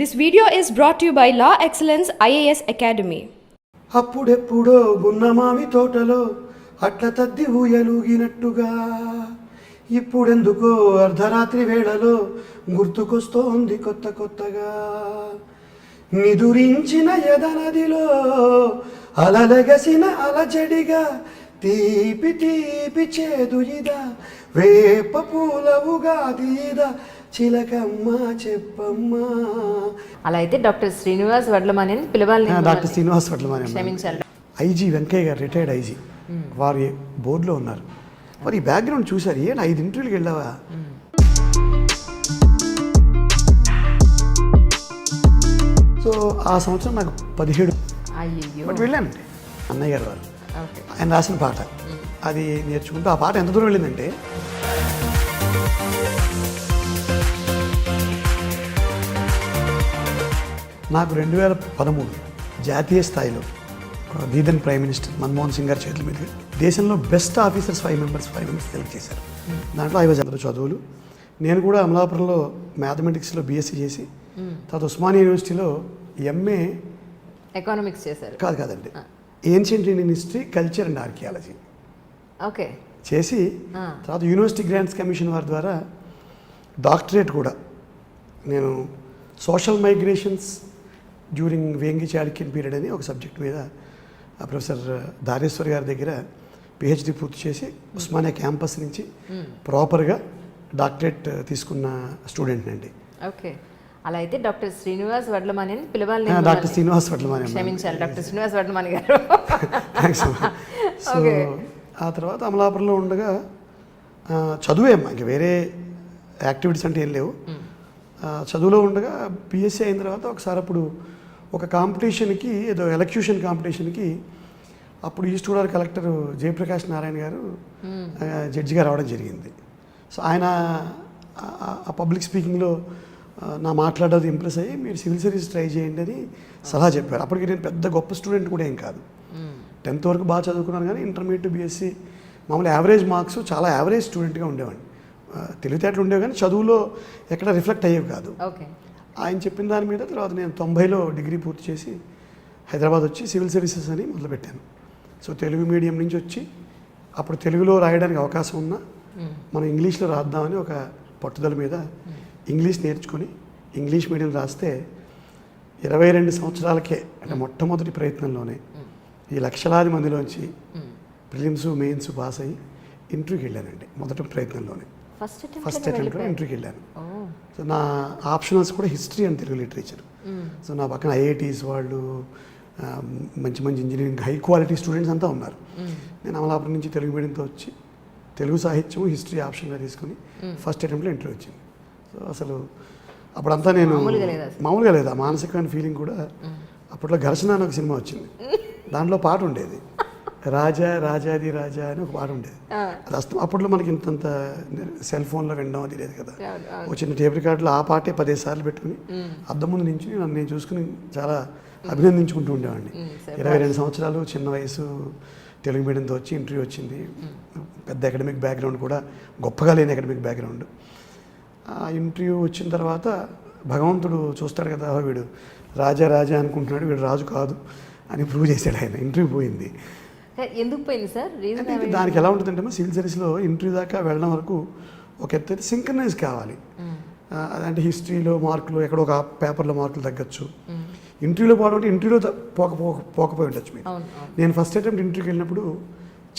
This video is brought to you by Law Excellence IAS Academy. అప్పుడెప్పుడో గున్నమావి తోటలో అట్ల తద్ది ఊయలుగినట్టుగా ఇప్పుడెందుకో అర్ధరాత్రి వేళలో గుర్తుకొస్తోంది కొత్త కొత్తగా నిదురించిన యదనదిలో అలలగసిన అలజడిగా తీపి తీపి చేదుయిదా వేప పూలవుగాదిదా చిలకమ్మ చెప్పమ్మా. అలా అయితే డాక్టర్ శ్రీనివాస్ వడ్లమాని అని పిలవాలి. డాక్టర్ శ్రీనివాస్ వడ్లమాని క్షమించాలి. ఐజీ వెంకయ్య గారు, రిటైర్డ్ ఐజీ, వారి బోర్డులో ఉన్నారు. మరి ఈ బ్యాక్గ్రౌండ్ చూసారు, ఏంటి 5 ఇంటర్వ్యూలకు వెళ్ళావా? సో ఆ సంవత్సరం నాకు 17. బట్ వెళ్ళానండి అన్నయ్య గారు వారు, ఆయన రాసిన పాట అది నేర్చుకుంటూ ఆ పాట ఎంత దూరం వెళ్ళిందంటే నాకు 2013 జాతీయ స్థాయిలో దీదన్ ప్రైమ్ మినిస్టర్ మన్మోహన్ సింగ్ గారి చేతుల మీద దేశంలో బెస్ట్ ఆఫీసర్స్ 5 మెంబర్స్ సెలెక్ట్ చేశారు. దాంట్లో 5 చదువులు. నేను కూడా అమలాపురంలో మ్యాథమెటిక్స్లో బీఎస్సీ చేసి తర్వాత ఉస్మానియా యూనివర్సిటీలో ఎంఏ ఎకనామిక్స్ చేశారు. కాదండి, ancient Indian history, culture and archaeology okay చేసి తర్వాత యూనివర్సిటీ గ్రాంట్స్ కమిషన్ వారి ద్వారా డాక్టరేట్ కూడా నేను social migrations during Vengi Chalukyan period అని ఒక సబ్జెక్ట్ మీద ప్రొఫెసర్ దారేశ్వర్ గారి దగ్గర పిహెచ్డి పూర్తి చేసి ఉస్మానియా క్యాంపస్ నుంచి ప్రాపర్గా డాక్టరేట్ తీసుకున్న స్టూడెంట్ అండి. ఓకే, అలా అయితే డాక్టర్ శ్రీనివాస్ వడ్లమాని అని పిలవాలి. డాక్టర్ శ్రీనివాస్ వడ్లమాని, క్షమించాలి, డాక్టర్ శ్రీనివాస్ వడ్లమాని గారు. థ్యాంక్స్. సో ఆ తర్వాత అమలాపురంలో ఉండగా చదువే అమ్మా, ఇంకా వేరే యాక్టివిటీస్ అంటే ఏం లేవు. చదువులో ఉండగా పిఎస్సీ అయిన తర్వాత ఒకసారి అప్పుడు ఒక కాంపిటీషన్కి, ఏదో ఎలక్యూషన్ కాంపిటీషన్కి అప్పుడు ఈస్ట్ గోదావరి కలెక్టర్ జయప్రకాష్ నారాయణ గారు జడ్జిగా రావడం జరిగింది. సో ఆయన ఆ పబ్లిక్ స్పీకింగ్లో నా మాట్లాడేది ఇంప్రెస్ అయ్యి మీరు సివిల్ సర్వీస్ ట్రై చేయండి అని సలహా చెప్పారు. అప్పటికి నేను పెద్ద గొప్ప స్టూడెంట్ కూడా ఏం కాదు, 10th వరకు బాగా చదువుకున్నాను, కానీ ఇంటర్మీడియట్ బీఎస్సీ మామూలు యావరేజ్ మార్క్స్, చాలా యావరేజ్ స్టూడెంట్గా ఉండేవాడిని. తెలివితేటలు ఉండేవి కానీ చదువులో ఎక్కడ రిఫ్లెక్ట్ అయ్యేవి కాదు. ఆయన చెప్పిన దాని మీద తర్వాత నేను 90లో డిగ్రీ పూర్తి చేసి హైదరాబాద్ వచ్చి సివిల్ సర్వీసెస్ అని మొదలుపెట్టాను. సో తెలుగు మీడియం నుంచి వచ్చి అప్పుడు తెలుగులో రాయడానికి అవకాశం ఉన్నా మనం ఇంగ్లీష్లో రాద్దామని ఒక పట్టుదల మీద ఇంగ్లీష్ నేర్చుకొని ఇంగ్లీష్ మీడియం రాస్తే 22 సంవత్సరాలకే, అంటే మొట్టమొదటి ప్రయత్నంలోనే ఈ లక్షలాది మందిలోంచి ప్రిలిమ్స్ మెయిన్స్ పాస్ అయ్యి ఇంటర్వ్యూకి వెళ్ళానండి. మొదటి ప్రయత్నంలోనే ఫస్ట్ అటెంప్ట్లో ఇంటర్వ్యూకి వెళ్ళాను. సో నా ఆప్షనల్స్ కూడా history and Telugu literature. So నా పక్కన ఐఐటీస్ వాళ్ళు, మంచి మంచి ఇంజనీరింగ్ హై క్వాలిటీ స్టూడెంట్స్ అంతా ఉన్నారు. నేను అమలాపురం నుంచి తెలుగు మీడియంతో వచ్చి తెలుగు సాహిత్యం హిస్టరీ ఆప్షన్గా తీసుకుని ఫస్ట్ అటెంప్ట్లో ఇంటర్వ్యూ వచ్చింది. సో అసలు అప్పుడంతా నేను మామూలుగా లేదు, ఆ మానసికమైన ఫీలింగ్ కూడా. అప్పట్లో ఘర్షణ అని ఒక సినిమా వచ్చింది, దాంట్లో పాట ఉండేది, రాజా రాజాది రాజా అని ఒక పాట ఉండేది. అది అప్పట్లో మనకి ఇంతంత సెల్ ఫోన్లో వినడం అది లేదు కదా. ఒక చిన్న టేప్ రికార్డులో ఆ పాటే 10 సార్లు పెట్టుకుని అద్దం ముందు నుంచి నన్ను నేను చూసుకుని చాలా అభినందించుకుంటూ ఉండేవాడిని. 22 సంవత్సరాలు, చిన్న వయసు, తెలుగు మీడియంతో వచ్చి ఇంటర్వ్యూ వచ్చింది. పెద్ద అకాడమిక్ బ్యాక్గ్రౌండ్ కూడా, గొప్పగా లేని అకాడమిక్ బ్యాక్గ్రౌండ్. ఆ ఇంటర్వ్యూ వచ్చిన తర్వాత భగవంతుడు చూస్తాడు కదా, వీడు రాజా రాజా అనుకుంటున్నాడు, వీడు రాజు కాదు అని ప్రూవ్ చేశాడు ఆయన. ఇంటర్వ్యూ పోయింది. ఎందుకు పోయింది సార్? దానికి ఎలా ఉంటుందంటే సివిల్ సర్వీస్లో ఇంటర్వ్యూ దాకా వెళ్ళడం వరకు ఒక ఎత్తు అయితే సింక్రనైజ్ కావాలి. అదంటే హిస్టరీలో మార్కులు ఎక్కడో ఒక పేపర్లో మార్కులు తగ్గచ్చు, ఇంటర్వ్యూలో పోవడం ఇంటర్వ్యూలో పోకపోయి ఉండొచ్చు మీరు. నేను ఫస్ట్ అటెంప్ట్ ఇంటర్వ్యూకి వెళ్ళినప్పుడు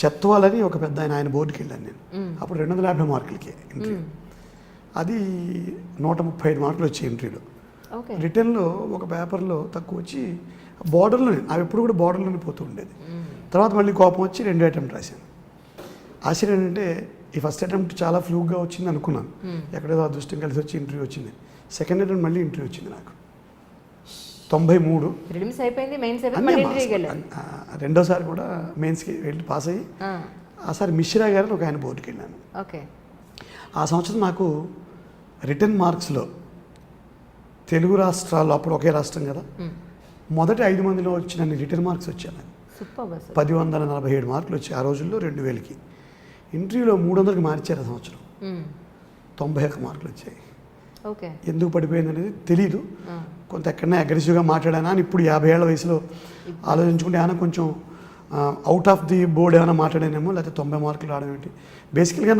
చెత్తవాలని ఒక పెద్ద ఆయన బోర్డుకి వెళ్ళాను నేను. అప్పుడు 250 మార్కులకి ఇంటర్వ్యూ. అది 135 మార్కులు వచ్చాయి ఇంటర్వ్యూలో. రిటర్న్లో ఒక పేపర్లో తక్కువ వచ్చి బార్డర్లోనే, అవి ఎప్పుడు కూడా బార్డర్లోనే పోతూ ఉండేది. తర్వాత మళ్ళీ కోపం వచ్చి 2 అటెంప్ట్ రాశాను. ఆశ్చర్యం ఏంటంటే ఈ ఫస్ట్ అటెంప్ట్ చాలా ఫ్లూగా వచ్చింది అనుకున్నాను, ఎక్కడేదో అదృష్టం కలిసి వచ్చి ఇంటర్వ్యూ వచ్చింది. సెకండ్ అటెంప్ట్ మళ్ళీ ఇంటర్వ్యూ వచ్చింది నాకు 93. రెండోసారి కూడా మెయిన్స్కి వెళ్ళి పాస్ అయ్యి ఆసారి మిశ్రా గారు ఒక ఆయన బోర్డుకి వెళ్ళాను. ఆ సంవత్సరం నాకు రిటర్న్ మార్క్స్లో తెలుగు రాష్ట్రాల్లో, అప్పుడు ఒకే రాష్ట్రం కదా, మొదటి 5 మందిలో వచ్చిన రిటర్న్ మార్క్స్ వచ్చాను. 1047 మార్కులు వచ్చాయి ఆ రోజుల్లో 2000కి. ఇంటర్వ్యూలో 300కి మార్చారు ఆ సంవత్సరం, 91 మార్కులు వచ్చాయి. ఓకే. ఎందుకు పడిపోయింది అనేది తెలీదు. కొంత ఎక్కడనే అగ్రెసివ్గా మాట్లాడానా అని ఇప్పుడు 50 ఏళ్ల వయసులో ఆలోచించుకుంటే ఏమైనా కొంచెం అవుట్ ఆఫ్ ది బోర్డ్ ఏమైనా మాట్లాడానేమో, లేకపోతే 90 మార్కులు రావడం ఏంటి. బేసికల్గా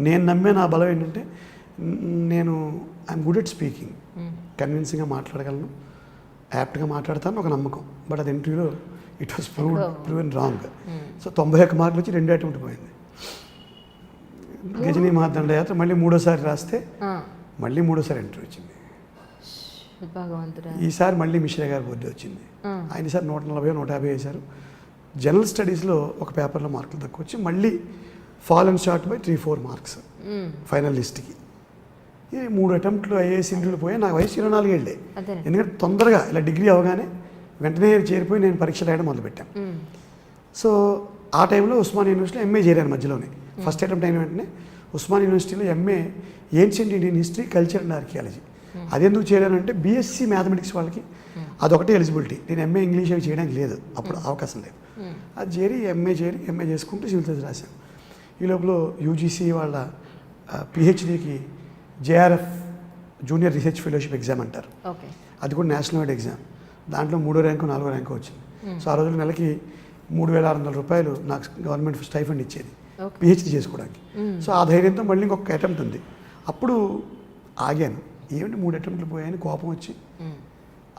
నేను నమ్మే నా బలం ఏంటంటే నేను ఐఎమ్ గుడ్ ఎట్ స్పీకింగ్, కన్విన్సింగ్గా మాట్లాడగలను, యాప్ట్గా మాట్లాడతాను ఒక నమ్మకం. బట్ అది ఇంటర్వ్యూలో it was proven wrong. So 91 మార్కులు వచ్చి 2 అటెంప్ట్ పోయింది. గజనీ మహాదండయాత్ర మళ్ళీ 3వ రాస్తే మళ్ళీ 3వ ఇంటర్వ్యూ వచ్చింది. ఈసారి మళ్ళీ మిశ్రా గారి బోర్డు వచ్చింది. ఆయన ఈసారి 140, 150 వేశారు. జనరల్ స్టడీస్లో ఒక పేపర్లో మార్కులు తక్కువ వచ్చి మళ్ళీ fall and short by 3-4 marks final లిస్ట్కి. ఈ 3 అటెంప్ట్లు ఐఏఎస్ ఇంటర్వ్యూలు పోయి నాకు వయసు 24 ఏళ్ళే. ఎందుకంటే తొందరగా ఇలా డిగ్రీ అవగానే వెంటనే చేరిపోయి నేను పరీక్షలు రాయడం మొదలుపెట్టాను. సో ఆ టైంలో ఉస్మాన్ యూనివర్సిటీలో ఎంఏ చేరాను మధ్యలోనే. ఫస్ట్ అటెంప్ట్ అయిన వెంటనే ఉస్మాన్ యూనివర్సిటీలో MA ancient Indian history, culture and archaeology. అది ఎందుకు చేరానంటే బీఎస్సీ మ్యాథమెటిక్స్ వాళ్ళకి అదొకటే ఎలిజిబిలిటీ. నేను ఎంఏ ఇంగ్లీష్ అవి చేయడానికి లేదు, అప్పుడు అవకాశం లేదు. అది చేరి ఎంఏ చేసుకుంటూ సివిల్ సర్వీస్ రాశాను. ఈ లోపల యూజీసీ వాళ్ళ పిహెచ్డీకి JRF junior research fellowship exam అంటారు. అది కూడా నేషనల్ వైడ్ ఎగ్జామ్. దాంట్లో 3వ ర్యాంకు 4వ ర్యాంకు వచ్చింది. సో ఆ రోజుల నెలకి 3,600 రూపాయలు నాకు గవర్నమెంట్ స్టైఫండ్ ఇచ్చేది పిహెచ్డీ చేసుకోవడానికి. సో ఆ ధైర్యంతో మళ్ళీ ఇంకొక అటెంప్ట్ ఉంది. అప్పుడు ఆగాను. ఏమిటి 3 అటెంప్ట్లు పోయాయని కోపం వచ్చి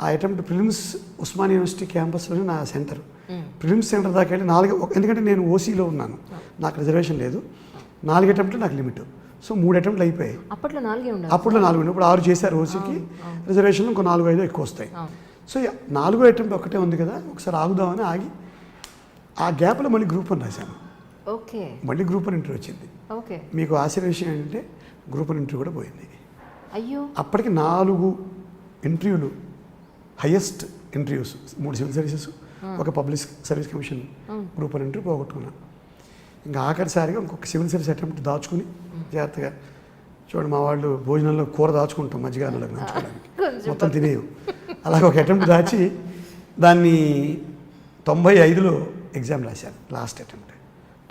ఆ అటెంప్ట్ ప్రిలిమ్స్ ఉస్మాన్ యూనివర్సిటీ క్యాంపస్లోనే నా సెంటర్. ప్రిలిమ్స్ సెంటర్ దాకా వెళ్ళి 4, ఎందుకంటే నేను ఓసీలో ఉన్నాను, నాకు రిజర్వేషన్ లేదు. 4 అటెంప్ట్లు నాకు లిమిట్. సో 3 అటెంప్ట్లు అయిపోయాయి. అప్పట్లో 4 ఉండే, ఇప్పుడు 6 చేశారు ఓసీకి. రిజర్వేషన్ ఇంకో 4-5 ఎక్కువ వస్తాయి. సో 4వ అటెంప్ట్ ఒకటే ఉంది కదా, ఒకసారి ఆగుదామని ఆగి ఆ గ్యాప్లో మళ్ళీ గ్రూప్ 1 రాశాను. మళ్ళీ గ్రూప్ 1 ఇంటర్వ్యూ వచ్చింది. మీకు ఆశ్చర్య విషయం ఏంటంటే గ్రూప్ 1 ఇంటర్వ్యూ కూడా పోయింది. అయ్యో, అప్పటికి 4 ఇంటర్వ్యూలు, హయ్యెస్ట్ ఇంటర్వ్యూస్, 3 సివిల్ సర్వీసెస్, ఒక public service commission group 1 interview పోగొట్టుకున్నాను. ఇంకా ఆఖరిసారిగా ఇంకొక సివిల్ సర్వీస్ అటెంప్ట్ దాచుకుని జాగ్రత్తగా చూడండి, మా వాళ్ళు భోజనంలో కూర దాచుకుంటాం మధ్యగానంలో నంచుకోవడానికి, మొత్తం తినేయం. అలాగే ఒక అటెంప్ట్ దాచి దాన్ని 95లో ఎగ్జామ్ రాశాను. లాస్ట్ అటెంప్ట్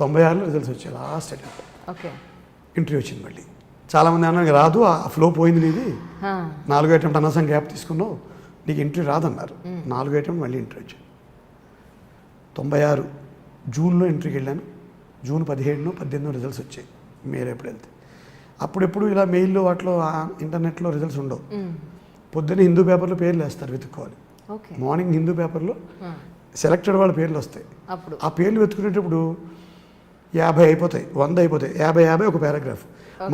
96లో రిజల్ట్స్ వచ్చాయి. లాస్ట్ అటెంప్ట్ ఇంటర్వ్యూ వచ్చింది. మళ్ళీ చాలామంది అన్నారు రాదు, ఆ ఫ్లో పోయింది నీది, 4వ అటెంప్ట్ అనవసరం గ్యాప్ తీసుకున్నావు, నీకు ఇంటర్వ్యూ రాదన్నారు. 4వ అటెంప్ట్ మళ్ళీ ఇంటర్వ్యూ వచ్చింది. 96 జూన్లో ఇంటర్వ్యూకి వెళ్ళాను. జూన్ 17నో 18నో రిజల్ట్స్ వచ్చాయి. మీరు ఎప్పుడు వెళ్తే అప్పుడెప్పుడు ఇలా మెయిల్లో వాటిలో ఇంటర్నెట్లో రిజల్ట్స్ ఉండవు. పొద్దున్న హిందూ పేపర్లో పేర్లు వేస్తారు, వెతుక్కోవాలి. మార్నింగ్ హిందూ పేపర్లో సెలెక్టెడ్ వాళ్ళ పేర్లు వస్తాయి. ఆ పేర్లు వెతుకునేటప్పుడు 50 అయిపోతాయి, 100 అయిపోతాయి, 50 ఒక పారాగ్రాఫ్.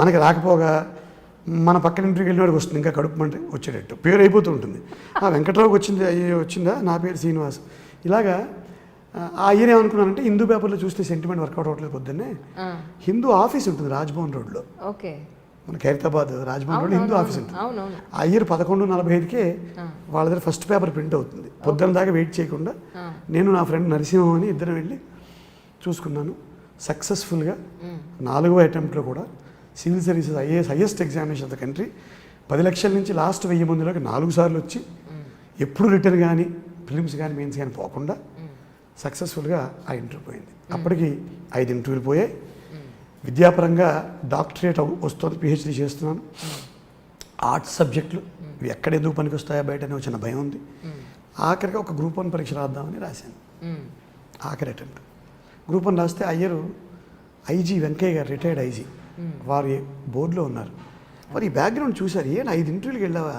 మనకి రాకపోగా మన పక్కన ఇంటర్వ్యూకి వెళ్ళినవాడికి వస్తుంది, ఇంకా కడుపు అంటే వచ్చేటట్టు పేరు అయిపోతూ ఉంటుంది. వెంకట్రావుకి వచ్చిందా, నా పేరు శ్రీనివాస్. ఇలాగా ఆ ఇయర్ ఏమనుకున్నానంటే హిందూ పేపర్లో చూస్తే సెంటిమెంట్ వర్కౌట్ అవ్వట్లేదు. పొద్దున్నే హిందూ ఆఫీస్ ఉంటుంది రాజ్భవన్ రోడ్లో, మన ఖైరతాబాద్ రాజ్భవన్ రోడ్లో హిందూ ఆఫీస్ ఉంటుంది. ఆ ఇయర్ 11:45కే వాళ్ళ దగ్గర ఫస్ట్ పేపర్ ప్రింట్ అవుతుంది. పొద్దున్న దాకా వెయిట్ చేయకుండా నేను నా ఫ్రెండ్ నరసింహం అని ఇద్దరం వెళ్ళి చూసుకున్నాను. సక్సెస్ఫుల్గా 4వ అటెంప్ట్లో కూడా civil services IAS highest examination of the country 10 లక్షల నుంచి లాస్ట్ 1000 మందిలోకి 4 సార్లు వచ్చి ఎప్పుడు రిటర్న్ కానీ ప్రిలిమ్స్ కానీ మెయిన్స్ కానీ పోకుండా సక్సెస్ఫుల్గా ఆ ఇంటర్వ్యూ పోయింది. అప్పటికి 5 ఇంటర్వ్యూలు పోయాయి. విద్యాపరంగా డాక్టరేట్ వస్తుంది, పిహెచ్డీ చేస్తున్నాను. ఆర్ట్స్ సబ్జెక్టులు ఇవి ఎక్కడ ఎందుకు పనికి వస్తాయా బయట అనే చిన్న భయం ఉంది. ఆఖరికి ఒక గ్రూప్ 1 పరీక్ష రాద్దామని రాశాను. ఆఖరి అటెంప్ట్ గ్రూప్ 1 రాస్తే అయ్యరు ఐజీ వెంకయ్య గారు, రిటైర్డ్ ఐజీ, వారు బోర్డులో ఉన్నారు. మరి ఈ బ్యాక్గ్రౌండ్ చూశారు, 5 ఇంటర్వ్యూలకు వెళ్ళావా,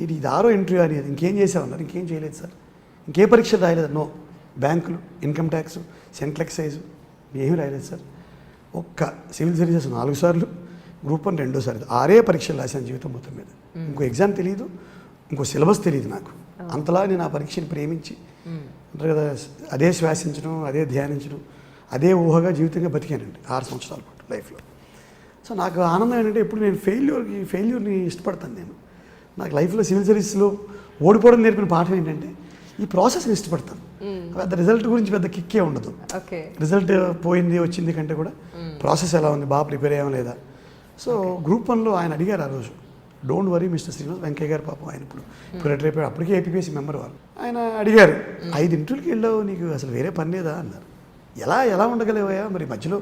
ఇది 6వ ఇంటర్వ్యూ అని, ఇంకేం చేసావన్నారు. ఇంకేం చేయలేదు సార్, ఇంకే పరీక్షలు రాయలేదు. నో, బ్యాంకులు, ఇన్కమ్ ట్యాక్స్, సెంట్రల్ ఎక్సైజ్ ఏమీ రాయలేదు సార్. ఒక్క సివిల్ సర్వీసెస్ 4 సార్లు, గ్రూప్ 1 2 సార్లు, 6 పరీక్షలు రాశాను జీవితం మొత్తం మీద. ఇంకో ఎగ్జామ్ తెలియదు, ఇంకో సిలబస్ తెలియదు నాకు. అంతలా నేను ఆ పరీక్షని ప్రేమించి అంటారు కదా, అదే శ్వాసించడం, అదే ధ్యానించడం, అదే ఊహగా జీవితంగా బతికానండి 6 సంవత్సరాల పాటు లైఫ్లో. సో నాకు ఆనందం ఏంటంటే ఎప్పుడు నేను ఫెయిల్యూర్ని ఇష్టపడతాను. నాకు లైఫ్లో సివిల్ సర్వీస్లో ఓడిపోవడం నేర్పిన పాఠం ఏంటంటే ఈ ప్రాసెస్ని ఇష్టపడతాను. పెద్ద రిజల్ట్ గురించి పెద్ద కిక్కే ఉండదు. రిజల్ట్ పోయింది వచ్చింది కంటే కూడా ప్రాసెస్ ఎలా ఉంది, బాగా ప్రిపేర్ అయ్యాం లేదా. సో గ్రూప్ 1లో ఆయన అడిగారు ఆ రోజు, don't worry mister Srinivas, Venkaiah గారు పాపం ఆయన ఇప్పుడు రిటైర్ అయిపోయారు, అప్పటికే ఏపీపీఎస్సీ మెంబర్ వారు. ఆయన అడిగారు 5 ఇంటర్వ్యూలకి వెళ్ళావు, నీకు అసలు వేరే పని లేదా అన్నారు. ఎలా ఉండగలేవా, మరి మధ్యలో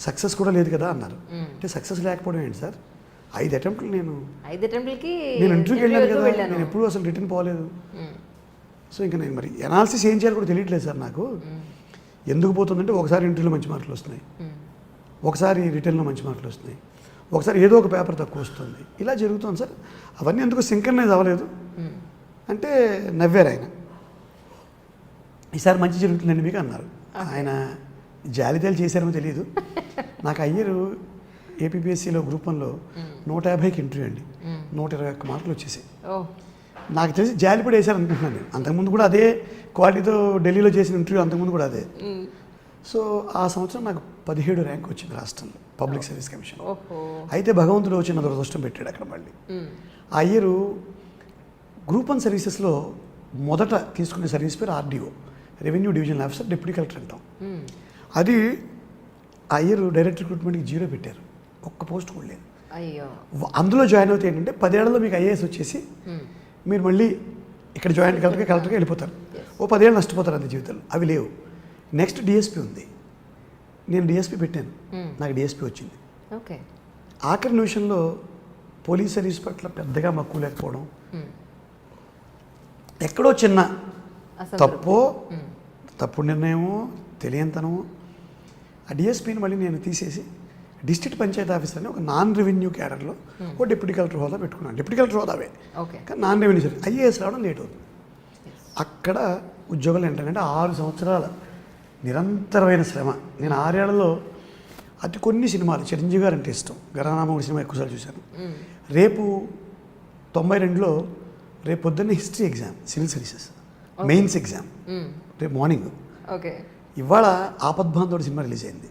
సక్సెస్ కూడా లేదు కదా అన్నారు. అంటే సక్సెస్ లేకపోవడం ఏంటి సార్, 5 అటెంప్ట్లు నేను 5 అటెంప్ట్లకి ఇంటర్వ్యూకి వెళ్ళాను కదా, నేను ఎప్పుడు అసలు రిటర్న్ పోలేదు. సో ఇంకా నేను మరి ఎనాలిసిస్ ఏం చేయాలో కూడా తెలియట్లేదు సార్ నాకు. ఎందుకు పోతుందంటే ఒకసారి ఇంటర్వ్యూలో మంచి మార్కులు వస్తున్నాయి, ఒకసారి రిటర్న్లో మంచి మార్కులు వస్తున్నాయి, ఒకసారి ఏదో ఒక పేపర్ తక్కువ వస్తుంది, ఇలా జరుగుతుంది సార్. అవన్నీ ఎందుకు సింక్రనైజ్ అవ్వలేదు అంటే నవ్వారు ఆయన. ఈసారి మంచి జరుగుతుందండి మీకు అన్నారు. ఆయన జాలితేలు చేశారేమో తెలియదు. నాకు అయ్యారు ఏపీపీఎస్సీలో గ్రూప్ 1లో 150కి ఇంటర్వ్యూ అండి, 121 మార్కులు వచ్చేసాయి. నాకు తెలిసి జాలిపడి వేశారు అనుకుంటున్నాను నేను. అంతకుముందు కూడా అదే క్వాలిటీతో ఢిల్లీలో చేసిన ఇంటర్వ్యూ అంతకుముందు కూడా అదే. సో ఆ సంవత్సరం నాకు 17 ర్యాంక్ వచ్చింది రాష్ట్రంలో పబ్లిక్ సర్వీస్ కమిషన్. అయితే భగవంతుడు వచ్చిన దురదృష్టం పెట్టాడు అక్కడ మళ్ళీ. ఆ ఇయర్ గ్రూప్ 1 సర్వీసెస్లో మొదట తీసుకునే సర్వీస్ పేరు RDO, revenue divisional officer, deputy collector అంటాం. అది ఆ ఇయర్ డైరెక్ట్ రిక్రూట్మెంట్కి 0 పెట్టారు, ఒక్క పోస్ట్ కూడా లేదు. అందులో జాయిన్ అవుతే ఏంటంటే 10 ఏళ్లలో మీకు ఐఏఎస్ వచ్చేసి మీరు మళ్ళీ ఇక్కడ జాయింట్ కలెక్టర్గా వెళ్ళిపోతారు. ఓ 10 ఏళ్ళు నష్టపోతారు అంతే జీవితంలో. అవి లేవు. నెక్స్ట్ డిఎస్పీ ఉంది, నేను డిఎస్పీ పెట్టాను, నాకు డిఎస్పీ వచ్చింది. ఆఖరి నిమిషంలో పోలీస్ సర్వీస్ పట్ల పెద్దగా మక్కువ లేకపోవడం, ఎక్కడో చిన్న తప్పు నిర్ణయమో తెలియంతనమో ఆ డిఎస్పీని మళ్ళీ నేను తీసేసి డిస్ట్రిక్ట్ పంచాయతీ ఆఫీసర్ అని ఒక నాన్ రెవెన్యూ క్యాడర్లో ఓ డిప్యూటీ కలెక్టర్ హోదా పెట్టుకున్నాను. డిప్యూటీ కలెక్టర్ హోదావే కానీ నాన్ రెవెన్యూ సర్వీస్, ఐఏఎస్ రావడం లేట్ అవుతుంది. అక్కడ ఉద్యోగాలు ఏంటంటే 6 సంవత్సరాల నిరంతరమైన శ్రమ. నేను 6 ఏళ్లలో అతి కొన్ని సినిమాలు, చిరంజీవి గారు అంటే ఇష్టం, గరానామూడి సినిమా ఎక్కువసార్లు చూశాను. రేపు 92లో రేపు పొద్దున్న history exam, civil services mains exam రేపు మార్నింగ్. ఇవాళ ఆపద్బాంధవుడు సినిమా రిలీజ్ అయింది,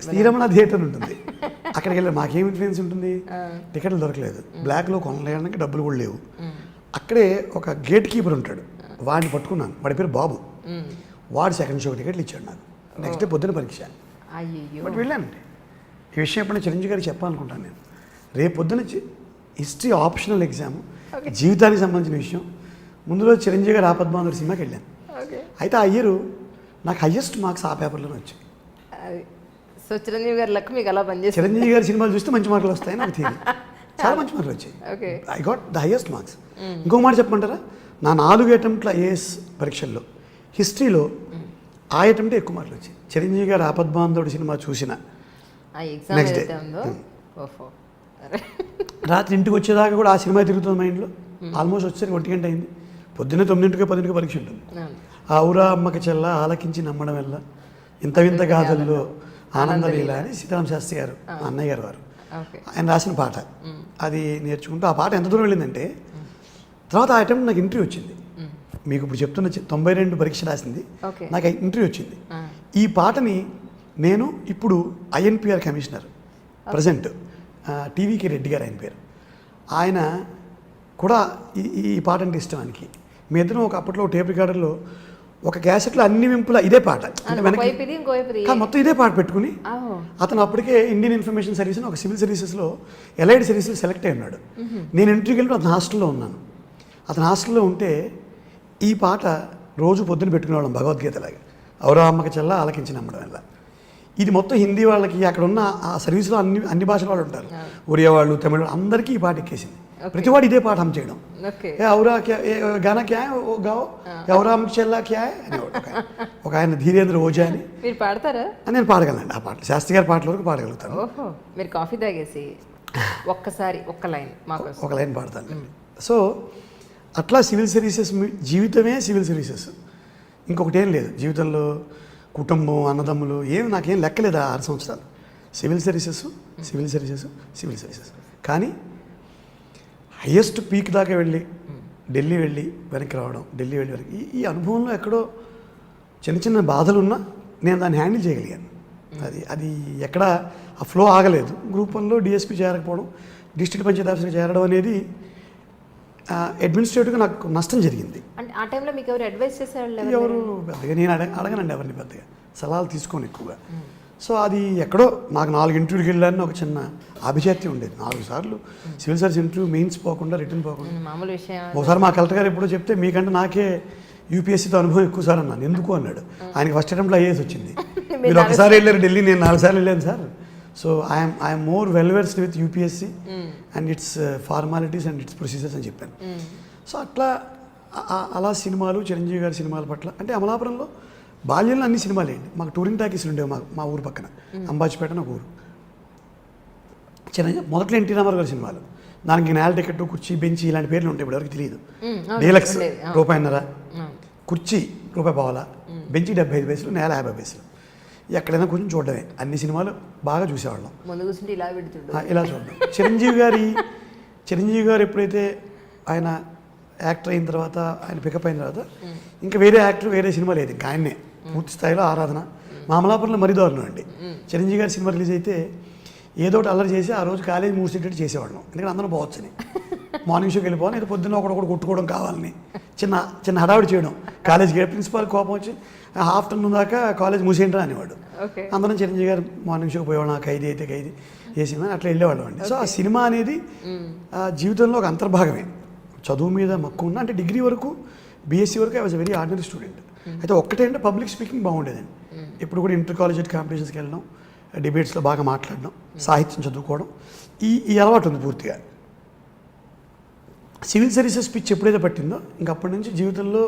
శ్రీరమణ థియేటర్ ఉంటుంది. అక్కడికి వెళ్ళి మాకేం ఇన్ఫ్లుయెన్స్ ఉంటుంది, టికెట్లు దొరకలేదు, బ్లాక్లో కొనలేడానికి డబ్బులు కూడా లేవు. అక్కడే ఒక గేట్ కీపర్ ఉంటాడు, వాడిని పట్టుకున్నాను, వాడి పేరు బాబు. వాడు సెకండ్ షో టికెట్లు ఇచ్చాడు నాకు. నెక్స్ట్ డే పొద్దున్న పరీక్ష. బట్ వెళ్ళానండి. ఈ విషయం ఎప్పుడైనా చిరంజీవి గారికి చెప్పాలనుకుంటాను నేను. రేపు పొద్దున్న హిస్టరీ ఆప్షనల్ ఎగ్జామ్, జీవితానికి సంబంధించిన విషయం. ముందు రోజు చిరంజీవి గారు ఆపద్బాంధవుడు సినిమాకి వెళ్ళాను. అయితే ఆ ఇయర్ నాకు హయ్యెస్ట్ మార్క్స్ ఆ పేపర్లోనే వచ్చాయి. సో చిరంజీవి గారి లక్ మీకు అలా పనిచేసి, చిరంజీవి గారి సినిమాలు చూస్తే మంచి మార్కులు వస్తాయి నాకు తెలియదు. చాలా మంచి మార్కులు వచ్చాయి. I got the highest marks. ఇంకో మాట చెప్పమంటారా, నా 4 అటెంప్ట్ల ఐఏఎస్ పరీక్షల్లో హిస్టరీలో ఆ అటెంప్టే ఎక్కువ మార్కులు వచ్చాయి. చిరంజీవి గారు ఆపద్బాంధవుడు సినిమా చూసిన నెక్స్ట్ డే రాత్రి ఇంటికి వచ్చేదాకా కూడా ఆ సినిమా తిరుగుతుంది మైండ్లో. ఆల్మోస్ట్ వచ్చేసరికి 1 గంట అయింది. పొద్దున్నే 9కి 10కి పరీక్ష ఉంటుంది. ఆ ఊరా అమ్మకి చెల్ల ఆలకించి నమ్మడం వల్ల ఇంత వింత గాథల్లో ఆనందలీల అని సీతారామ శాస్త్రి గారు, మా అన్నయ్య గారు వారు, ఆయన రాసిన పాట. అది నేర్చుకుంటూ ఆ పాట ఎంత దూరం వెళ్ళిందంటే తర్వాత ఆ అటెంప్ట్ నాకు ఇంటర్వ్యూ వచ్చింది. మీకు ఇప్పుడు చెప్తున్న 92 పరీక్ష రాసింది, నాకు ఇంటర్వ్యూ వచ్చింది. ఈ పాటని నేను ఇప్పుడు ఐఎన్పిఆర్ కమిషనర్ ప్రజెంట్ టీవీకి రెడ్డి గారు ఆయన పేరు, ఆయన కూడా ఈ పాట అంటే ఇష్టం ఆయనకి. మీ ఇద్దరం ఒక అప్పట్లో టేప్ రికార్డర్లో ఒక క్యాసెట్లో అన్ని వింపుల ఇదే పాట అంటే మొత్తం ఇదే పాట పెట్టుకుని అతను అప్పటికే ఇండియన్ ఇన్ఫర్మేషన్ సర్వీస్ అని ఒక సివిల్ సర్వీసెస్లో ఎలైడ్ సర్వీసెస్ సెలెక్ట్ అయి ఉన్నాడు. నేను ఇంటర్వ్యూకి వెళ్ళి అతను హాస్టల్లో ఉన్నాను. అతను హాస్టల్లో ఉంటే ఈ పాట రోజు పొద్దున పెట్టుకునేవాళ్ళం భగవద్గీతలాగా, ఔరా అమ్మకి చెల్ల ఆలకించి నమ్మడం వల్ల. ఇది మొత్తం హిందీ వాళ్ళకి, అక్కడ ఉన్న ఆ సర్వీస్లో అన్ని భాషల వాళ్ళు ఉంటారు, ఒరియా వాళ్ళు, తమిళ వాళ్ళు, అందరికీ ఈ పాట ఎక్కేసింది. ప్రతివాడు ఇదే పాఠం చేయడం. ఔరా గానా క్యా గాओ, ఔరా అమ్మకి చెల్లా క్యా అనేవాడు ఒక ఆయన, ధీరేంద్ర ఓజా అని. మీరు పాడతారా? నేను పాడగలండి ఆ పాటలు, శాస్త్రి గారి పాటల వరకు పాడగలుగుతాను. మీరు కాఫీ తాగేసి ఒక్కసారి ఒక లైన్ పాడతాను. సో అట్లా సివిల్ సర్వీసెస్ జీవితమే సివిల్ సర్వీసెస్, ఇంకొకటి ఏం లేదు జీవితంలో. కుటుంబం, అన్నదమ్ములు ఏమి నాకేం లెక్కలేదు ఆ 6 సంవత్సరాలు. Civil services civil services civil services. కానీ హయ్యెస్ట్ పీక్ దాకా వెళ్ళి ఢిల్లీ వెళ్ళి వెనక్కి రావడం, ఢిల్లీ వెళ్ళి వెనక్కి, ఈ అనుభవంలో ఎక్కడో చిన్న బాధలున్నా నేను దాన్ని హ్యాండిల్ చేయగలిగాను. అది ఎక్కడ ఆ ఫ్లో ఆగలేదు. గ్రూప్ 1లో డిఎస్పీ చేరకపోవడం, డిస్ట్రిక్ట్ పంచాయతీ ఆఫీసర్గా చేరడం అనేది అడ్మినిస్ట్రేటివ్గా నాకు నష్టం జరిగింది. అంటే ఆ టైంలో మీకు ఎవరు అడ్వైస్ చేసేవాళ్ళు? ఎవరు పెద్దగా నేను అడగనండి ఎవరిని, పెద్దగా సలహాలు తీసుకోను ఎక్కువగా. సో అది ఎక్కడో నాకు 4 ఇంటర్వ్యూకి వెళ్ళాలని ఒక చిన్న అభిజాత్యం ఉండేది. 4 సార్లు సివిల్ సర్వీస్ ఇంటర్వ్యూ, మెయిన్స్ పోకుండా, రిటర్న్ పోకుండా. మామూలు విషయం. ఒకసారి మా కలెక్టర్ గారు ఎప్పుడో చెప్తే మీకంటే నాకే యూపీఎస్సీతో అనుభవం ఎక్కువ సార్ అన్నాను. ఎందుకు అన్నాడు, ఆయనకి ఫస్ట్ అటెంప్ట్లో ఐఏఎస్ వచ్చింది. మీరు ఒకసారి వెళ్ళారు ఢిల్లీ, నేను 4 సార్లు వెళ్ళాను sir. So I'm more well versed with UPSC and it's formalities and it's procedures అని చెప్పాను. సో అట్లా అలా సినిమాలు చిరంజీవి గారి సినిమాల పట్ల అంటే అమలాపురంలో బాల్యంలో అన్ని సినిమాలు ఏంటి మాకు టూరింగ్ టాకీస్లు ఉండేవి మా ఊరు పక్కన అంబాజీపేట అని ఒక ఊరు. మొదట్లో ఎన్టీ రామారావు గారి సినిమాలు దానికి నేల టికెట్ కుర్చీ బెంచి ఇలాంటి పేర్లు ఉంటాయి ఇప్పుడు ఎవరికి తెలియదు. డీలక్స్ రూపాయిన్నర, కుర్చీ రూపాయి పావలా, బెంచి 75 పైసలు, నేల 50 పైసలు. ఎక్కడైనా కొంచెం చూడడమే. అన్ని సినిమాలు బాగా చూసేవాళ్ళం. ఇలా చూడడం. చిరంజీవి గారు ఎప్పుడైతే ఆయన యాక్టర్ అయిన తర్వాత ఆయన పికప్ అయిన తర్వాత ఇంకా వేరే యాక్టర్ వేరే సినిమా లేదు, ఇంకా ఆయన్నే పూర్తి స్థాయిలో ఆరాధన. మామలాపురంలో మరీ దారుణం అండి. చిరంజీవి గారి సినిమా రిలీజ్ అయితే ఏదో ఒకటి అల్లరి చేసి ఆ రోజు కాలేజ్ మూసేటట్టు చేసేవాళ్ళం. ఎందుకంటే అందరం పోవచ్చని మార్నింగ్ షోకి వెళ్ళిపోవాలి, అయితే పొద్దున్న ఒకటి కొట్టుకోవడం కావాలని చిన్న హడావిడి చేయడం. కాలేజ్కి ప్రిన్సిపాల్ కోపం వచ్చి ఆఫ్టర్నూన్ దాకా కాలేజ్ మూసేయంటారా అనేవాడు. అందరం చిరంజీవి గారు మార్నింగ్ షోకి పోయేవాళ్ళం. ఆ ఖైదీ అయితే ఖైదీ చేసిందని అట్లా వెళ్ళేవాళ్ళం అండి. సో ఆ సినిమా అనేది జీవితంలో ఒక అంతర్భాగమే. చదువు మీద మక్కువ ఉన్న అంటే డిగ్రీ వరకు బీఎస్సీ వరకు I was very ordinary student. అయితే ఒక్కటేంటే పబ్లిక్ స్పీకింగ్ బాగుండేదండి. ఇప్పుడు కూడా ఇంటర్ కాలేజ్ కాంపిటీషన్స్కి వెళ్ళడం, డిబేట్స్లో బాగా మాట్లాడడం, సాహిత్యం చదువుకోవడం, ఈ అలవాటు ఉంది పూర్తిగా. సివిల్ సర్వీసెస్ పిచ్ ఎప్పుడైతే పట్టిందో ఇంక అప్పటి నుంచి జీవితంలో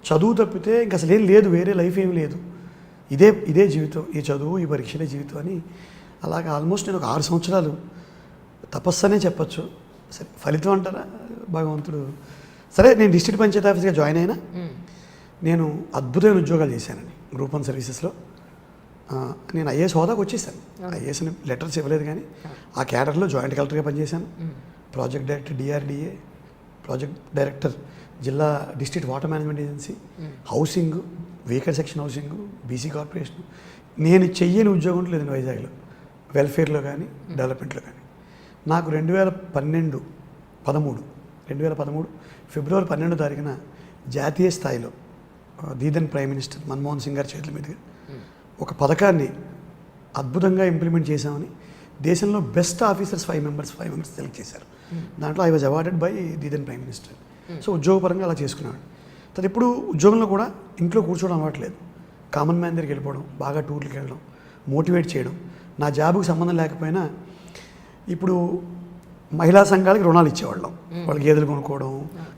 చదువు తప్పితే ఇంక అసలు ఏం లేదు, వేరే లైఫ్ ఏం లేదు. ఇదే జీవితం, ఈ చదువు ఈ పరీక్షలే జీవితం అని అలాగే ఆల్మోస్ట్ నేను ఒక 6 సంవత్సరాలు తపస్సు అనే చెప్పచ్చు. సరే ఫలితం అంటారా భగవంతుడు. సరే నేను డిస్ట్రిక్ట్ పంచాయతీ ఆఫీస్గా జాయిన్ అయినా నేను అద్భుతమైన ఉద్యోగాలు చేశానండి గ్రూప్ 1 సర్వీసెస్లో. నేను ఐఏఎస్ హోదాకు వచ్చేసాను. ఐఏఎస్ లెటర్స్ ఇవ్వలేదు కానీ ఆ క్యాడర్లో జాయింట్ కలెక్టర్గా పనిచేశాను. Project director DRDA, project director జిల్లా district water management agency, housing, vehicle section housing, BC corporation. నేను చెయ్యని ఉద్యోగం లేదండి వైజాగ్లో, వెల్ఫేర్లో కానీ డెవలప్మెంట్లో కానీ. నాకు 2013 ఫిబ్రవరి 12 తారీఖున జాతీయ స్థాయిలో దీదన్ ప్రైమ్ మినిస్టర్ మన్మోహన్ సింగ్ గారి చేతుల మీదుగా ఒక పథకాన్ని అద్భుతంగా ఇంప్లిమెంట్ చేశామని దేశంలో బెస్ట్ ఆఫీసర్స్ 5 మెంబర్స్ సెలెక్ట్ చేశారు. దాంట్లో I was awarded by the then prime minister. So ఉద్యోగపరంగా అలా చేసుకున్నాడు. తర్వాత ఇప్పుడు ఉద్యోగంలో కూడా ఇంట్లో కూర్చోవడం అవ్వట్లేదు. కామన్ మ్యాన్ దగ్గరికి వెళ్ళిపోవడం, బాగా టూర్లకు వెళ్ళడం, మోటివేట్ చేయడం. నా జాబుకి సంబంధం లేకపోయినా ఇప్పుడు మహిళా సంఘాలకి రుణాలు ఇచ్చేవాళ్ళం. వాళ్ళు గేదెలు కొనుక్కోవడం,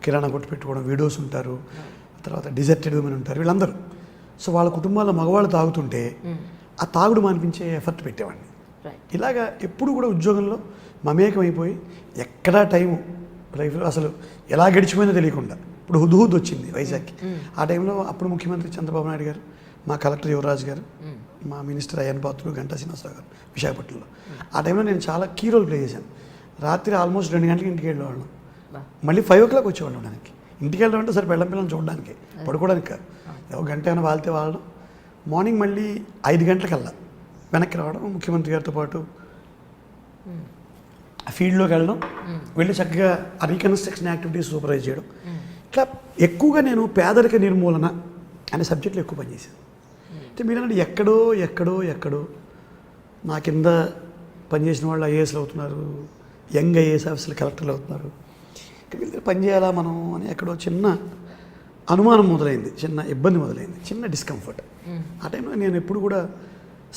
కిరాణా కొట్టు పెట్టుకోవడం, వీడియోస్ ఉంటారు, తర్వాత డిజర్టెడ్ ఉమెన్ ఉంటారు, వీళ్ళందరూ. సో వాళ్ళ కుటుంబాల్లో మగవాళ్ళు తాగుతుంటే ఆ తాగుడు మానిపించే ఎఫర్ట్ పెట్టేవాడిని. ఇలాగా ఎప్పుడు కూడా ఉద్యోగంలో మమేకమైపోయి ఎక్కడా టైము లైఫ్లో అసలు ఎలా గడిచిపోయిందో తెలియకుండా. ఇప్పుడు హుద్హుద్ వచ్చింది వైజాగ్కి. ఆ టైంలో అప్పుడు ముఖ్యమంత్రి చంద్రబాబు నాయుడు గారు, మా కలెక్టర్ యువరాజ్ గారు, మా మినిస్టర్ అయ్యన్ పాత్రుడు గంటా శ్రీనివాసరావు గారు విశాఖపట్నంలో. ఆ టైంలో నేను చాలా కీ రోల్ ప్లే చేశాను. రాత్రి ఆల్మోస్ట్ 2 గంటలకు ఇంటికి వెళ్ళేవాళ్ళం, మళ్ళీ 5 o'clock వచ్చేవాళ్ళం. దానికి ఇంటికి వెళ్ళడం అంటే సరే పిల్లల్ని చూడడానికి, పడుకోవడానికి కాదు. ఒక గంట ఏమైనా వాళ్తే వాళ్ళడం. మార్నింగ్ మళ్ళీ 5 గంటలకల్లా వెనక్కి రావడం, ముఖ్యమంత్రి గారితో పాటు ఫీల్డ్లోకి వెళ్ళడం, వెళ్ళి చక్కగా ఆ రీకన్స్ట్రక్షన్ యాక్టివిటీస్ సూపర్వైజ్ చేయడం. ఇట్లా ఎక్కువగా నేను పేదరిక నిర్మూలన అనే సబ్జెక్టులో ఎక్కువ పనిచేశాను. అంటే మీరన్నట్టు ఎక్కడో నా కింద పనిచేసిన వాళ్ళు ఐఏఎస్లు అవుతున్నారు, యంగ్ ఐఏఎస్ ఆఫీసర్లు కలెక్టర్లు అవుతున్నారు. వీళ్ళ పని చేయాలా మనం అని ఎక్కడో చిన్న అనుమానం మొదలైంది, చిన్న ఇబ్బంది మొదలైంది, చిన్న డిస్కంఫర్ట్. ఆ టైంలో నేను ఎప్పుడు కూడా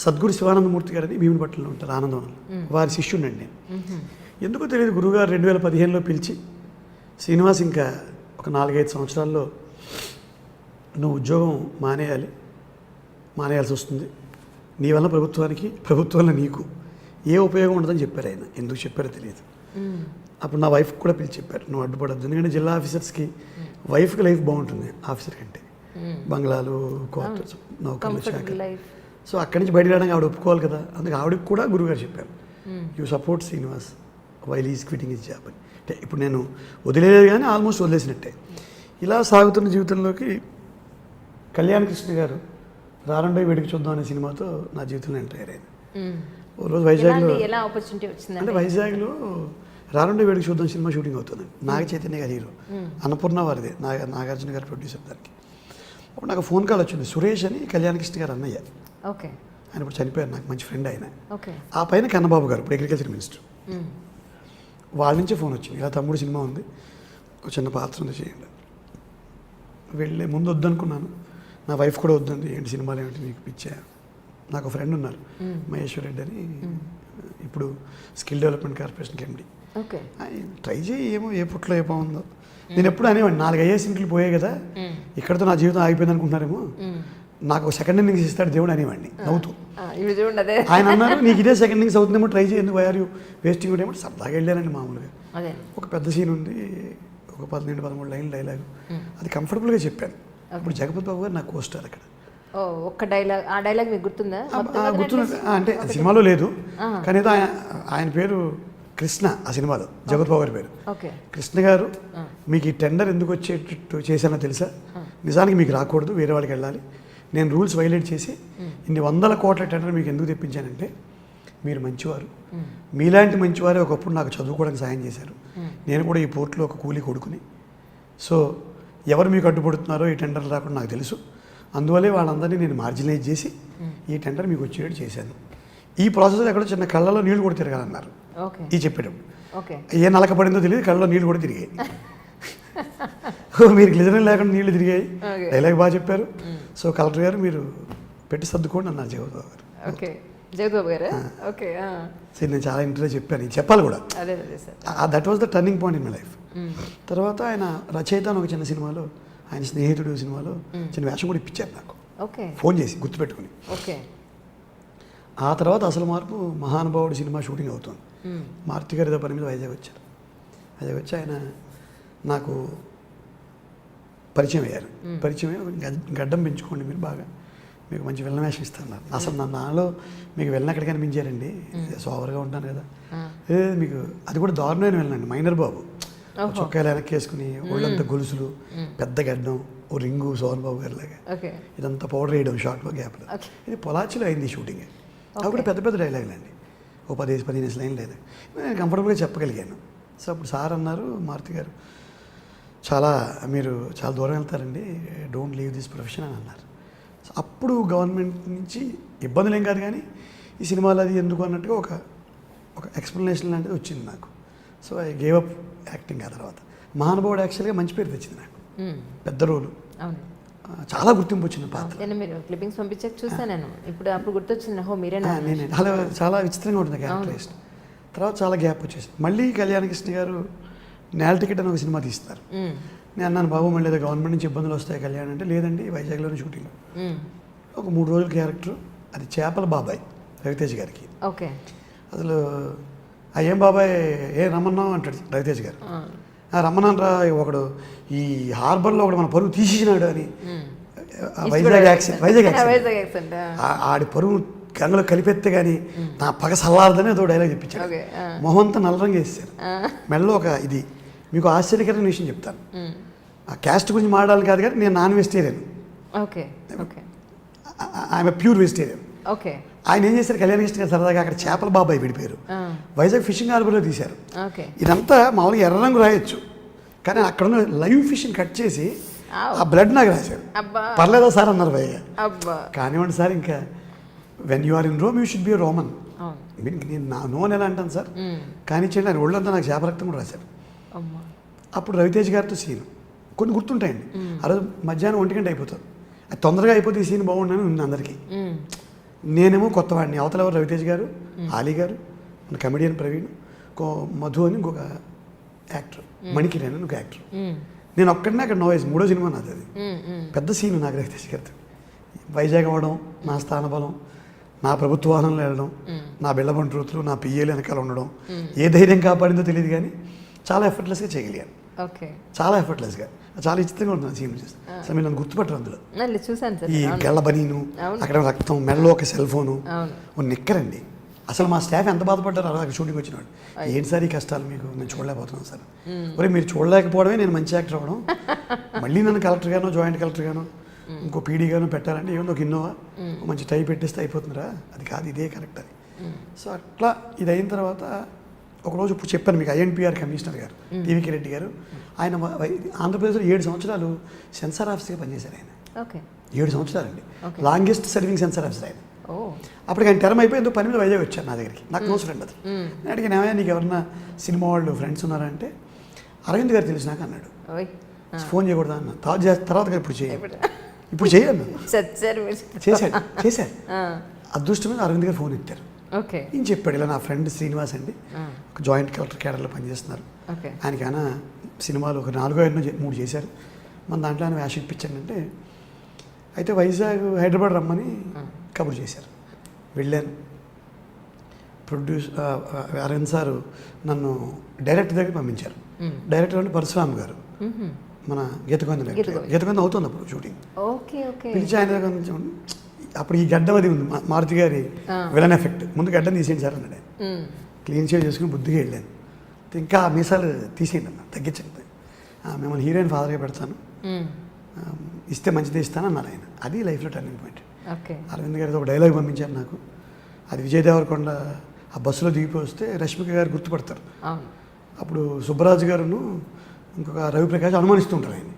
సద్గురు శివానందమూర్తి గారని భీమునిపట్నంలో ఉంటారు, ఆనందవనంలో, వారి శిష్యుడిని నేను. ఎందుకో తెలియదు, గురువుగారు 2015లో పిలిచి, శ్రీనివాస్ ఇంకా ఒక 4-5 సంవత్సరాల్లో నువ్వు ఉద్యోగం మానేయాల్సి వస్తుంది, నీ వల్ల ప్రభుత్వంలో నీకు ఏ ఉపయోగం ఉండదని చెప్పారు ఆయన. ఎందుకు చెప్పారో తెలియదు. అప్పుడు నా వైఫ్ కూడా పిలిచి చెప్పారు, నువ్వు అడ్డుపడద్దు, ఎందుకంటే జిల్లా ఆఫీసర్స్కి వైఫ్కి లైఫ్ బాగుంటుంది ఆఫీసర్ కంటే. బంగ్లాలు, క్వార్టర్స్, నౌకర్లు, శాఖ. సో అక్కడి నుంచి బయటకు రావడానికి ఆవిడ ఒప్పుకోవాలి కదా. అందుకే ఆవిడకి కూడా గురువుగారు చెప్పారు, you support Srinivas while is quitting his job అని. అంటే ఇప్పుడు నేను వదిలేదు కానీ ఆల్మోస్ట్ వదిలేసినట్టే. ఇలా సాగుతున్న జీవితంలోకి కళ్యాణ్ కృష్ణ గారు రారండో వేడికి చూద్దాం అనే సినిమాతో నా జీవితంలో ఎంటర్ అయ్యారు. ఓ రోజు వైజాగ్లో, అంటే వైజాగ్లో రారండో వేడికి చూద్దాం సినిమా షూటింగ్ అవుతుంది. నాగ చైతన్య గారి హీరో, అన్నపూర్ణ వారిదే, నాగార్జున గారి ప్రొడ్యూసర్ దానికి. అప్పుడు నాకు ఫోన్ కాల్ వచ్చింది, సురేష్ అని కళ్యాణ్ కృష్ణ గారు అన్నయ్య. ఆయన ఇప్పుడు చనిపోయారు, నాకు మంచి ఫ్రెండ్ ఆయన. ఆ పైన కన్నబాబు గారు ఇప్పుడు అగ్రికల్చర్ మినిస్టర్. వాళ్ళ నుంచి ఫోన్ వచ్చింది, ఇలా తమ్ముడు సినిమా ఉంది, ఒక చిన్న పాత్ర ఉంది చేయండి. వెళ్ళే ముందు వద్దనుకున్నాను, నా వైఫ్ కూడా వద్దంది. ఏంటి సినిమాలు ఏమిటి మీకు పిచ్చా. నాకు ఫ్రెండ్ ఉన్నారు మహేశ్వర్ రెడ్డి అని, ఇప్పుడు స్కిల్ డెవలప్మెంట్ కార్పొరేషన్కి ఎండి. ఓకే. ట్రై చేయి, ఏమో ఏ పుట్లో ఏ బాగుందో. నేను ఎప్పుడు అనేవాడిని 4 ఐఏఎస్ ఇంటర్వ్యూలు పోయాయి కదా, ఇక్కడతో నా జీవితం ఆగిపోయింది అనుకుంటున్నారేమో, నాకు సెకండ్ ఇన్నింగ్స్ ఇస్తాడు దేవుడు అనేవాడిని నవ్వుతూ. ఇప్పుడు చూడండి అదే ఆయన అన్నారు నీకు ఇదే సెకండ్ ఇన్నింగ్స్ అవుతుందేమో, ట్రై చేయి, ఎందుకు ఆర్ యూ వేస్టింగ్ ఏమో. సరదాగా వెళ్ళానండి మామూలుగా. అదే ఒక పెద్ద సీన్ ఉంది, ఒక 12-13 లైన్ల డైలాగ్, అది కంఫర్టబుల్గా చెప్పాను. ఇప్పుడు జగపతి బాబు గారు నాకు కోస్టార్ అక్కడ. ఒక్క డైలాగ్, ఆ డైలాగ్ మీకు గుర్తుందా? గుర్తున్నది అంటే సినిమాలో లేదు, కానీ ఏదో ఆయన పేరు కృష్ణ ఆ సినిమాలో, జగత్ బాబు గారి పేరు. ఓకే. కృష్ణ గారు, మీకు ఈ టెండర్ ఎందుకు వచ్చేటట్టు చేశానో తెలుసా? నిజానికి మీకు రాకూడదు, వేరే వాళ్ళకి వెళ్ళాలి. నేను రూల్స్ వైలేట్ చేసి ఇన్ని 100 కోట్ల టెండర్ మీకు ఎందుకు తెప్పించానంటే, మీరు మంచివారు, మీలాంటి మంచివారే ఒకప్పుడు నాకు చదువుకోవడానికి సాయం చేశారు. నేను కూడా ఈ పోర్టులో ఒక కూలీ కొడుకుని. సో ఎవరు మీకు అడ్డుపడుతున్నారో ఈ టెండర్ రాకుండా నాకు తెలుసు, అందువల్లే వాళ్ళందరినీ నేను మార్జినలైజ్ చేసి ఈ టెండర్ మీకు వచ్చేటట్టు చేశాను. ఈ ప్రాసెస్లో ఎక్కడో చిన్న కళ్ళలో నీళ్లు కూడా తిరగాలన్నారు ఈ చెప్పేటప్పుడు. ఓకే. ఏ నలక పడిందో తెలియదు, కళ్ళలో నీళ్ళు కూడా తిరిగాయి. మీరు గ్లిజరిన్ లేకుండా నీళ్లు తిరిగాయి. డైలాగ్ బాగా చెప్పారు. సో కలెక్టర్ గారు మీరు పెట్టి సర్దుకోండి అన్నారు జగత్ బాబు గారు. ఓకే. జగత్ బాబు గారు. ఓకే. సరే, నేను చాలా ఇంటర్వ్యూ చెప్పాను, ఇది చెప్పాలి కూడా. అదే అదే sir. That was the turning point in my life. తర్వాత ఆయన రచయిత అని ఒక చిన్న సినిమాలో, ఆయన స్నేహితుడు సినిమాలో చిన్న వేషం కూడా ఇప్పించారు నాకు. ఓకే. ఫోన్ చేసి గుర్తుపెట్టుకుని. ఓకే. ఆ తర్వాత అసలు మార్పు మహానుభావుడు సినిమా షూటింగ్ అవుతుంది. మారుతి గారి పని మీద వైజాగ్ వచ్చారు. వైజాగ్ వచ్చి ఆయన నాకు పరిచయం అయ్యారు. పరిచయం గడ్డం పెంచుకోండి మీరు, బాగా మీకు మంచి వెళ్ళ వేషం ఇస్తున్నారు. అసలు నాలో మీకు వెళ్ళిన ఎక్కడ కనిపించారండి, సోవర్గా ఉంటాను కదా, మీకు అది కూడా దారుణమైన వెళ్ళండి. మైనర్ బాబు చొక్కాయలు వెనక్కి వేసుకుని, ఒళ్ళంతా గొలుసులు, పెద్ద గడ్డం, ఓ రింగు, సోహన్ బాబు గారిలాగా, ఇదంతా పౌడర్ వేయడం షార్ట్లో గ్యాప్లో. ఇది పొలాచిలో అయింది షూటింగ్. అవి కూడా పెద్ద పెద్ద డైలాగులు అండి, ఓ 10-15 లైన్లు లేదు. నేను కంఫర్టబుల్గా చెప్పగలిగాను. సో అప్పుడు సార్ అన్నారు, మారుతి గారు, మీరు చాలా దూరం వెళ్తారండి, డోంట్ లీవ్ దిస్ ప్రొఫెషన్ అని అన్నారు. సో అప్పుడు గవర్నమెంట్ నుంచి ఇబ్బందులు ఏం కాదు, కానీ ఈ సినిమాలు అది ఎందుకు అన్నట్టుగా ఒక ఎక్స్ప్లెనేషన్ లాంటిది వచ్చింది నాకు. So I gave up acting. ఆ తర్వాత మహానుభావుడు యాక్చువల్గా మంచి పేరు తెచ్చింది నాకు, పెద్ద రోలు, చాలా గుర్తింపు వచ్చింది పాత్ర. మీరు క్లిప్పింగ్స్ పంపించాక చూసాను నేను, అప్పుడు గుర్తొచ్చింది, హో మీరే. నేనే అలా చాలా విచిత్రంగా ఉంటుంది క్యారెక్టరైజేషన్. తర్వాత చాలా గ్యాప్ వచ్చేసింది. మళ్ళీ కళ్యాణకృష్ణ గారు నేల టికెట్ అని ఒక సినిమా తీస్తారు. నేను అన్నాను, బాబు మళ్ళీ ఏదో గవర్నమెంట్ నుంచి ఇబ్బందులు వస్తాయి కళ్యాణ్ అంటే, లేదండి వైజాగ్లోనే షూటింగ్. ఒక 3 రోజుల క్యారెక్టర్, అది చేపల బాబాయ్ రవితేజ్ గారికి. ఓకే. అసలు ఏం బాబాయ్ రమ్మన్నాం అంటాడు రవితేజ్ గారు. రమ్మన్నాను రా, ఒకడు ఈ హార్బర్లో ఒకడు మన పరువు తీసేసినాడు అని, వైజాగ్ యాక్సిడెంట్, ఆడి పరువు గంగలో కలిపెత్తే కానీ నా పగ సల్లారదని అదో డైలాగ్ చెప్పించాడు. మొహంతా నల్లరంగా వేసారు, మెడలో ఒక ఇది. మీకు ఆశ్చర్యకరమైన విషయం చెప్తాను, ఆ క్యాస్ట్ గురించి మాట్లాడాలి కాదు, కానీ నేను non vegetarian, I'm pure vegetarian. Okay. ఆయన ఏం చేశారు, కళ్యాణకృష్ణ గారు సరదాగా అక్కడ చేపల బాబాయ్ విడిపోయారు, వైజాగ్ ఫిషింగ్ హార్బర్లో తీశారు. ఇదంతా మామూలుగా ఎర్ర రంగు రాయొచ్చు, కానీ అక్కడ ఉన్న లైవ్ ఫిష్ని కట్ చేసి ఆ బ్లడ్ నాకు రాశారు. పర్లేదా సార్ అన్నారు భయ్య. కానివ్వండి సార్, ఇంకా when you are in Rome you should be Roman. నేను నోన్ ఎలా అంటాను సార్, కానీ చేయండి, ఆయన ఒళ్ళంతా నాకు చేప రక్తం కూడా రాశారు. అప్పుడు రవితేజ్ గారితో సీన్ కొన్ని గుర్తుంటాయండి. ఆ రోజు మధ్యాహ్నం 1 గంట అయిపోతుంది, అది తొందరగా అయిపోతే ఈ సీన్ బాగుండని ఉంది అందరికీ. నేనేమో కొత్తవాడిని, అవతల ఎవరు రవితేజ్ గారు, ఆలీ గారు, మన కమెడియన్ ప్రవీణ్, మధు అని ఇంకొక యాక్టర్, మణికిరణ్ అని ఒక యాక్టర్. నేను ఒక్కడనే అక్కడ నోవేసి 3వ సినిమా నాది. అది పెద్ద సీన్ నాకు రవితేజ్ గారితో. వైజాగ్ అవ్వడం, నా స్థానబలం, నా ప్రభుత్వ వాహనంలో వెళ్ళడం, నా బిళ్ళబంటి రూతులు, నా పిఏలు వెనకాల ఉండడం, ఏ ధైర్యం కాపాడిందో తెలియదు, కానీ చాలా ఎఫర్ట్లెస్గా చేయగలిగాను. చాలా ఎఫర్ట్లెస్గా, చాలా విచిత్రంగా ఉంటుంది సీన్ చూస్తే. అసలు మీరు నన్ను గుర్తుపట్టరు అందులో. ఈ గళ్ళ బనీను, అక్కడ రక్తం, మెడలో ఒక సెల్ ఫోను, ఒక నిక్కరండి. అసలు మా స్టాఫ్ ఎంత బాధపడ్డారు అక్కడ షూటింగ్ వచ్చినాడు. ఏంటి సార్ ఈ కష్టాలు మీకు, నేను చూడలేకపోతున్నాను సార్. ఒరే మీరు చూడలేకపోవడమే నేను మంచి యాక్టర్ అవ్వడం, మళ్ళీ నన్ను కలెక్టర్ గానో, జాయింట్ కలెక్టర్ గానో, ఇంకో పీడీ గానో పెట్టాలంటే ఏమో ఒక ఇన్నోవా మంచి టై పెట్టేస్తే అయిపోతుందిరా, అది కాదు, ఇదే కరెక్ట్ అని. సో అట్లా ఇది అయిన తర్వాత ఒకరోజు ఇప్పుడు చెప్పాను మీకు, INPR కమిషనర్ గారు టీవీకి రెడ్డి గారు, ఆయన ఆంధ్రప్రదేశ్లో 7 సంవత్సరాలు సెన్సార్ ఆఫీసర్గా పనిచేశారు. ఆయన 7 సంవత్సరాలండి, లాంగెస్ట్ సర్వింగ్ సెన్సార్ ఆఫీసర్ ఆయన. అప్పటికి ఆయన టర్మ్ అయిపోయి ఎందుకు పని మీద వైజాగ్ వచ్చారు నా దగ్గరికి, నాకు క్లోజ్ ఫ్రెండ్ అది. నేను అడిగిన, ఏమయ్యా నీకు ఎవరన్నా సినిమా వాళ్ళు ఫ్రెండ్స్ ఉన్నారంటే, అరవింద్ గారు తెలిసినాక అన్నాడు. ఫోన్ చేయకూడదా అన్న, తర్వాత ఇప్పుడు చేయాలి, ఇప్పుడు చేయాలి. చేశారు. అదృష్టమైన అరవింద్ గారు ఫోన్ ఎత్తారు. ఓకే. నేను చెప్పాడు ఇలా నా ఫ్రెండ్ శ్రీనివాస్ అండి ఒక జాయింట్ కలెక్టర్ క్యాడర్లో పనిచేస్తున్నారు, ఓకే. ఆయనకి ఆయన సినిమాలు ఒక 4-5 చేశారు, మన దాంట్లో ఆయన వేషం ఇప్పించానంటే అయితే వైజాగ్ హైదరాబాద్ రమ్మని కబుర్ చేశారు. వెళ్ళాను. అరవింద్ సారు నన్ను డైరెక్టర్ దగ్గర పంపించారు. డైరెక్టర్ అంటే పరశురామ్ గారు, మన గీతగొంద అవుతుంది అప్పుడు షూటింగ్. Okay okay. పిలిచి ఆయన దగ్గర నుంచి అప్పుడు ఈ గడ్డం అది ఉంది మారుతి గారి విలన్ ఎఫెక్ట్, ముందు గడ్డం తీసేయండి సార్ అన్నాడు. క్లీన్ షేవ్ చేసుకుని బుద్ధిగా వెళ్ళాను. ఇంకా ఆ మీసాలు తీసేయండి అన్న, తగ్గించండి, మిమ్మల్ని హీరోయిన్ ఫాదర్గా పెడతాను, ఇస్తే మంచిది ఇస్తాను అన్నారు ఆయన. అది లైఫ్లో టర్నింగ్ పాయింట్. అరవింద్ గారితో ఒక డైలాగ్ పంపించారు నాకు, అది విజయ్ దేవరకొండ ఆ బస్సులో దిగిపోయి వస్తే రష్మిక గారు గుర్తుపడతారు. అప్పుడు సుబ్బరాజు గారును ఇంకొక రవిప్రకాష్ అనుమానిస్తుంటారు ఆయన.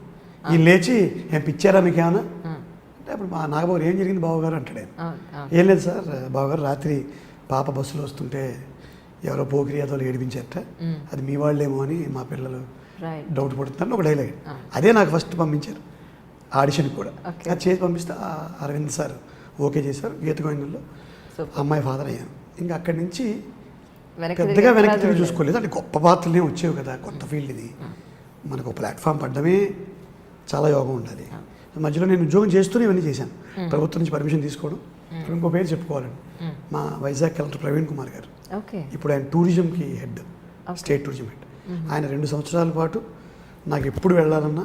ఈయన లేచి ఏం పిచ్చారా మీకు ఏమన్నా అంటే అప్పుడు మా నాగబాబు ఏం జరిగింది బావగారు అంటాడు ఆయన. ఏం లేదు సార్ బావగారు, రాత్రి పాప బస్సులో వస్తుంటే ఎవరో పోకిరి అదో ఏడిపించారట, అది మీ వాళ్ళేమో అని మా పిల్లలు డౌట్ పడుతున్నారు ఒక డైలాగ్. అదే నాకు ఫస్ట్ పంపించారు ఆడిషన్ కూడా. అది చేసి పంపిస్తే అరవింద్ సార్ ఓకే చేశారు. గీతగోవిందంలో అమ్మాయి ఫాదర్ అయ్యాను. ఇంకా అక్కడి నుంచి పెద్దగా వెనక్కి తిరిగి చూసుకోలేదు. అంటే గొప్ప పాత్రలే వచ్చేవి కదా, కొత్త ఫీల్డ్ ఇది, మనకు ఒక ప్లాట్ఫామ్ పడ్డమే చాలా యోగం ఉండాలి. మధ్యలో నేను ఉద్యోగం చేస్తూనే ఇవన్నీ చేశాను. ప్రభుత్వం నుంచి పర్మిషన్ తీసుకోవడం. ఇప్పుడు ఇంకో పేరు చెప్పుకోవాలండి, మా వైజాగ్ కలెక్టర్ ప్రవీణ్ కుమార్ గారు, ఇప్పుడు ఆయన టూరిజంకి హెడ్, స్టేట్ టూరిజం హెడ్. ఆయన 2 సంవత్సరాల పాటు నాకు ఎప్పుడు వెళ్ళాలన్నా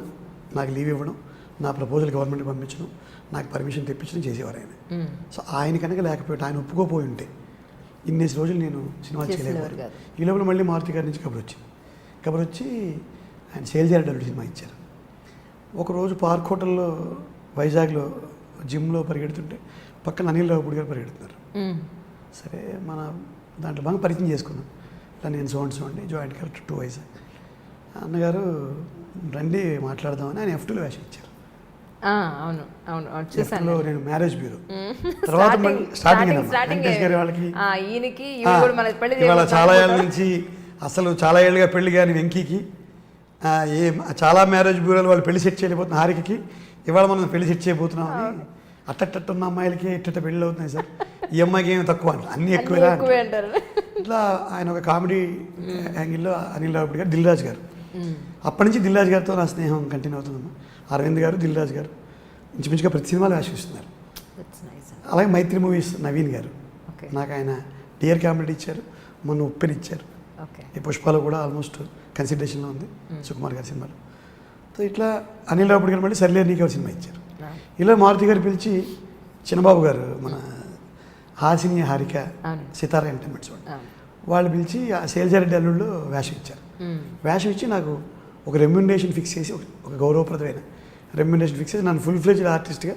నాకు లీవ్ ఇవ్వడం, నా ప్రపోజల్ గవర్నమెంట్కి పంపించడం, నాకు పర్మిషన్ తెప్పించడం చేసేవారు ఆయన. సో ఆయన కనుక లేకపోతే, ఆయన ఒప్పుకోపోయి ఉంటే ఇన్నేసి రోజులు నేను సినిమా చేయలేకపోయాను. ఈ లోపల మళ్ళీ మారుతి గారి నుంచి కబురు వచ్చి ఆయన సేల్జారెడ్డి సినిమా ఇచ్చారు. ఒకరోజు పార్క్ హోటల్లో వైజాగ్లో జిమ్లో పరిగెడుతుంటే పక్కన అనిల్ రావుపూడి గారు పరిగెడుతున్నారు. సరే మన దాంట్లో బాగా పరిచయం చేసుకున్నాం. ఇలా నేను సో అండి జాయింట్ కలెక్టర్ 2 వైజాగ్. అన్నగారు రండి మాట్లాడదామని ఆయన F2లో వేషం ఇచ్చారు. అవును అవును F2లో నేను మ్యారేజ్ బ్యూరో తర్వాత స్టార్టింగ్ వెంకటేష్ గారి వాళ్ళకి ఇవాళ చాలా ఏళ్ళ నుంచి అసలు చాలా ఏళ్ళుగా పెళ్లి కానీ వెంకీకి చాలా మ్యారేజ్ బ్యూరోలు వాళ్ళు పెళ్లి సెట్ చేయలేకపోతున్న హారికకి ఇవాళ మనం పెళ్లి సెట్ చేయబోతున్నాం అని అట్టట్టున్న అమ్మాయిలకి ఇట్ట పెళ్ళి అవుతున్నాయి సార్, ఈ అమ్మాయికి ఏమి తక్కువ అంటారు, అన్నీ ఎక్కువే అంటారు. ఇట్లా ఆయన ఒక కామెడీ యాంగిల్లో అనిల్ రావుపూడి గారు, దిల్ రాజు గారు, అప్పటి నుంచి దిల్ రాజు గారితో నా స్నేహం కంటిన్యూ అవుతుందమ్మా. అరవింద్ గారు, దిల్ రాజు గారు ఇంచుమించుగా ప్రతి సినిమాలో ఆశిస్తున్నారు. అలాగే మైత్రి మూవీస్ నవీన్ గారు నాకు ఆయన డియర్ కామెడీ ఇచ్చారు, మొన్న ఉప్పెని ఇచ్చారు. ఈ పుష్పాలు కూడా ఆల్మోస్ట్ కన్సిడరేషన్లో ఉంది సుకుమార్ గారి సినిమాలో. సో ఇట్లా అనిల్ రావుపూడి గారు మళ్ళీ సర్లేరు నీకు ఎవరు సినిమా ఇచ్చారు. ఇలా మారుతి గారు పిలిచి చిన్నబాబు గారు మన హాసిని హారిక సితారా ఎంటర్టైన్మెంట్స్ వాళ్ళు పిలిచి ఆ సేల్జారెడ్డి అల్లుళ్ళు వేషం ఇచ్చారు. వేషం ఇచ్చి నాకు ఒక రెమ్యునరేషన్ ఫిక్స్ చేసి, ఒక గౌరవప్రదమైన రెమ్యునరేషన్ ఫిక్స్ చేసి నన్ను ఫుల్ ఫ్లెడ్జ్డ్ ఆర్టిస్ట్గా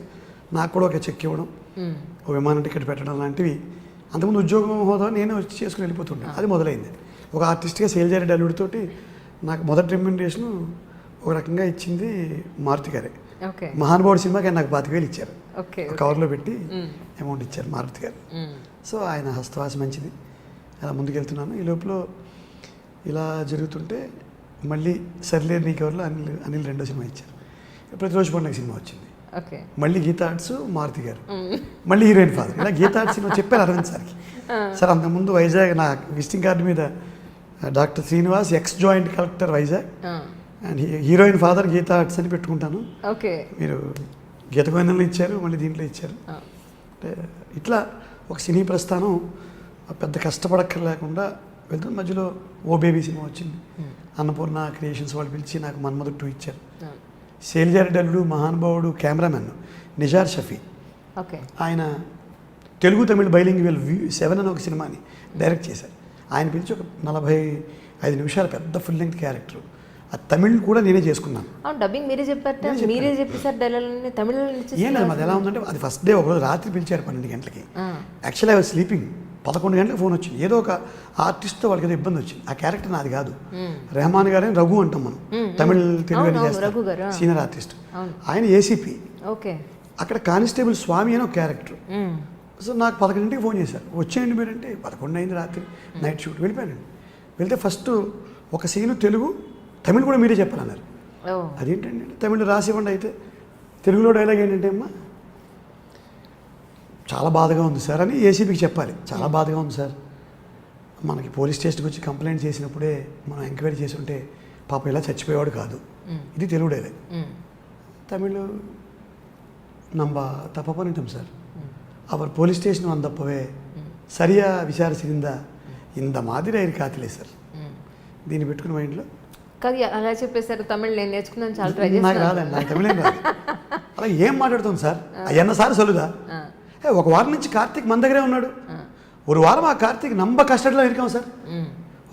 నాకు కూడా ఒక చెక్ ఇవ్వడం, ఒక విమానం టికెట్ పెట్టడం లాంటివి. అంతకుముందు ఉద్యోగం హోదా నేను వచ్చి చేసుకుని వెళ్ళిపోతుంటాను. అది మొదలైంది. ఒక ఆర్టిస్ట్గా సేల్జారెడ్డి అల్లుడితోటి నాకు మొదటి రెమ్యునరేషన్ ఒక రకంగా ఇచ్చింది మారుతి గారే. మహానుభావుడు సినిమాకి ఆయన నాకు 25,000 ఇచ్చారు, కవర్లో పెట్టి అమౌంట్ ఇచ్చారు మారుతి గారు. సో ఆయన హస్తవాసి మంచిది. అలా ముందుకెళ్తున్నాను. ఈ లోపల ఇలా జరుగుతుంటే మళ్ళీ సర్లేరు నీకు ఎవరిలో అనిల్ 2వ సినిమా ఇచ్చారు. ప్రతిరోజు పండుగ సినిమా వచ్చింది. మళ్ళీ గీతా ఆర్ట్స్ మారుతి గారు, మళ్ళీ హీరోయిన్ ఫాదర్. ఇలా గీతా ఆర్ట్స్ సినిమా చెప్పారు అరవింద్ సార్కి. సార్ అంతకుముందు వైజాగ్ నా విజిటింగ్ కార్డు మీద doctor Srinivas ex joint collector Vizag and heroine father Geetha Arts అని పెట్టుకుంటాను, మీరు గీత గోవిందంలో ఇచ్చారు, మళ్ళీ దీంట్లో ఇచ్చారు. అంటే ఇట్లా ఒక సినీ ప్రస్థానం పెద్ద కష్టపడక్కర్లేకుండా వెళ్తుంది. మధ్యలో ఓ బేబీ సినిమా వచ్చింది, అన్నపూర్ణ క్రియేషన్స్ వాళ్ళు పిలిచి నాకు మన్మధుడు 2 ఇచ్చారు. సేల్జారెడ్డి అల్లుడు మహానుభావుడు కెమెరామెన్ నిజార్ షఫీ, ఆయన తెలుగు తమిళ బైలింగ్వల్ 7 అని ఒక సినిమాని డైరెక్ట్ చేశారు. ఆయన పిలిచి ఒక 45 నిమిషాల పెద్ద ఫుల్ లెంగ్త్ క్యారెక్టర్, ఆ తమిళ్ కూడా నేనే చేసుకున్నాను. డబ్బింగ్ మీరే చెప్పారు, మీరే చెప్పేసారు డైలాగ్ తమిళ. ఏం లేదు, అది ఎలా ఉందంటే అది ఫస్ట్ డే ఒకరోజు రాత్రి పిలిచారు 12 గంటలకి. Actually I was sleeping. 11 గంటలకు ఫోన్ వచ్చింది. ఏదో ఒక ఆర్టిస్ట్తో వాళ్ళకి ఏదో ఇబ్బంది వచ్చింది. ఆ క్యారెక్టర్ నాది కాదు, రెహమాన్ గారే రఘు అంటాం మనం, తమిళ తెలుగు చేస్తారు, సీనియర్ ఆర్టిస్ట్. ఆయన ఏసీపీ, అక్కడ కానిస్టేబుల్ స్వామి అని ఒక క్యారెక్టర్. సో నాకు 11 గంటకి ఫోన్ చేశారు, వచ్చేయండి మీరంటే 11 అయింది రాత్రి, నైట్ షూట్. వెళ్ళిపోయానండి. వెళ్తే ఫస్ట్ ఒక సీను తెలుగు, తమిళ్ కూడా మీరే చెప్పాలన్నారు. అదేంటండి తమిళ్ రాసి ఇవ్వండి. అయితే తెలుగులో డైలాగ్ ఏంటంటే అమ్మా, చాలా బాధగా ఉంది సార్ అని ఏసీబీకి చెప్పాలి. చాలా బాధగా ఉంది సార్, మనకి పోలీస్ స్టేషన్కి వచ్చి కంప్లైంట్ చేసినప్పుడే మనం ఎంక్వైరీ చేసి ఉంటే పాపం ఇలా చచ్చిపోయేవాడు కాదు. ఇది తెలుగు డైలాగ్. తమిళ్ நம்ம தப்பா பண்ணிட்டோம் சார், அவர் போலீஸ் ஸ்டேஷன் வந்தப்பவே சரியா విచారిసిందా ఇంత మాదిరి ఆయన కాతిలే సార్. దీన్ని పెట్టుకుని మైండ్లో కాదు అలా చెప్పేశారు. తమిళ్ నేను నేర్చుకున్నాను, చాలా ట్రై నాకు చేస్తాను. రాదండి, నాకు తమిళేం రాదు. అలా ఏం మాట్లాడుతాం సార్, ఎన్నసారి సొల్లుదా. ఒక వారం నుంచి కార్తీక్ మన దగ్గరే ఉన్నాడు. ఒక వారం ఆ కార్తీక్ నంబ కస్టడీలో ఇరికాం సార్.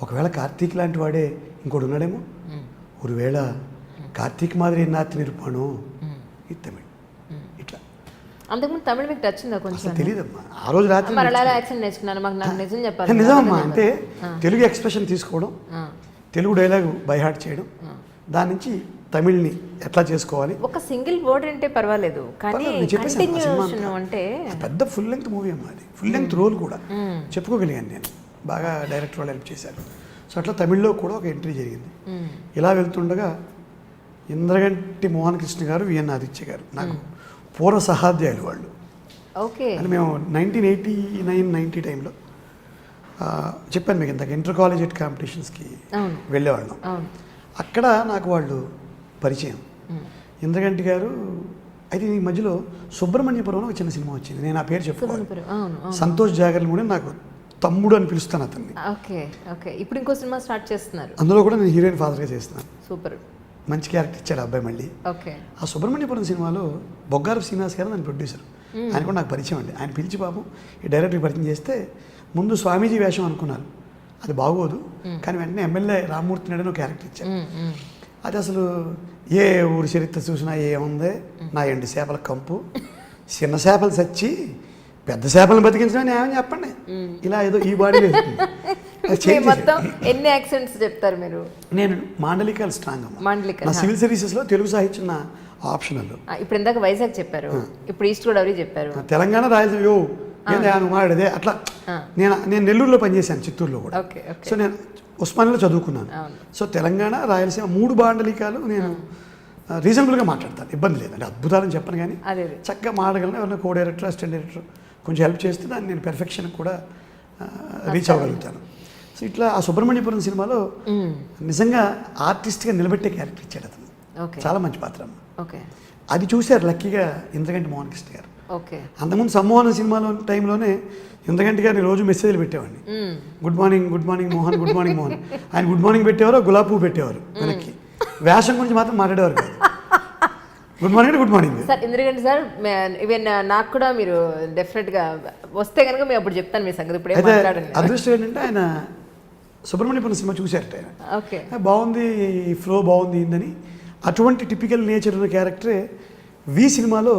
ఒకవేళ కార్తీక్ లాంటి వాడే ఇంకోటి ఉన్నాడేమో. ఒకవేళ కార్తీక్ మాదిరి ఎన్నాత్తిని ఇరుపాను ఈ తమిళ్ ఇట్లా. అంతకుముందు తమిళ్ మీకు టచ్ ఉందా కొంచెం? అసలు తెలియదమ్మా. ఆ రోజు రాత్రి మరి అలా యాక్సెంట్ నేర్చుకున్నాను, మాకు నాకు నిజం చెప్పాలి. నిజమమ్మా, అంటే తెలుగు ఎక్స్ప్రెషన్ తీసుకోవడం, తెలుగు డైలాగ్ బైహార్ట్ చేయడం, దాని నుంచి తమిళ్ని ఎట్లా చేసుకోవాలి. ఒక సింగిల్ వర్డ్ అంటే పర్వాలేదు, కానీ కంటిన్యూషన్ అంటే పెద్ద ఫుల్ లెంగ్త్ మూవీ అమ్మా అది. ఫుల్ లెంగ్త్ రోల్ కూడా చెప్పుకోగలిగాను నేను. బాగా డైరెక్టర్ వాళ్ళు హెల్ప్ చేశారు. సో అట్లా తమిళ్లో కూడా ఒక ఎంట్రీ జరిగింది. ఇలా వెళ్తుండగా ఇంద్రగంటి మోహన్ కృష్ణ గారు, విఎన్ ఆదిత్య గారు నాకు పూర్వ సహాధ్యాయులు వాళ్ళు. ఓకే. అని మేము 1989-90 టైంలో చెప్పాను మీకు ఇంతకు ఇంటర్ కాలేజియేట్ కాంపిటీషన్స్కి వెళ్ళేవాళ్ళం. అక్కడ నాకు వాళ్ళు పరిచయం. ఇంద్రగంటి గారు అయితే ఈ మధ్యలో సుబ్రహ్మణ్యపురం ఒక చిన్న సినిమా వచ్చింది, నేను ఆ పేరు చెప్పుకోవాలి. సంతోష్ జాగర్లమూడి నాకు తమ్ముడు అని పిలుస్తాను అతన్ని. Okay okay. ఇప్పుడు ఇంకో సినిమా స్టార్ట్ చేస్తున్నారు, అందులో కూడా నేను హీరోయిన్ ఫాదర్గా చేస్తున్నాను. సూపర్, మంచి క్యారెక్టర్ ఇచ్చాడు అబ్బాయి మళ్ళీ. ఓకే. ఆ సుబ్రహ్మణ్యపురం సినిమాలో బొగ్గారు శ్రీనివాస్ గారు నన్ను ప్రొడ్యూసర్, ఆయన కూడా నాకు పరిచయం అండి. ఆయన పిలిచి పాపం ఈ డైరెక్టర్కి పరిచయం చేస్తే ముందు స్వామీజీ వేషం అనుకున్నారు, అది బాగోదు, కానీ వెంటనే ఎమ్మెల్యే రామ్మూర్తి నాయుడు క్యారెక్టర్ ఇచ్చారు. అది అసలు ఏ ఊరి చరిత్ర చూసినా ఏముంది, నా ఎండు చేపల కంపు, చిన్న చేపలు చచ్చి పెద్ద చేపలను బతికించడం ఏమని చెప్పండి, ఇలా ఏదో ఈ బాడీ మొత్తం ఎన్ని యాక్సెంట్స్ చెప్తారు మీరు? నేను మాండలికాలు స్ట్రాంగ్ అమ్మా. మాండలిక నా సివిల్ సర్వీసెస్లో తెలుగు సాహిత్యం నా ఆప్షనల్. ఇప్పుడు ఇందాక వైజాగ్ చెప్పారు, ఇప్పుడు ఈస్ట్ గోదావరి చెప్పారు. తెలంగాణ రాయలసీమ యో నువ్వు మాట్లాడేదే అట్లా. నేను నెల్లూరులో పనిచేశాను, చిత్తూరులో కూడా. సో నేను ఉస్మానియాలో చదువుకున్నాను. సో తెలంగాణ రాయలసీమ 3 బాండలికాలు నేను రీజనబుల్గా మాట్లాడతాను, ఇబ్బంది లేదు. అంటే అద్భుతాలని చెప్పను కానీ చక్కగా మాట్లాడగలను. ఎవరైనా కో డైరెక్టర్, అసిస్టెంట్ డైరెక్టర్ కొంచెం హెల్ప్ చేస్తే దాన్ని నేను పెర్ఫెక్షన్ కూడా రీచ్ అవ్వగలుగుతాను. సో ఇట్లా ఆ సుబ్రహ్మణ్యపురం సినిమాలో నిజంగా ఆర్టిస్ట్గా నిలబెట్టే క్యారెక్టర్ ఇచ్చాడు అతను. చాలా మంచి పాత్ర. అది చూశారు లక్కీగా ఇంద్రగంటి మోహన్ కృష్ణ గారు. అంతకుముందు సమ్మోహన్ సినిమాలో టైంలోనే ఇంద్రగంటి గారిని రోజు మెసేజ్లు పెట్టేవాడిని, good morning Mohan, good morning Mohan. ఆయన గుడ్ మార్నింగ్ పెట్టేవారు, గులాబీ పువ్వు పెట్టేవారు వెనక్కి. వేషం గురించి మాత్రం మాట్లాడేవారు కాదు. Good morning good morning sir. Indraganti sir, even నాకు కూడా మీరు డెఫినెట్గా వస్తే కనుక మేము అప్పుడు చెప్తాను మీ సంగతి. ఇప్పుడు అయితే అదృష్టం ఏంటంటే ఆయన సుబ్రహ్మణ్యపురం సినిమా చూశారట ఆయన. బాగుంది, ఈ ఫ్లో బాగుంది ఇందని. అటువంటి టిపికల్ నేచర్ ఉన్న క్యారెక్టరే వి సినిమాలో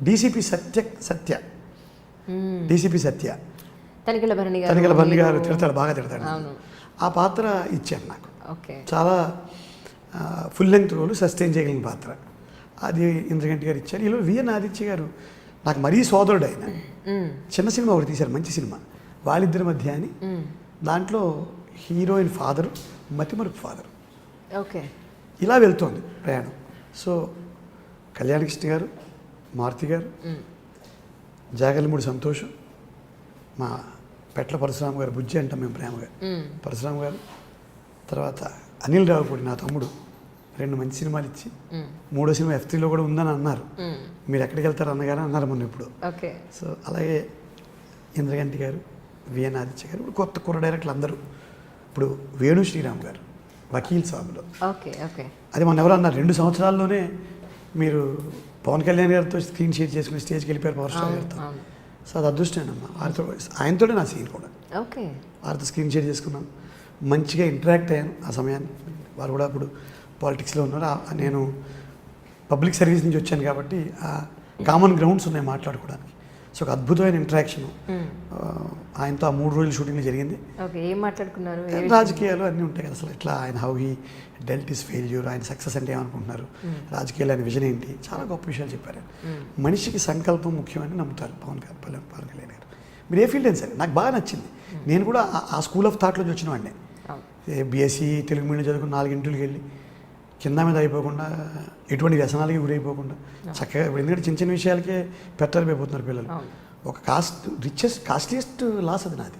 డీసీపీ సత్య తనికెళ్ళ భరణి గారు తిడతాడు, బాగా తిడతాడు. ఆ పాత్ర ఇచ్చారు నాకు. చాలా ఫుల్ లెంగ్త్ రోల్ సస్టైన్ చేయగలిగిన పాత్ర అది ఇంద్రగంటి గారు ఇచ్చారు. ఈలో విఎన్ ఆదిత్య గారు నాకు మరీ సోదరుడు. ఆయన చిన్న సినిమా ఒకటి తీశారు, మంచి సినిమా, వాళ్ళిద్దరి మధ్య అని. దాంట్లో హీరోయిన్ ఫాదరు, మతిమరుపు ఫాదరు. ఇలా వెళ్తోంది ప్రయాణం. సో కళ్యాణకృష్ణ గారు, మారుతి గారు, జాగర్లమూడి సంతోషం, మా పెట్ల పరశురామ గారు, బుజ్జి అంటాం మేము ప్రేమగా, పరశురామ గారు, తర్వాత అనిల్ రావుపూడి నా తమ్ముడు 2 మంచి సినిమాలు ఇచ్చి 3వ సినిమా F3లో కూడా ఉందని అన్నారు. మీరు ఎక్కడికి వెళ్తారు అన్నగారు అన్నారు మొన్న ఇప్పుడు. సో అలాగే ఇంద్రగంటి గారు, విఎన్ ఆదిత్య గారు, ఇప్పుడు కొత్త కుర్ర డైరెక్టర్లు అందరూ. ఇప్పుడు వేణు శ్రీరామ్ గారు వకీల్ సాబ్లో. అది మొన్న ఎవరు అన్నారు, 2 సంవత్సరాల్లోనే మీరు పవన్ కళ్యాణ్ గారితో స్క్రీన్ షేర్ చేసుకుని స్టేజ్కి వెళ్ళిపోయారు పవర్ స్టార్ గారితో. సో అది అదృష్టమేనమ్మా. ఆయనతోనే నా సీన్ కూడా, వారితో స్క్రీన్ షేర్ చేసుకున్నాను, మంచిగా ఇంటరాక్ట్ అయ్యాను ఆ సమయాన్ని. వారు కూడా అప్పుడు పాలిటిక్స్లో ఉన్నారు, నేను పబ్లిక్ సర్వీస్ నుంచి వచ్చాను కాబట్టి ఆ కామన్ గ్రౌండ్స్ ఉన్నాయి మాట్లాడుకోవడానికి. సో ఒక అద్భుతమైన ఇంటరాక్షన్ ఆయనతో ఆ 3 రోజుల షూటింగ్ జరిగింది. ఏం మాట్లాడుకున్నారు? రాజకీయాలు అన్నీ ఉంటాయి కదా, అసలు ఎట్లా ఆయన how he dwelt is failure, ఆయన సక్సెస్ అంటే ఏమనుకుంటున్నారు, రాజకీయాలు ఆయన విజన్ ఏంటి, చాలా గొప్ప విషయాలు చెప్పారు. మనిషికి సంకల్పం ముఖ్యమని నమ్ముతారు పవన్ కళ్యాణ్ గారు. మీరు ఏ ఫీల్డ్ అయినా సరే నాకు బాగా నచ్చింది. నేను కూడా ఆ స్కూల్ ఆఫ్ థాట్లోంచి వచ్చిన వాడిని. బీఎస్సీ తెలుగు మీడియం చదువుకుని 4 ఇంటికి వెళ్ళి కింద మీద అయిపోకుండా ఎటువంటి వ్యసనాలకి గురైపోకుండా చక్కగా ఇప్పుడు ఎందుకంటే చిన్న చిన్న విషయాలకే పెట్టారిపోతున్నారు పిల్లలు. ఒక కాస్ట్లీయెస్ట్ లాస్ అది నాది.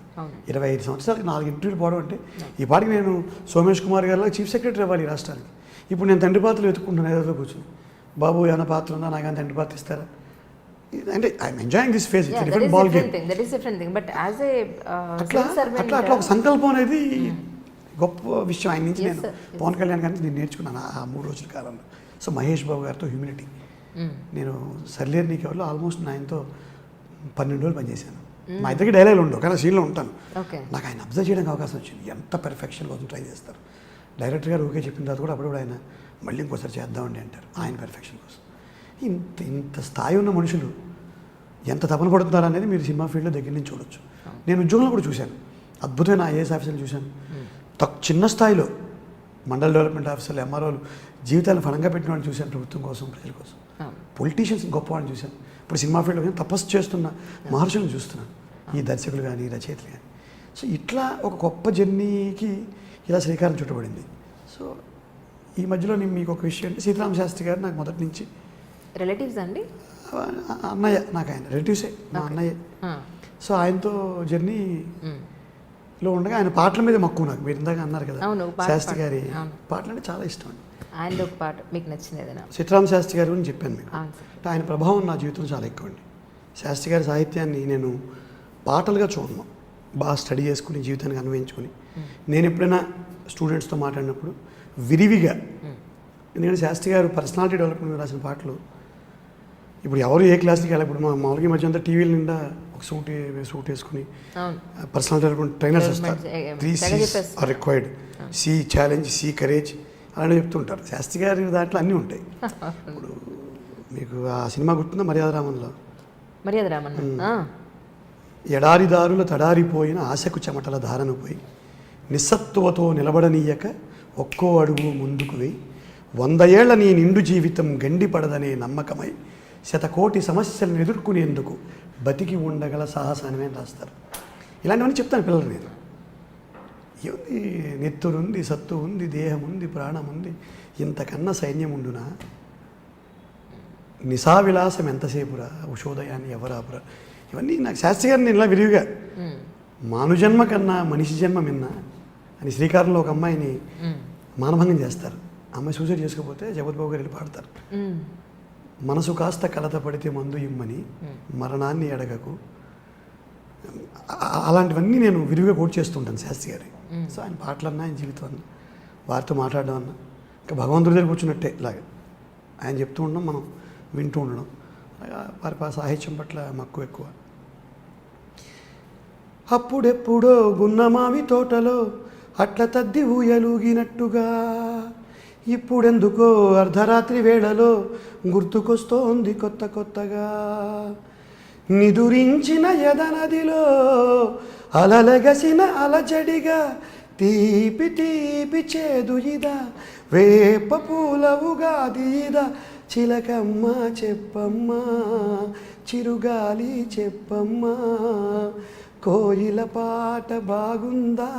25 సంవత్సరాలకి 4 ఇంటర్వ్యూలు పోవడం అంటే ఈ పాటికి నేను సోమేష్ కుమార్ గారిలో చీఫ్ సెక్రటరీ అవ్వాలి ఈ రాష్ట్రానికి. ఇప్పుడు నేను తండ్రి పాత్రలు వెతుక్కుంటున్నాను ఏదో కూర్చొని, బాబు ఏమైనా పాత్ర ఉందా, నాకు ఏమైనా తండ్రి పాత్ర ఇస్తారా అంటే I'm enjoying this phase. It's different ball game. అట్లా ఒక సంకల్పం అనేది గొప్ప విషయం. ఆయన నుంచి నేను పవన్ కళ్యాణ్ గారి నుంచి నేను నేర్చుకున్నాను ఆ 3 రోజుల కాలంలో. సో మహేష్ బాబు గారితో హ్యూమిలిటీ. నేను సర్లేరు నీకు ఎవరిలో ఆల్మోస్ట్ ఆయనతో 12 రోజులు పనిచేశాను. మా ఇద్దరికి డైలాగులు ఉండవు కానీ సీన్లో ఉంటాను. నాకు ఆయన అబ్జర్వ్ చేయడానికి అవకాశం వచ్చింది. ఎంత పెర్ఫెక్షన్ కోసం ట్రై చేస్తారు. డైరెక్టర్ గారు ఓకే చెప్పిన తర్వాత కూడా అప్పుడు ఆయన మళ్ళీ ఇంకోసారి చేద్దామండి అంటారు ఆయన పెర్ఫెక్షన్ కోసం. ఇంత స్థాయి ఉన్న మనుషులు ఎంత తపన పడుతున్నారు అనేది మీరు సినిమా ఫీల్డ్లో దగ్గర నుంచి చూడొచ్చు. నేను ఉద్యోగంలో కూడా చూశాను. అద్భుతమైన ఐఏఎస్ ఆఫీసర్లు చూశాను. చిన్న స్థాయిలో మండల్ డెవలప్మెంట్ ఆఫీసర్లు, ఎంఆర్ఓలు జీవితాలను ఫలంగా పెట్టిన వాళ్ళని చూశాను. ప్రభుత్వం కోసం, ప్రజల కోసం. పొలిటీషియన్స్ గొప్ప వాళ్ళని చూశాను. ఇప్పుడు సినిమా ఫీల్డ్లో తపస్సు చేస్తున్న మహర్షులను చూస్తున్నాను, ఈ దర్శకులు కానీ రచయితలు కానీ. సో ఇట్లా ఒక గొప్ప జర్నీకి ఇలా శ్రీకారం చుట్టబడింది. సో ఈ మధ్యలో నేను మీకు ఒక విషయం అంటే సీతారామ శాస్త్రి గారు నాకు మొదటి నుంచి రిలేటివ్స్ అండి, అన్నయ్య. నాకు ఆయన రిలేటివ్సే, మా అన్నయ్య. సో ఆయనతో జర్నీలో ఉండగా ఆయన పాటల మీద మక్కువ. నాకు మీరు ఇందాక అన్నారు కదా శాస్త్రి గారి పాటలు అంటే చాలా ఇష్టం అండి. ఆయన ఒక పాట మీకు నచ్చినది సీతారామ శాస్త్రి గారి గురించి చెప్పాను మీకు. ఆయన ప్రభావం నా జీవితంలో చాలా ఎక్కువ అండి. శాస్త్రి గారి సాహిత్యాన్ని నేను పాటలుగా చూడను, బాగా స్టడీ చేసుకుని జీవితానికి అన్వయించుకుని నేను ఎప్పుడైనా స్టూడెంట్స్తో మాట్లాడినప్పుడు విరివిగా, ఎందుకంటే శాస్త్రి గారు పర్సనాలిటీ డెవలప్మెంట్ రాసిన పాటలు ఇప్పుడు ఎవరు ఏ క్లాస్కి వెళ్ళాలి. ఇప్పుడు మామూలుగా మధ్య అంతా టీవీల నిండా ఒక సూట్ వేసుకుని పర్సనల్ డెవలప్మెంట్ ట్రైనర్స్ వస్తారు. 3 C's are required. C challenge, C courage అలాంటివి చెప్తుంటారు. శాస్త్రి గారి దాంట్లో అన్నీ ఉంటాయి. ఇప్పుడు మీకు ఆ సినిమా గుర్తుందా మర్యాద రామన్లో? ఎడారిదారుల తడారిపోయిన ఆశకు చెమటల ధారను పోయి నిస్సత్తువతో నిలబడనీయక ఒక్కో అడుగు ముందుకు వేయి 100 ఏళ్ల నీ నిండు జీవితం గండిపడదనే నమ్మకమై 100 కోటి సమస్యలను ఎదుర్కొనేందుకు బతికి ఉండగల సాహసాన్ని రాస్తారు. ఇలాంటివన్నీ చెప్తాను పిల్లలు. నేను ఏముంది, నెత్తురుంది, సత్తు ఉంది, దేహం ఉంది, ప్రాణం ఉంది, ఇంతకన్నా సైన్యం ఉండునా, నిశావిలాసం ఎంతసేపురా, ఉషోదయాన్ని ఎవరాపురా. ఇవన్నీ నాకు శాస్త్రి గారిని ఇలా విరివిగా మానుజన్మ కన్నా మనిషి జన్మ మిన్నా అని శ్రీకారంలో ఒక అమ్మాయిని మానభంగం చేస్తారు. అమ్మాయి సూసైడ్ చేసుకోకపోతే జగత్బాబు గారు వెళ్ళి పాడతారు, మనసు కాస్త కలత పడితే మందు ఇమ్మని మరణాన్ని ఎడగకు. అలాంటివన్నీ నేను విరివిగా కోట్ చేస్తుంటాను శాస్త్రి గారి. సో ఆయన పాటలన్నా, ఆయన జీవితం అన్నా, వారితో మాట్లాడడం అన్నా ఇంకా భగవంతుడి దగ్గర కూర్చున్నట్టే. ఇలాగ ఆయన చెప్తూ ఉండడం, మనం వింటూ ఉండడం, వారి సాహిత్యం పట్ల మక్కువ ఎక్కువ. అప్పుడెప్పుడో గున్నమావి తోటలో అట్ల తద్ది ఊయలూగినట్టుగా ఇప్పుడెందుకో అర్ధరాత్రి వేళలో గుర్తుకొస్తోంది కొత్త కొత్తగా. నిదురించిన యదనదిలో అలలగసిన అలజడిగా తీపి తీపి చేదు ఇదా వేప పూలవుగాది ఇదా చిలకమ్మ చెప్పమ్మా చిరుగాలి చెప్పమ్మా కోయిల పాట బాగుందా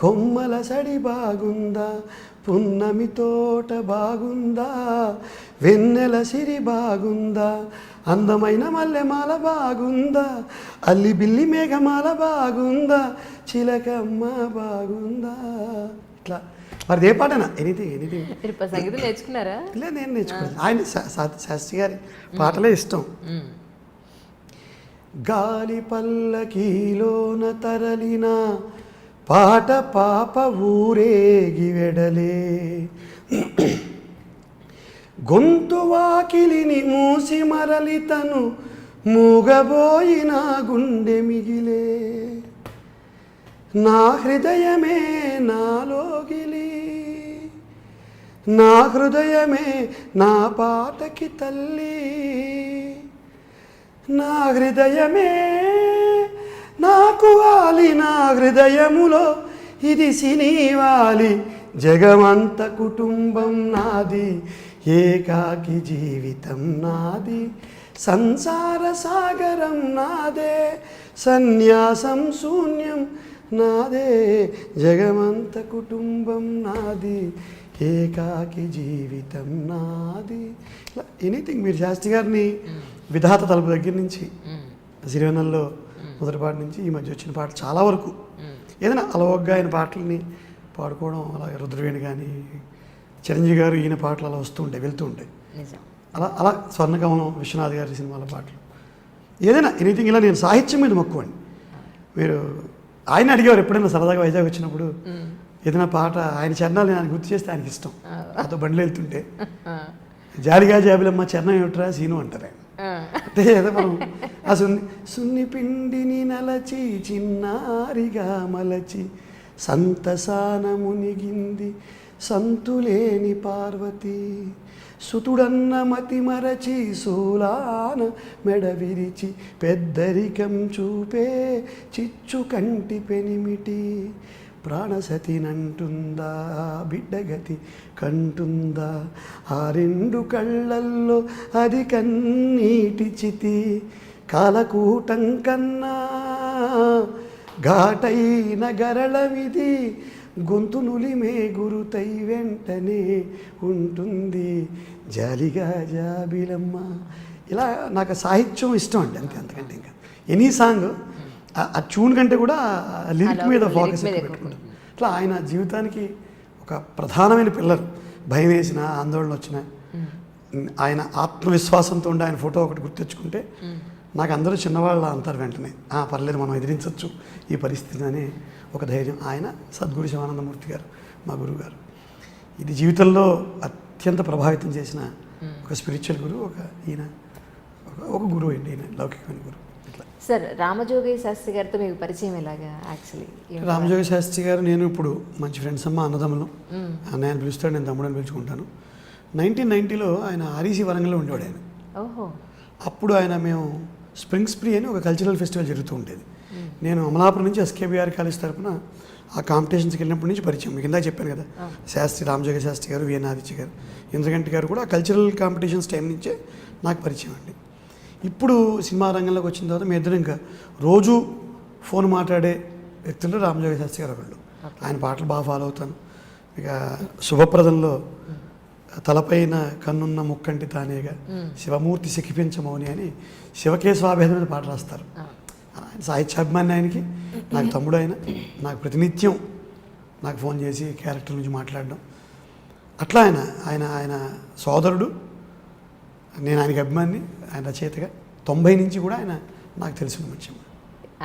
కొమ్మల సడి బాగుందా పున్నమి తోట బాగుందా వెన్నెల సిరి బాగుందా అందమైన మల్లెమాల బాగుందా అల్లి బిల్లి మేఘమాల బాగుందా చిలకమ్మ బాగుందా. ఇట్లా మరి ఏ పాటనా ఎనీథింగ్. సంగీతం నేర్చుకున్నారా? లేదు, నేను నేర్చుకున్నాను. ఆయన శాస్త్రి గారి పాటలే ఇష్టం. గాలి పల్లకీలోన తరలిన పాట పాప ఊరేగి వెడలే గొంతు వాకిలిని మూసి మరలి తను మూగబోయిన గుండె మిగిలే నా హృదయమే నాలోగిలి నా హృదయమే నా పాటకి తల్లి నా హృదయమే నాకు వాలి నా హృదయములో ఇది సినీవాలి జగమంత కుటుంబం నాది ఏకాకి జీవితం నాది సంసార సాగరం నాదే సన్యాసం శూన్యం నాదే జగమంత కుటుంబం నాది ఏకాకి జీవితం నాది, ఇలా ఎనీథింగ్. మీరు శాస్త్రి గారిని విధాత తలుపు దగ్గర నుంచి సిరివెన్నెల్లో మొదటి పాట నుంచి ఈ మధ్య వచ్చిన పాట చాలా వరకు ఏదైనా అలవగ్గా ఆయన పాటలని పాడుకోవడం, అలాగే రుద్రవేణి కానీ చిరంజీవి గారు ఈయన పాటలు అలా వస్తూ ఉంటాయి, వెళ్తూ ఉంటాయి. అలా అలా స్వర్ణకమలం విశ్వనాథ్ గారి సినిమాల పాటలు ఏదైనా ఎనీథింగ్. ఇలా నేను సాహిత్యం మీద మక్కువండి. మీరు ఆయన అడిగేవారు ఎప్పుడైనా సరదాగా వైజాగ్ వచ్చినప్పుడు ఏదైనా పాట ఆయన చరణాలు నేను గుర్తు చేస్తే ఆయనకి ఇష్టం. అతో బండ్లు వెళ్తుంటే జాలిగా జాబిలమ్మ చరణం ఏమిట్రా సీను అంటారు ఆయన. అంటే ఏదో మనం ఆ సున్ని పిండిని నలచి చిన్నారిగా మలచి సంతసాన మునిగింది సంతులేని పార్వతి, సుతుడన్న మతి మరచి సూలాన మెడ విరిచి పెద్దరికం చూపే చిచ్చు కంటి పెనిమిటి, ప్రాణసతినంటుందా బిడ్డగతి కంటుందా, ఆ రెండు కళ్ళల్లో అది కన్నీటి చితి, కాలకూటం కన్నా ఘాటైన గరళమిది, గొంతు నులిమే గురుతై వెంటనే ఉంటుంది జాలిగా జాబిలమ్మ. ఇలా నాకు సాహిత్యం ఇష్టం అండి, అంతే, అంతకంటే ఇంకా ఎనీ సాంగ్ ఆ ట్యూన్ కంటే కూడా లిరిక్ మీద ఫోకస్ పెట్టుకుంటాం. ఇట్లా ఆయన జీవితానికి ఒక ప్రధానమైన పిల్లర్. భయం వేసిన ఆందోళన వచ్చిన ఆయన ఆత్మవిశ్వాసంతో ఉండి ఆయన ఫోటో ఒకటి గుర్తెచ్చుకుంటే నాకు అందరూ చిన్నవాళ్ళ అంటారు వెంటనే, పర్లేదు మనం ఎదిరించవచ్చు ఈ పరిస్థితిని అనే ఒక ధైర్యం. ఆయన సద్గురు శివానందమూర్తి గారు మా గురువు గారు. ఇది జీవితంలో అత్యంత ప్రభావితం చేసిన ఒక స్పిరిచువల్ గురువు, ఒక గురువు అండి ఈయన, లౌకికమైన గురువు. ఇట్లా సార్, రామజోగయ్య శాస్త్రి గారితో మీకు పరిచయం ఎలాగా? యాక్చువల్లీ రామజోగయ్య శాస్త్రి గారు నేను ఇప్పుడు మంచి ఫ్రెండ్స్ అమ్మ, అన్నదమ్ములు. అన్నయ్యని పిలుస్తాడు, నేను తమ్ముడని పిలుచుకుంటాను. 1990లో ఆయన ఆర్ఈసీ వరంగల్లో ఉండేవాడు ఆయన. ఓహో. అప్పుడు ఆయన మేము స్ప్రింగ్ స్ప్రీ అని ఒక కల్చరల్ ఫెస్టివల్ జరుగుతూ ఉండేది. నేను అమలాపురం నుంచి ఎస్కేబిఆర్ కాలేజ్ తరఫున ఆ కాంపిటీషన్స్కి వెళ్ళినప్పటి నుంచి పరిచయం. మీకు ఇందాక చెప్పాను కదా, శాస్త్రి రామజోగయ్య శాస్త్రి గారు, విఎన్ ఆదిత్య గారు, ఇంద్రగంటి గారు కూడా కల్చరల్ కాంపిటీషన్స్ టైం నుంచే నాకు పరిచయం అండి. ఇప్పుడు సినిమా రంగంలోకి వచ్చిన తర్వాత మీ ఇద్దరు ఇంకా రోజు ఫోన్ మాట్లాడే వ్యక్తుల్లో రామజోగయ్య శాస్త్రి గారు ఒకళ్ళు. ఆయన పాటలు బాగా ఫాలో అవుతాను. ఇక శుభప్రదంలో తలపైన కన్నున్న ముక్కంటి తానేగా శివమూర్తి శిఖిపించమౌని అని శివకేశవాభేదం మీద పాట రాస్తారు. ఆయన సాహిత్యాభిమాని, ఆయనకి నాకు తమ్ముడు. నాకు ప్రతినిత్యం నాకు ఫోన్ చేసి క్యారెక్టర్ నుంచి మాట్లాడడం అట్లా. ఆయన సోదరుడు, నేను ఆయనకి అభిమాని, ఆయన రచయితగా 90 నుంచి కూడా ఆయన నాకు తెలిసిన మనిషి.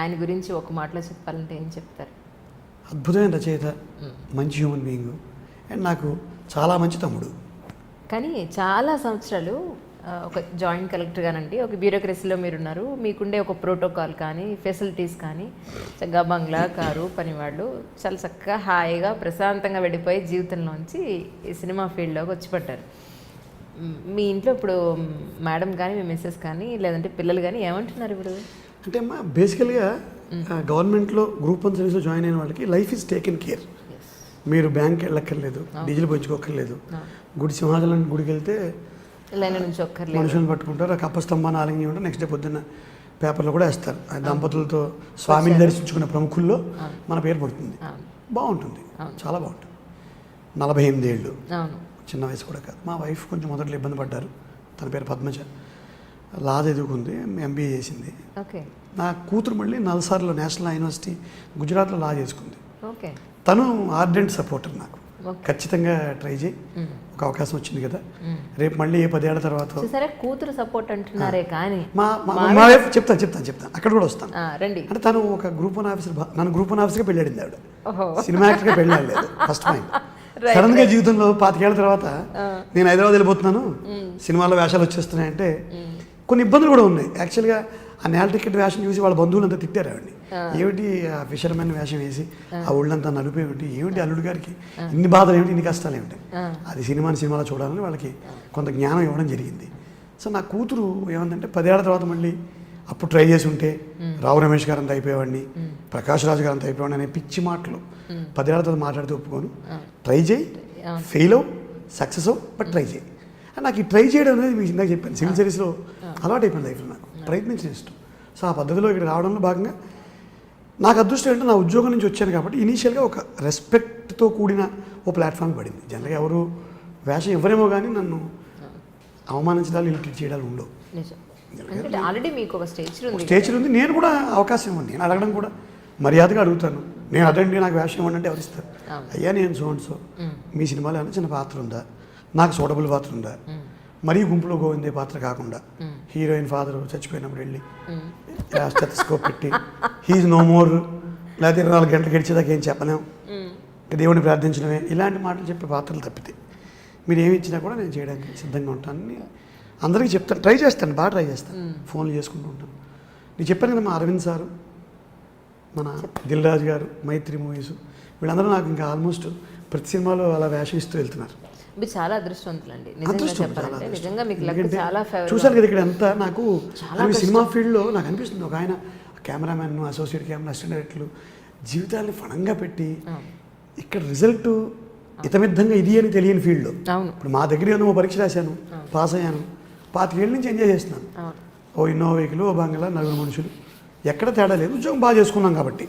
ఆయన గురించి ఒక మాటలో చెప్పాలంటే ఏం చెప్తారు? అద్భుతమైన రచయిత, మంచి హ్యూమన్ బీయింగ్, అండ్ నాకు చాలా మంచి తమ్ముడు. కానీ చాలా సంవత్సరాలు ఒక జాయింట్ కలెక్టర్ గానండి, ఒక బ్యూరోక్రసీలో మీరున్నారు. మీకుండే ఒక ప్రోటోకాల్ కానీ ఫెసిలిటీస్ కానీ చక్కగా బంగ్లా, కారు, పనివాళ్ళు, చాలా చక్కగా హాయిగా ప్రశాంతంగా వెళ్ళిపోయి జీవితంలోంచి ఈ సినిమా ఫీల్డ్లోకి వచ్చి పడ్డారు. మీ ఇంట్లో ఇప్పుడు మేడం కానీ మీ మిస్సెస్ కానీ లేదంటే పిల్లలు కానీ ఏమంటున్నారు ఇప్పుడు? అంటే అమ్మా, బేసికల్గా గవర్నమెంట్లో గ్రూప్ 1 సర్వీస్లో జాయిన్ అయిన వాళ్ళకి లైఫ్ ఈజ్ టేకెన్ కేర్. మీరు బ్యాంక్కి వెళ్ళక్కర్లేదు, డీజిల్ పోయించుకోక్కర్లేదు. గుడి సింహాచలం గుడికి వెళ్తే లైన్ నుంచి ఒక్కర్లేదు, మనుషులను పట్టుకుంటారు, ఆ కప్పస్తంభాన్ని ఆలింగి ఉంటారు. నెక్స్ట్ డే పొద్దున్న పేపర్లో కూడా వేస్తారు, ఆ దంపతులతో స్వామిని దర్శించుకున్న ప్రముఖుల్లో మన పేరు పడుతుంది. బాగుంటుంది, చాలా బాగుంటుంది. 48 ఏళ్ళు, చిన్న వయసు కూడా కాదు. మా వైఫ్ కొంచెం మొదట్లో ఇబ్బంది పడ్డారు. తన పేరు పద్మజ, లా చదువుకుంది, ఎంబీఏ చేసింది. నా కూతురు మళ్ళీ నల్సార్లో నేషనల్ యూనివర్సిటీ గుజరాత్లో లా చేసుకుంది. తను ఆర్డెంట్ సపోర్టర్. నాకు ఖచ్చితంగా ట్రై చేయి, ఒక అవకాశం వచ్చింది కదా, రేపు మళ్ళీ 10 ఏళ్ల తర్వాత. కూతురు సపోర్ట్ అంటున్నారే కానీ మా వైఫ్ చెప్తాను అక్కడ కూడా వస్తాను. అంటే తను ఒక గ్రూప్ 1 ఆఫీసర్, నన్ను గ్రూప్ 1 ఆఫీసర్గా పెళ్ళాడింది ఆవిడ. సినిమా యాక్టర్గా పెళ్ళాడలేదు ఫస్ట్ పాయింట్. సడన్ గా జీవితంలో 25 ఏళ్ల తర్వాత నేను హైదరాబాద్ వెళ్ళిపోతున్నాను, సినిమాలో వేషాలు వచ్చేస్తున్నాయంటే కొన్ని ఇబ్బందులు కూడా ఉన్నాయి. యాక్చువల్గా ఆ నేల టికెట్ వేషం చూసి వాళ్ళ బంధువులంతా తిట్టారు ఆవిడని. ఏమిటి ఆ ఫిషర్మెన్ వేషం వేసి ఆ ఊళ్ళంతా నలుపేమిటి, ఏమిటి అల్లుడు గారికి ఇన్ని బాధలు ఏమిటి, ఇన్ని కష్టాలు ఏమిటి, అది సినిమాలో చూడాలని వాళ్ళకి కొంత జ్ఞానం ఇవ్వడం జరిగింది. సో నా కూతురు ఏమందంటే 10 ఏళ్ల తర్వాత మళ్ళీ అప్పుడు ట్రై చేసి ఉంటే రావు రమేష్ గారు అంతా అయిపోయేవాడిని, ప్రకాష్ రాజు గారు అంతా అయిపోయాడు అనే పిచ్చి మాటలు 10 ఏళ్ల తర్వాత మాట్లాడితే ఒప్పుకోను. ట్రై చేయి, ఫెయిల్ అవు, సక్సెస్ అవు, బట్ ట్రై చేయి. నాకు ఈ ట్రై చేయడం అనేది మీకు ఇందాక చెప్పాను, సివిల్ సర్వీస్లో అలవాటు అయిపోయింది లైఫ్లో. నాకు ప్రయత్నించిన ఇష్టం. సో ఆ పద్ధతిలో ఇక్కడ రావడంలో భాగంగా నాకు అదృష్టం ఏంటంటే నా ఉద్యోగం నుంచి వచ్చాను కాబట్టి ఇనీషియల్గా ఒక రెస్పెక్ట్ రెస్పెక్ట్తో కూడిన ఓ ప్లాట్ఫామ్ పడింది. జనరల్గా ఎవరు వేషం ఎవరేమో కానీ నన్ను అవమానించడాలు ఇల్లు చేయడాలు ఉండవు. నిజం. ఎందుకంటే ఆల్రెడీ మీకు ఒక స్టేజ్ ఉంది. నేను కూడా అవకాశం ఇవ్వండి, నేను అడగడం కూడా మర్యాదగా అడుగుతాను. నేను అడండి నాకు వేషం ఇవ్వండి అంటే ఎవరిస్తారు? అయ్యా నేను సో మీ సినిమాలో ఏమైనా చిన్న పాత్ర ఉందా, నాకు సూటబుల్ పాత్ర ఉందా, మరీ గుంపులో గోవిందే పాత్ర కాకుండా హీరోయిన్ ఫాదర్ చచ్చిపోయినప్పుడు వెళ్ళి స్టెథోస్కోప్ పెట్టి హీజ్ నో మోర్, లేకపోతే 24 గంటలు గడిచేదాకా ఏం చెప్పలేం, దేవుడిని ప్రార్థించడమే, ఇలాంటి మాటలు చెప్పే పాత్రలు తప్పితే మీరు ఏమి ఇచ్చినా కూడా నేను చేయడానికి సిద్ధంగా ఉంటానని అందరికీ చెప్తాను. ట్రై చేస్తాను, బాగా ట్రై చేస్తాను, ఫోన్లు చేసుకుంటూ ఉంటాను. నేను చెప్పాను కదా, మా అరవింద్ సారు, మన దిల్ రాజు గారు, మైత్రి మూవీస్, వీళ్ళందరూ నాకు ఇంకా ఆల్మోస్ట్ ప్రతి సినిమాలో అలా వేషం ఇస్తూ వెళ్తున్నారు. మీరు చాలా అదృష్టవంతులండి నిజంగా చెప్పాలంటే. నిజంగా మీకు లక్ చాలా ఫేవర్. చూశాను కదా ఇక్కడ అంతా నాకు సినిమా ఫీల్డ్లో నాకు అనిపిస్తుంది, ఒక ఆయన కెమెరామెన్, అసోసియేట్ కెమెరా అసిస్టెంట్ డైరెక్టర్లు జీవితాన్ని ఫణంగా పెట్టి ఇక్కడ రిజల్ట్ ఇతమిద్దంగా ఇది అని తెలియని ఫీల్డ్లో. ఇప్పుడు మా దగ్గర ఏమో పరీక్ష రాశాను, పాస్ అయ్యాను, 25 ఏళ్ళ నుంచి ఎంజాయ్ చేస్తున్నాను. ఓ ఇన్నోవా వెహికల్, ఓ బంగ్లా, 4 మనుషులు, ఎక్కడ తేడా లేదు, ఉద్యోగం బాగా చేసుకున్నాం కాబట్టి.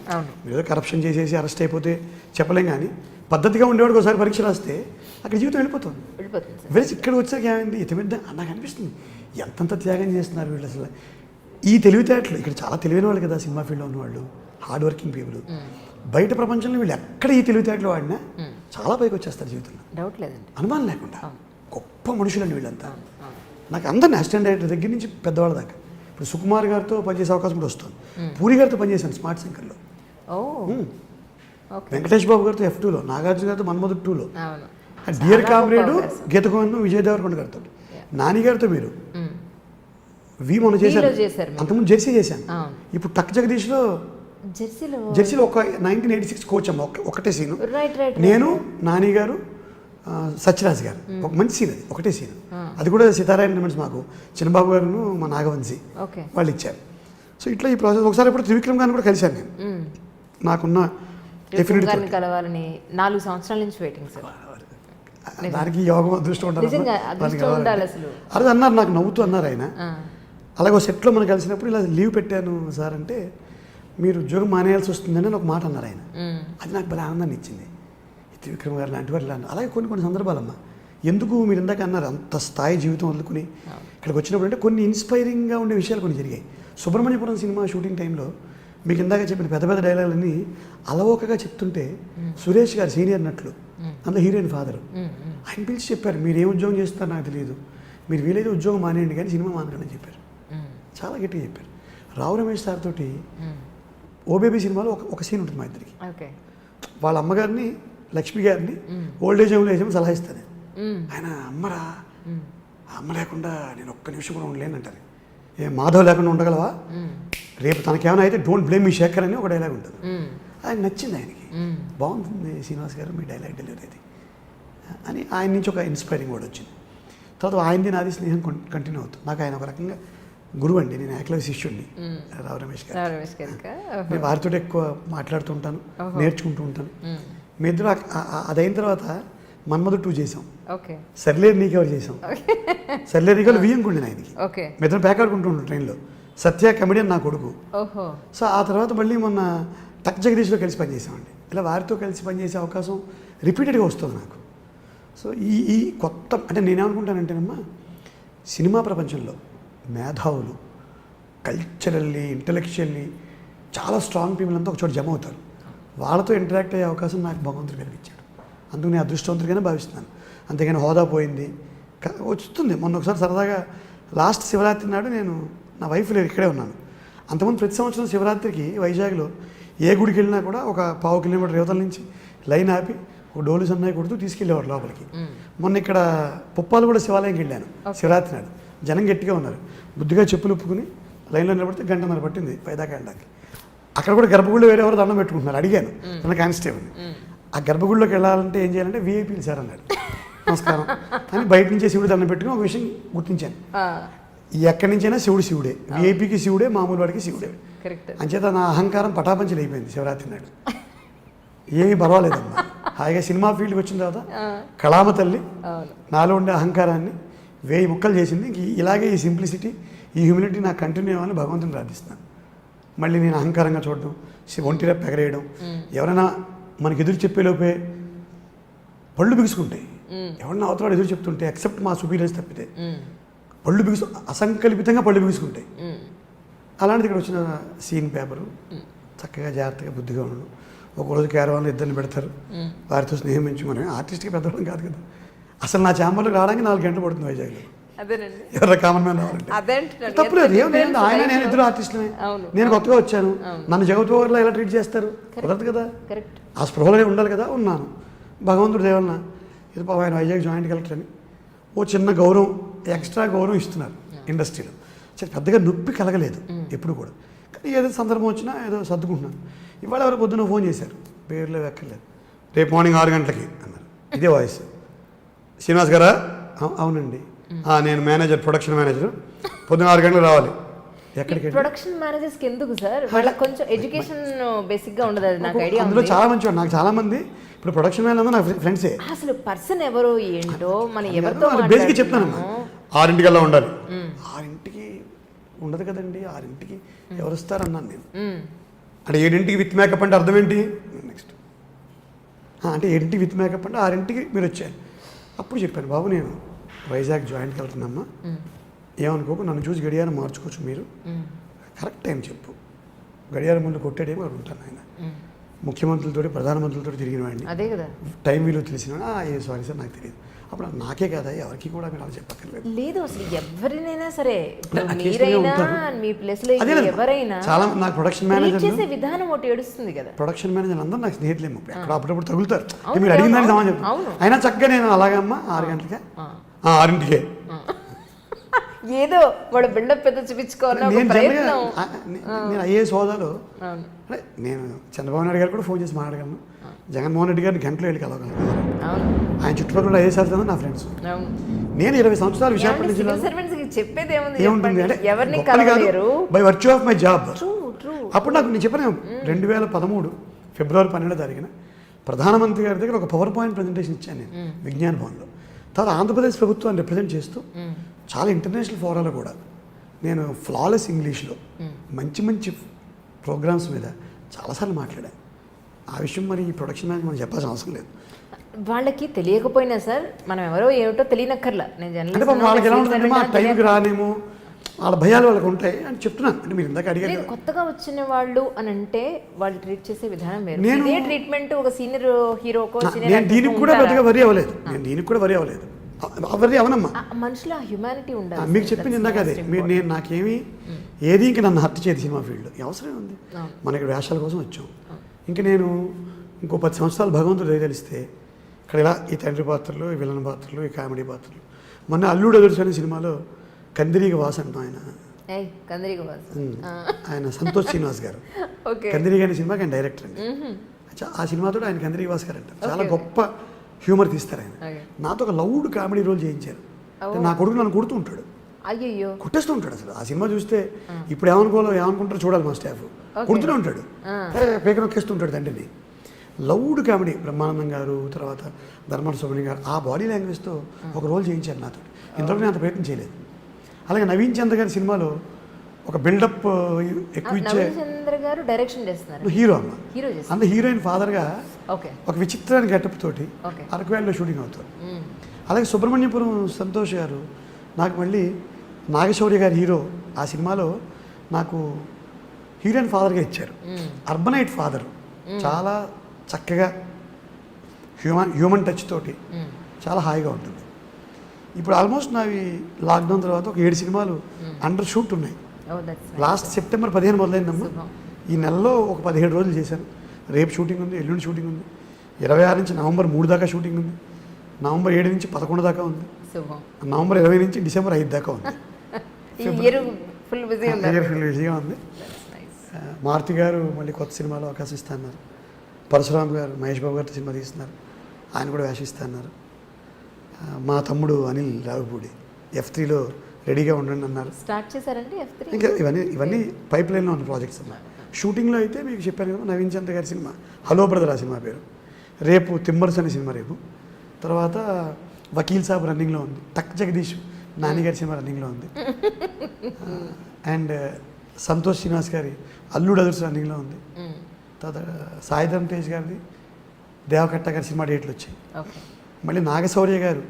ఏదో కరప్షన్ చేసేసి అరెస్ట్ అయిపోతే చెప్పలేం, కానీ పద్ధతిగా ఉండేవాడికి ఒకసారి పరీక్ష రాస్తే అక్కడ జీవితం వెళ్ళిపోతుంది. వెలిసి ఇక్కడ వచ్చాక ఏమైంది ఇతమిద్ద నాకు అనిపిస్తుంది, ఎంతంత త్యాగం చేస్తున్నారు వీళ్ళు అసలు. ఈ తెలివితేటలు ఇక్కడ చాలా తెలివైన వాళ్ళు కదా సినిమా ఫీల్డ్లో ఉన్నవాళ్ళు, హార్డ్ వర్కింగ్ పీపుల్. బయట ప్రపంచంలో వీళ్ళు ఎక్కడ ఈ తెలివితేటలు వాడినా చాలా పైకి వచ్చేస్తారు జీవితంలో, డౌట్ లేదండి, అనుమానం లేకుండా. గొప్ప మనుషులండి వీళ్ళంతా. నాకు అందరిని అసిస్టెంట్ డైరెక్టర్ దగ్గర నుంచి పెద్దవాళ్ళ దాకా. ఇప్పుడు సుకుమార్ గారితో పనిచేసే అవకాశం కూడా వస్తుంది. పూరి గారితో పనిచేశాను స్మార్ట్ శంకర్లో, వెంకటేష్ బాబు గారితో F2లో, నాగార్జున గారితో మన్మధుడు 2లో, డియర్ కామ్రేడు గీత గోవిందం విజయ్ దేవరకొండ గారితో, నాని గారితో మీరు మొన్న చేశారు, అంతకుముందు జెర్సీ చేశాను. ఇప్పుడు టక్ జగదీష్లో జెర్సీలో ఒక 1986 కోచ్ అమ్మ, ఒకటే సీను, నేను నాని గారు సత్యరాజ్ గారు, ఒక మంచి సీన్, అది ఒకటే సీన్. అది కూడా సితారా ఎంటర్టైన్మెంట్స్ మాకు చిన్నబాబు గారును మా నాగవంశీ వాళ్ళు ఇచ్చారు. సో ఇట్లా ఈ ప్రాసెస్. ఒకసారి ఇప్పుడు త్రివిక్రమ్ గారిని కూడా కలిశాను నేను, నాకున్న కలవాలని 4 సంవత్సరాల నుంచి వెయిటింగ్ సార్. దానికి యోగం అదృష్టం ఉండాలి అసలు. అదే అన్నారు, నాకు నవ్వుతూ అన్నారు ఆయన. అలాగే సెట్లో మనం కలిసినప్పుడు ఇలా లీవ్ పెట్టాను సార్ అంటే, మీరు ఉద్యోగం మానేయాల్సి వస్తుందని ఒక మాట అన్నారు ఆయన. అది నాకు భలే ఆనందాన్ని ఇచ్చింది. త్రివిక్రమ్ గారు లాంటి వారు ఇలా అన్నారు. అలాగే కొన్ని సందర్భాలమ్మా, ఎందుకు మీరు ఇందాక అన్నారు అంత స్థాయి జీవితం వదులుకుని ఇక్కడికి వచ్చినప్పుడు అంటే కొన్ని ఇన్స్పైరింగ్గా ఉండే విషయాలు కొన్ని జరిగాయి. సుబ్రహ్మణ్యపురం సినిమా షూటింగ్ టైంలో మీకు ఇందాక చెప్పిన పెద్ద పెద్ద డైలాగులన్నీ అలవోకగా చెప్తుంటే, సురేష్ గారు సీనియర్ నట్లు, అందులో హీరోయిన్ ఫాదరు, ఆయన పిలిచి చెప్పారు, మీరు ఏ ఉద్యోగం చేస్తారో నాకు తెలియదు, మీరు వీలైతే ఉద్యోగం మానేయండి కానీ సినిమా మానకండి అని చెప్పారు. చాలా గట్టిగా చెప్పారు. రావు రమేష్ సార్ తోటి ఓ బేబీ సినిమాలో ఒక సీన్ ఉంటుంది మా ఇద్దరికి. వాళ్ళ అమ్మగారిని, లక్ష్మి గారిని ఓల్డేజ్ హోమ్లో వేసాము సలహా ఇస్తాను. ఆయన అమ్మరా, అమ్మ లేకుండా నేను ఒక్క నిమిషం కూడా ఉండలేనంటారు. ఏ మాధవ్ లేకుండా ఉండగలవా, రేపు తనకేమైనా అయితే డోంట్ బ్లేమ్ మీ శేఖర్ అని ఒక డైలాగ్ ఉంటుంది. ఆయన నచ్చింది ఆయనకి, బాగుంటుంది శ్రీనివాస్ గారు మీ డైలాగ్ డెలివరీ అది అని ఆయన నుంచి ఒక ఇన్స్పైరింగ్ వర్డ్ వచ్చింది. తర్వాత ఆయనది నాది స్నేహం కంటిన్యూ అవుతుంది. నాకు ఆయన ఒక రకంగా గురువు అండి, నేను ఏకలవ్య శిష్యుడిని రావు రమేష్ గారు. నేను వారితో ఎక్కువ మాట్లాడుతూ ఉంటాను, నేర్చుకుంటూ ఉంటాను. మీ ఇద్దరు అదైన తర్వాత మన్మధుడు 2 చేసాం, సర్లేరు నీకెవరు చేసాం. సర్లేరు నీకెవరు వియ్యంకుండి ఆయనకి, మీ ఇద్దరు బ్యాక్ ఆడుకుంటూ ఉంటాం ట్రైన్లో. సత్య కమెడియన్ నా కొడుకు. సో ఆ తర్వాత మళ్ళీ మొన్న టక్ జగదీష్లో కలిసి పనిచేసామండి. ఇలా వారితో కలిసి పనిచేసే అవకాశం రిపీటెడ్గా వస్తుంది నాకు. సో ఈ కొత్త అంటే నేనేమనుకుంటానంటేనమ్మా, సినిమా ప్రపంచంలో మేధావులు, కల్చరల్లీ, ఇంటలెక్చువల్లీ చాలా స్ట్రాంగ్ పీపుల్ అంతా ఒక చోట జమ అవుతారు. వాళ్ళతో ఇంటరాక్ట్ అయ్యే అవకాశం నాకు భగవంతుడు కల్పించాడు. అందుకు నేను అదృష్టవంతుడిగానే భావిస్తున్నాను. అంతేగాని హోదా పోయింది వస్తుంది. మొన్న ఒకసారి సరదాగా లాస్ట్ శివరాత్రి నాడు నేను, నా వైఫ్ లేరు, ఇక్కడే ఉన్నాను. అంతకుముందు ప్రతి సంవత్సరం శివరాత్రికి వైజాగ్లో ఏ గుడికి వెళ్ళినా కూడా ఒక 1/2 కిలోమీటర్ యువతల నుంచి లైన్ ఆపి ఒక డోలు సన్నాయి కొడుతూ తీసుకెళ్ళేవారు లోపలికి. మొన్న ఇక్కడ పుప్పాలు కూడా శివాలయంకి వెళ్ళాను శివరాత్రి నాడు. జనం గట్టిగా ఉన్నారు, బుద్ధిగా చెప్పులు ఒప్పుకుని లైన్లో నిలబడితే 1 గంటన్నర పట్టింది పైదాకా వెళ్ళడానికి. అక్కడ కూడా గర్భగుడిలో వేరే ఎవరు దండం పెట్టుకుంటున్నారు. అడిగాను తన కానిస్టేబుల్ని, ఆ గర్భగుడిలోకి వెళ్ళాలంటే ఏం చేయాలంటే వీఐపీలు సార్ అన్నాడు. నమస్కారం అని బయట నుంచే శివుడు దండం పెట్టుకుని ఒక విషయం గుర్తించాను, ఎక్కడి నుంచైనా శివుడే, వీఐపీకి శివుడే, మామూలు వాడికి శివుడే. అంచేత నా అహంకారం పటాపంచలు అయిపోయింది శివరాత్రి నాడు. ఏమీ పర్వాలేదమ్మా, హాయిగా సినిమా ఫీల్డ్కి వచ్చిన తర్వాత కళామ తల్లి నాలో ఉండే అహంకారాన్ని 1000 ముక్కలు చేసింది. ఇలాగే ఈ సింప్లిసిటీ, ఈ హ్యూమిలిటీ నాకు కంటిన్యూ అవ్వాలని భగవంతుని ప్రార్థిస్తున్నాను. మళ్ళీ నేను అహంకారంగా చూడడం, ఒంటిలో పెగరేయడం, ఎవరైనా మనకి ఎదురు చెప్పేలోపే పళ్ళు బిగుసుకుంటాయి. ఎవరన్నా అవతల ఎదురు చెప్తుంటే ఎక్సెప్ట్ మా సుపీరియర్స్ తప్పితే పళ్ళు బిగుసు అసంకల్పితంగా పళ్ళు బిగుసుకుంటాయి. అలాంటిది ఇక్కడ వచ్చిన సీన్ పేపరు చక్కగా జాగ్రత్తగా బుద్ధిగా ఉండడం. ఒకరోజు క్యారవాన్లో ఇద్దరిని పెడతారు, వారితో స్నేహం పెంచుకొని ఆర్టిస్ట్కి పెద్దవాళ్ళం కాదు కదా. అసలు నా ఛాంబర్లోకి రావడానికి 4 గంటలు పడుతుంది వైజాగ్లో. ఎవరైనా కామన్ మ్యాన్ రావాలంటే తప్పులేదు. ఏముంది, ఆయన నేను ఇద్దరు ఆర్టిస్టులే. నేను కొత్తగా వచ్చాను, నన్ను జగత్వారిలో ఎలా ట్రీట్ చేస్తారు? కుదరదు కదా. ఆ స్పృహలోనే ఉండాలి కదా. ఉన్నాను భగవంతుడి దేవలన. ఇది పాపం ఆయన వైజాగ్ జాయింట్ కలెక్టర్ అని ఓ చిన్న గౌరవం, ఎక్స్ట్రా గౌరవం ఇస్తున్నారు ఇండస్ట్రీలో. పెద్దగా నొప్పి కలగలేదు ఎప్పుడు కూడా. కానీ ఏదో సందర్భం వచ్చినా ఏదో సర్దుకుంటున్నాను. ఇవాళ ఎవరు పొద్దున్న ఫోన్ చేశారు, పేర్లు ఎక్కర్లేదు, రేపు మార్నింగ్ 6 గంటలకి అన్నారు. ఇదే వాయిస్. శ్రీనివాస్ గారా? అవునండి. నేను మేనేజర్, ప్రొడక్షన్ మేనేజర్, పొద్దున 6 గంటలకు రావాలి. ఎక్కడికి? ప్రొడక్షన్ మేనేజర్స్కి ఎందుకు సార్? వాళ్ళకి కొంచెం ఎడ్యుకేషన్ బేసిక్గా ఉండదు. అది నాకు ఐడియా. అందులో చాలా మంచి, నాకు చాలా మంది ఇప్పుడు ప్రొడక్షన్ మేనేజర్ నా ఫ్రెండ్సే. అసలు పర్సన్ ఎవరో ఏంటో మనం ఎవరితో బేసిక్గా చెప్తానమ్మా. 6ంటికల్లా ఉండాలి. 6ంటికి ఉండదు కదండి. 6ంటికి ఎవరు వస్తారన్నాను నేను. అంటే 7ంటికి విత్ మేకప్ అంటే అర్థం ఏంటి? నెక్స్ట్ అంటే 7ంటికి విత్ మేకప్ అంటే 6ంటికి మీరు వచ్చారు. అప్పుడు చెప్పాను, బాబు నేను వైజాగ్ జాయింట్కి వెళ్తున్నామ్మా, ఏమనుకోకు, నన్ను చూసి గడియారం మార్చుకోవచ్చు మీరు, కరెక్ట్ టైం చెప్పు. గడియారం ముందు కొట్టేటేమో అక్కడ ఉంటాను. ఆయన ముఖ్యమంత్రులతో ప్రధానమంత్రులతో తిరిగిన వాడిని, అదే కదా టైం విలువ తెలిసిన సారీ సార్ నాకు తెలియదు. అప్పుడు నాకే కదా, ఎవరికి కూడా మీరు అలా చెప్పక్కర్లేదు. లేదు అసలు ఎవరినైనా సరే, మీరైనా మీ ప్లేస్లో ఎవరైనా చాలా నాకు ప్రొడక్షన్ మేనేజర్ చేసే విధానం ఒకటి ఏడుస్తుంది కదా. ప్రొడక్షన్ మేనేజర్ అందరూ నాకు స్నేహితులేమో, అక్కడ అప్పుడప్పుడు తగులుతారు. మీరు అడిగిన దానికి సమాధానం చెప్తాను. అయినా చక్కగా నేను అలాగమ్మా 6 గంటలకే 6ంటికే ఏదో వాడు బిల్డప్ పెద్ద చూపించుకోవాలి. నేను ఐఏఎస్ హోదాలో నేను చంద్రబాబు నాయుడు గారు కూడా ఫోన్ చేసి మాట్లాడగలను, జగన్మోహన్ రెడ్డి గారిని గంటలో వెళ్ళి కలవగలను. ఆయన చుట్టుపక్కల ఐఏఎస్ ఆఫీసర్ నా ఫ్రెండ్స్. నేను 20 సంవత్సరాలు విశాఖపట్నం జిల్లాలో చెప్పేది ఏముంటుంది అంటే by virtue of my job. అప్పుడు నాకు నేను చెప్పాను, 2013 ఫిబ్రవరి 12వ తారీఖున ప్రధానమంత్రి గారి దగ్గర ఒక పవర్ పాయింట్ ప్రజెంటేషన్ ఇచ్చాను నేను విజ్ఞాన్ భవన్లో. తర్వాత ఆంధ్రప్రదేశ్ ప్రభుత్వాన్ని రిప్రజెంట్ చేస్తూ చాలా ఇంటర్నేషనల్ ఫోరాలో కూడా నేను ఫ్లాలెస్ ఇంగ్లీష్లో మంచి మంచి ప్రోగ్రామ్స్ మీద చాలాసార్లు మాట్లాడాను. ఆ విషయం మరి ఈ ప్రొడక్షన్ మేనేజ్ మనం చెప్పాల్సిన అవసరం లేదు. వాళ్ళకి తెలియకపోయినా సార్, మనం ఎవరో ఏమిటో తెలియనక్కర్లా. అంటే వాళ్ళకి ఎలా ఉంటుంది, మా టైంకి రానేమో, వాళ్ళ భయాలు వాళ్ళకి ఉంటాయి అని చెప్తున్నాను. అంటే మీరు ఇందాక అడిగారు కొత్తగా వచ్చిన వాళ్ళు అని అంటే వాళ్ళు ట్రీట్ చేసే విధానం వేరు. ఇదే ట్రీట్మెంట్ ఒక సీనియర్ హీరోకో నేను దీనికి కూడా పెద్దగా వరి అవ్వలేదు. నేను దీనికి కూడా వరి అవ్వలేదు. వరి అవనమ్మా, మనుషుల హ్యూమానిటీ ఉండాలి. మీకు చెప్పింది ఇందాక అదే. నేను నాకేమి ఏది ఇంక నన్ను హత్య చేయదు సినిమా ఫీల్డ్. అవసరం ఉంది, మనకి వేషాల కోసం వచ్చాం. ఇంకా నేను ఇంకో 10 సంవత్సరాలు భగవంతుడు తెలిస్తే ఇక్కడ ఇలా ఈ తండ్రి పాత్రలు, ఈ విలన్ పాత్రలు, ఈ కామెడీ పాత్రలు. మొన్న అల్లుడు ఎదురు అనే సినిమాలో కందిరీగ వాస్ అంటాం ఆయన సంతోష్ శ్రీనివాస్ గారు. కందిరీగ అనే సినిమాకి ఆయన డైరెక్టర్ అండి. ఆ సినిమాతో ఆయన కందిరీగ వాస్ గారు అంటారు. చాలా గొప్ప హ్యూమర్ తీస్తారు ఆయన. నాతో ఒక లౌడ్ కామెడీ రోల్ చేయించారు. నా కొడుకు నన్ను కొడుతూ ఉంటాడు, అయ్యో కొట్టేస్తూ ఉంటాడు. అసలు ఆ సినిమా చూస్తే ఇప్పుడు ఏమనుకుంటారో చూడాలి. మా స్టాఫ్ కొడుతూనే ఉంటాడు, పేక నొక్కేస్తూ ఉంటాడు తండ్రిని. Loud comedy. బ్రహ్మానందం గారు, తర్వాత ధర్మాన సుబ్రహ్మణ్యం గారు ఆ బాడీ లాంగ్వేజ్తో ఒక రోల్ చేయించారు నాతో. ఇంతవరకు నేను అంత ప్రయత్నం చేయలేదు. అలాగే నవీన్ చంద్ర గారి సినిమాలో ఒక బిల్డప్ ఎక్కువ ఇచ్చే హీరో అమ్మ. అంత హీరోయిన్ ఫాదర్గా ఒక విచిత్రమైన గెటప్ తోటి అరకువేళలో షూటింగ్ అవుతారు. అలాగే సుబ్రహ్మణ్యపురం సంతోష్ గారు నాకు మళ్ళీ నాగశౌర్య గారి హీరో ఆ సినిమాలో నాకు హీరోయిన్ ఫాదర్గా ఇచ్చారు. అర్బనైట్ ఫాదర్, చాలా చక్కగా హ్యూమన్ టచ్ తోటి చాలా హాయిగా ఉంటుంది. ఇప్పుడు ఆల్మోస్ట్ నావి లాక్డౌన్ తర్వాత ఒక 7 సినిమాలు అండర్ షూట్ ఉన్నాయి. Last September 15 మొదలైందమ్మా. ఈ నెలలో ఒక 17 రోజులు చేశాను. రేపు షూటింగ్ ఉంది, ఎల్లుండి షూటింగ్ ఉంది, 26 నుంచి నవంబర్ 3 దాకా షూటింగ్ ఉంది, నవంబర్ 7 నుంచి 11 దాకా ఉంది, నవంబర్ 20 నుంచి డిసెంబర్ 5 దాకా ఉంది. ఫుల్ బిజీగా ఉంది. మారుతి గారు మళ్ళీ కొత్త సినిమాలో అవకాశం ఇస్తున్నారు. పరశురామ్ గారు మహేష్ బాబు గారితో సినిమా తీస్తున్నారు, ఆయన కూడా వేషిస్తున్నారు. మా తమ్ముడు అనిల్ రావుపూడి F3లో రెడీగా ఉండండి అన్నారు. స్టార్ట్ చేశారండి F3? ఇంకా ఇవన్నీ పైప్ లైన్లో ఉన్న ప్రాజెక్ట్స్ అమ్మా. షూటింగ్లో అయితే మీకు చెప్పాను కదా, నవీన్ చంద్ర గారి సినిమా హలో బ్రదర్, ఆ సినిమా పేరు. రేపు తిమ్మర్స్ అనే సినిమా రేపు. తర్వాత వకీల్ సాబ్ రన్నింగ్లో ఉంది. టక్ జగదీష్ నాని గారి సినిమా రన్నింగ్లో ఉంది. అండ్ సంతోష్ శ్రీనివాస్ గారి అల్లుడు అదుర్స్ రన్నింగ్లో ఉంది. తర్వాత సాయిధరం తేజ్ గారిది దేవకట్ట గారి సినిమా డేట్లు వచ్చాయి. మళ్ళీ నాగశౌర్య గారు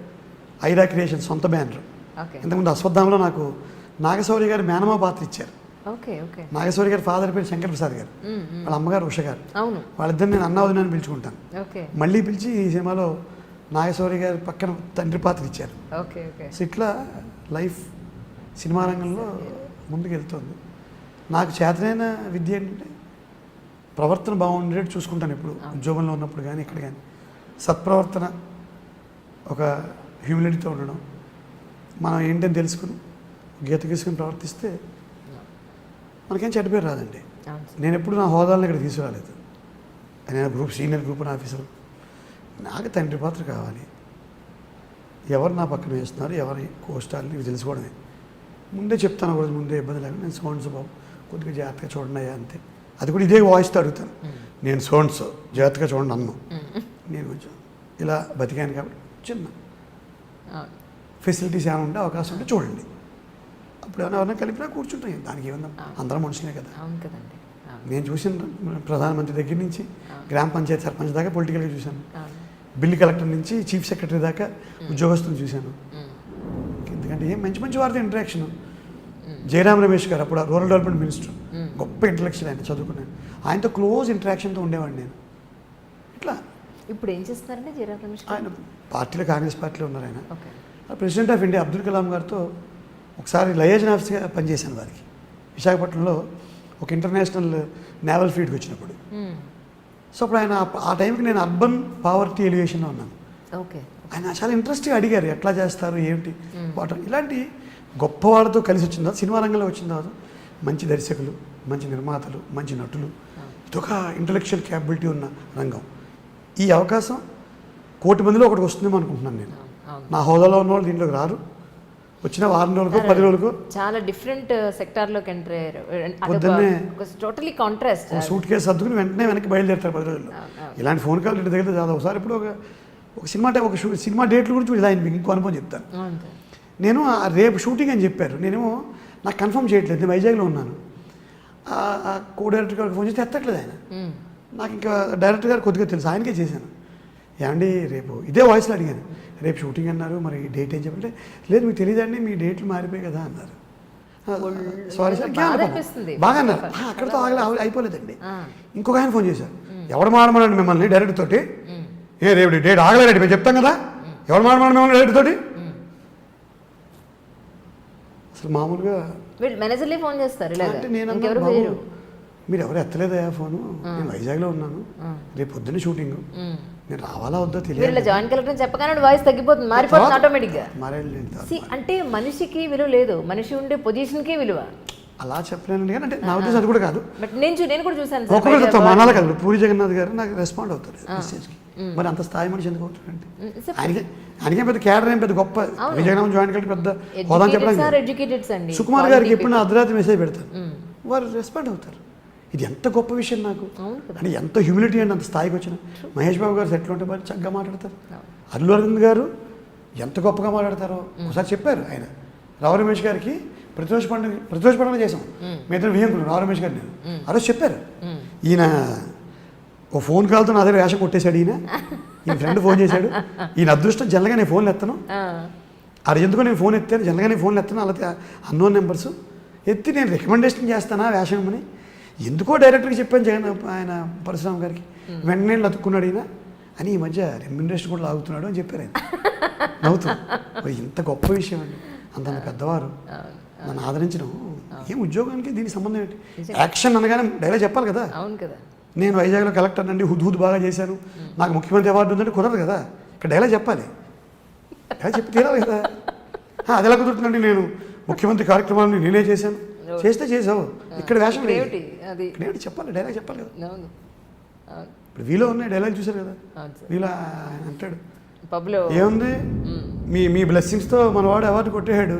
ఐరా క్రియేషన్ సొంత బ్యానర్. ఓకే ఇంతకుముందు అశ్వత్థామలో నాకు నాగశౌర్య గారు మేనమా పాత్ర ఇచ్చారు. ఓకే ఓకే నాగశౌర్య గారి ఫాదర్ పేరు శంకర్ ప్రసాద్ గారు, వాళ్ళ అమ్మగారు ఉష గారు. అవును వాళ్ళిద్దరు నేను అన్నా వదిన అని పిలుచుకుంటాను. ఓకే మళ్ళీ పిలిచి ఈ సినిమాలో నాగశౌర్య గారి పక్కన తండ్రి పాత్ర ఇచ్చారు. ఓకే ఓకే సో ఇట్లా లైఫ్ సినిమా రంగంలో ముందుకు వెళ్తుంది. నాకు చేతనైన విద్య ఏంటంటే ప్రవర్తన బాగుండేట్టు చూసుకుంటాను ఎప్పుడు, ఉద్యోగంలో ఉన్నప్పుడు కానీ ఇక్కడ కానీ. సత్ప్రవర్తన, ఒక హ్యూమిలిటీతో ఉండడం, మనం ఏంటని తెలుసుకుని గీత గీసుకుని ప్రవర్తిస్తే మనకేం చెడ్డ పేరు రాదండి. నేను ఎప్పుడు నా హోదాలను ఇక్కడ తీసుకురాలేదు. నేను సీనియర్ గ్రూప్ ఆఫీసర్, నాకు తండ్రి పాత్ర కావాలి. ఎవరు నా పక్కన వేస్తున్నారు, ఎవరి కోస్టాలని ఇవి తెలుసుకోవడమే. ముందే చెప్తాను, ఒకరోజు ముందే ఇబ్బంది లేకుండా నేను సోన్స్ బాబు కొద్దిగా జాగ్రత్తగా చూడండి అయ్యా అంతే. అది కూడా ఇదే వాయిస్తో అడుగుతాను, నేను సోన్స్ జాగ్రత్తగా చూడండి అన్ను. నేను కొంచెం ఇలా బతికాను కాబట్టి చిన్న ఫెసిలిటీస్ ఏమైనా ఉంటే అవకాశం ఉంటే చూడండి. అప్పుడు ఏమైనా ఎవరైనా కలిపినా కూర్చుంటాం, దానికి ఏమన్నా అందరం మనుషులే కదా. అవును కదండి. నేను చూసిన ప్రధానమంత్రి దగ్గర నుంచి గ్రామ పంచాయతీ సర్పంచ్ దాకా పొలిటికల్గా చూశాను. బిల్లు కలెక్టర్ నుంచి చీఫ్ సెక్రటరీ దాకా ఉద్యోగస్తులను చూశాను. ఎందుకంటే ఏం మంచి మంచి వారితో ఇంటరాక్షన్. జయరామ్ రమేష్ గారు అప్పుడు రూరల్ డెవలప్మెంట్ మినిస్టర్, గొప్ప ఇంటలెక్చువల్ ఆయన, చదువుకున్నాను. ఆయనతో క్లోజ్ ఇంటరాక్షన్తో ఉండేవాడిని నేను. ఇట్లా ఇప్పుడు ఏం చేస్తున్నారంటే జయరామ్ రమేష్ ఆయన పార్టీలో, కాంగ్రెస్ పార్టీలో ఉన్నారు. ఆయన okay president of India Abdul Kalam గారితో ఒకసారి లయేజన్ ఆఫీస్గా పనిచేశాను వారికి. విశాఖపట్నంలో ఒక ఇంటర్నేషనల్ నేవల్ ఫీడ్కి వచ్చినప్పుడు. సో అప్పుడు ఆయన ఆ టైంకి నేను అర్బన్ పావర్టీ ఎలివేషన్లో ఉన్నాను. ఓకే ఆయన చాలా ఇంట్రెస్ట్గా అడిగారు, ఎట్లా చేస్తారు ఏంటి వాటర్. ఇలాంటి గొప్ప వాళ్ళతో కలిసి వచ్చిన తర్వాత, సినిమా రంగంలో వచ్చిన తర్వాత మంచి దర్శకులు, మంచి నిర్మాతలు, మంచి నటులు, ఇదొక ఇంటలెక్చువల్ క్యాపబిలిటీ ఉన్న రంగం. ఈ అవకాశం 1,000,000 మందిలో ఒకటికి వస్తుందేమో అనుకుంటున్నాను నేను. నా హోదాలో ఉన్న వాళ్ళు దీంట్లోకి రారు. వచ్చిన 6 రోజులకో 10 రోజులకో చాలా డిఫరెంట్ సెక్టార్లోకి ఎంటర్ అయ్యారు. పొద్దున్నే టోటలీ కాంట్రాస్ట్. సూట్ కేసు సర్దుకుని వెంటనే వెనక్కి బయలుదేరుతారు 10 రోజుల్లో. ఇలాంటి ఫోన్ కాల్ ఇంటి దగ్గర చాలా. ఒకసారి ఇప్పుడు ఒక సినిమా డేట్లు గురించి ఇలా ఆయన మీకు ఇంకో అనుభవం చెప్తాను. నేను రేపు షూటింగ్ అని చెప్పారు. నేనేమో నాకు కన్ఫర్మ్ చేయట్లేదు, నేను వైజాగ్లో ఉన్నాను. కో డైరెక్టర్ గారికి ఫోన్ చేస్తే ఎత్తట్లేదు ఆయన. నాకు ఇంకా డైరెక్టర్ గారు కొద్దిగా తెలుసు, ఆయనకే చేశాను. ఏమండి రేపు ఇదే వాయిస్లో అడిగాను, రేపు షూటింగ్ అన్నారు, మరి డేట్ ఏం చెప్పంటే, లేదు మీకు తెలియదండి, మీ డేట్లు మారిపోయి కదా అన్నారు. సారీ సార్, బాగా అన్నారు. అక్కడితో అయిపోలేదండి. ఇంకొక ఆయన ఫోన్ చేశారు, ఎవడు మాడమనండి మిమ్మల్ని డైరెక్టర్ తోటి, రేపు డేట్ ఆగలేదండి మేము చెప్తాం కదా, ఎవడు మాడమనండి మిమ్మల్ని డైరెక్టర్ తోటి. అసలు మామూలుగా మేనేజర్లే ఫోన్ చేస్తారు. అంటే నేను అన్నాను, మీరు ఎవరు ఎత్తలేదా ఫోను, నేను వైజాగ్లో ఉన్నాను, రేపు పొద్దున్న షూటింగ్, నేను రావాలా వద్దా తెలియదు. జాయిన్ కలెక్టర్ చెప్పగానే వాయిస్ తగ్గిపోతుంది, మారిపోతుంది ఆటోమేటిక్గా. అంటే మనిషికి విలువ లేదు, మనిషి ఉండే పొజిషన్కే విలువ. అలా చెప్పలేనండి, కానీ అంటే నా ఉద్దేశం అది కూడా కాదు. బట్ నేను కూడా చూసాను ఒక్కొక్కరితో మనాలి కదా. పూరి జగన్నాథ్ గారు నాకు రెస్పాండ్ అవుతారు మెసేజ్కి. మరి అంత స్థాయి మనిషి ఎందుకు అవుతాడండి? ఆయనకే పెద్ద క్యాడర్ ఏం పెద్ద గొప్ప విజయనగరం జాయిన్ కలెక్టర్ పెద్ద హోదా చెప్పడానికి. సుకుమార్ గారికి ఎప్పుడు నా అర్ధరాత్రి మెసేజ్ పెడతారు, వారు రెస్పాండ్ అవుతారు. ఇది ఎంత గొప్ప విషయం నాకు. అంటే ఎంత హ్యూమిలిటీ అండి అంత స్థాయికి వచ్చిన. మహేష్ బాబు గారు సెట్లు ఉంటే మరి చక్కగా మాట్లాడతారు. అల్లు అరవింద్ గారు ఎంత గొప్పగా మాట్లాడతారో ఒకసారి చెప్పారు ఆయన. రావు రమేష్ గారికి ప్రతిరోజు పండుగ చేసాం మీ ఇద్దరు వియంకులు, రావు రమేష్ గారు నేను ఆ రోజు చెప్పారు. ఈయన ఓ ఫోన్ కాల్తో నా దగ్గర వేషం కొట్టేశాడు. ఈయన ఫ్రెండ్ ఫోన్ చేశాడు, ఈయన అదృష్టం జనరల్గా నేను ఫోన్లు ఎత్తాను, అది ఎందుకో నేను ఫోన్ ఎత్తాను, జనరల్గా నేను ఫోన్లు ఎత్తాను, అలా అన్నోన్ నెంబర్స్ ఎత్తి నేను రికమెండేషన్ చేస్తానా వేషం అని. ఎందుకో డైరెక్టర్కి చెప్పాను జగన్ ఆయన పరశురామ్ గారికి, వెంటనే అతుక్కున్నాడు ఈయన అని. ఈ మధ్య రెమ్యునరేషన్ కూడా లాగుతున్నాడు అని చెప్పారు ఆయన నవ్వుతూ. ఇంత గొప్ప విషయం అండి, అంత పెద్దవారు నన్ను ఆదరించడం. ఏం ఉద్యోగానికి దీనికి సంబంధం ఏంటి? యాక్షన్ అనగానే డైలాగ్ చెప్పాలి కదా. అవును కదా. నేను వైజాగ్లో కలెక్టర్ అండి, హుద్ బాగా చేశాను, నాకు ముఖ్యమంత్రి అవార్డు ఉందంటే కుదరదు కదా. ఇక్కడ డైలాగ్ చెప్పాలి, డైలాగ్ చెప్పి తీరాలి కదా. అది ఎలా కుదురుతుందండి, నేను ముఖ్యమంత్రి కార్యక్రమాలను నేనే చేశాను, చేస్తే చేసావు, ఇక్కడ వేషం లేదు చెప్పాలి, డైలాగ్ చెప్పాలి కదా. ఇప్పుడు వీలో ఉన్నాయి డైలాగ్ చూశారు కదా, వీలో ఆయన అంటాడు ఏముంది, మీ బ్లెస్సింగ్స్తో మనవాడు అవార్డు కొట్టేశాడు,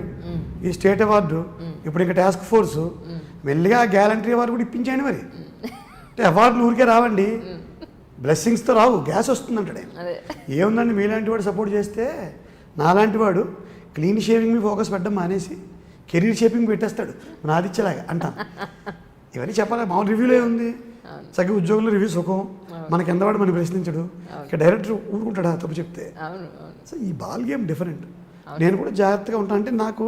ఈ స్టేట్ అవార్డు, ఇప్పుడు ఇంకా టాస్క్ ఫోర్సు, మెల్లిగా గ్యాలంటరీ అవార్డు కూడా ఇప్పించాడు. మరి అంటే అవార్డులు ఊరికే రావండి, బ్లెస్సింగ్స్తో రావు, గ్యాస్ వస్తుంది అంటాడు ఆయన. ఏముందండి, మీలాంటి వాడు సపోర్ట్ చేస్తే నాలాంటి వాడు క్లీన్ షేవింగ్ మీద ఫోకస్ పెట్టడం మానేసి కెరీర్ షేపింగ్ పెట్టేస్తాడు, నాదిచ్చేలాగా అంటాను. ఇవన్నీ చెప్పాలి, మామూలు రివ్యూలో ఉంది. చక్కగా ఉద్యోగులు రివ్యూ సుఖం, మనకి ఎంతవాడు మనం ప్రశ్నించడు, ఇక డైరెక్టర్ ఊరుకుంటాడా తప్పు చెప్తే. సో ఈ బాల్ గేమ్ డిఫరెంట్. నేను కూడా జాగ్రత్తగా ఉంటాను. అంటే నాకు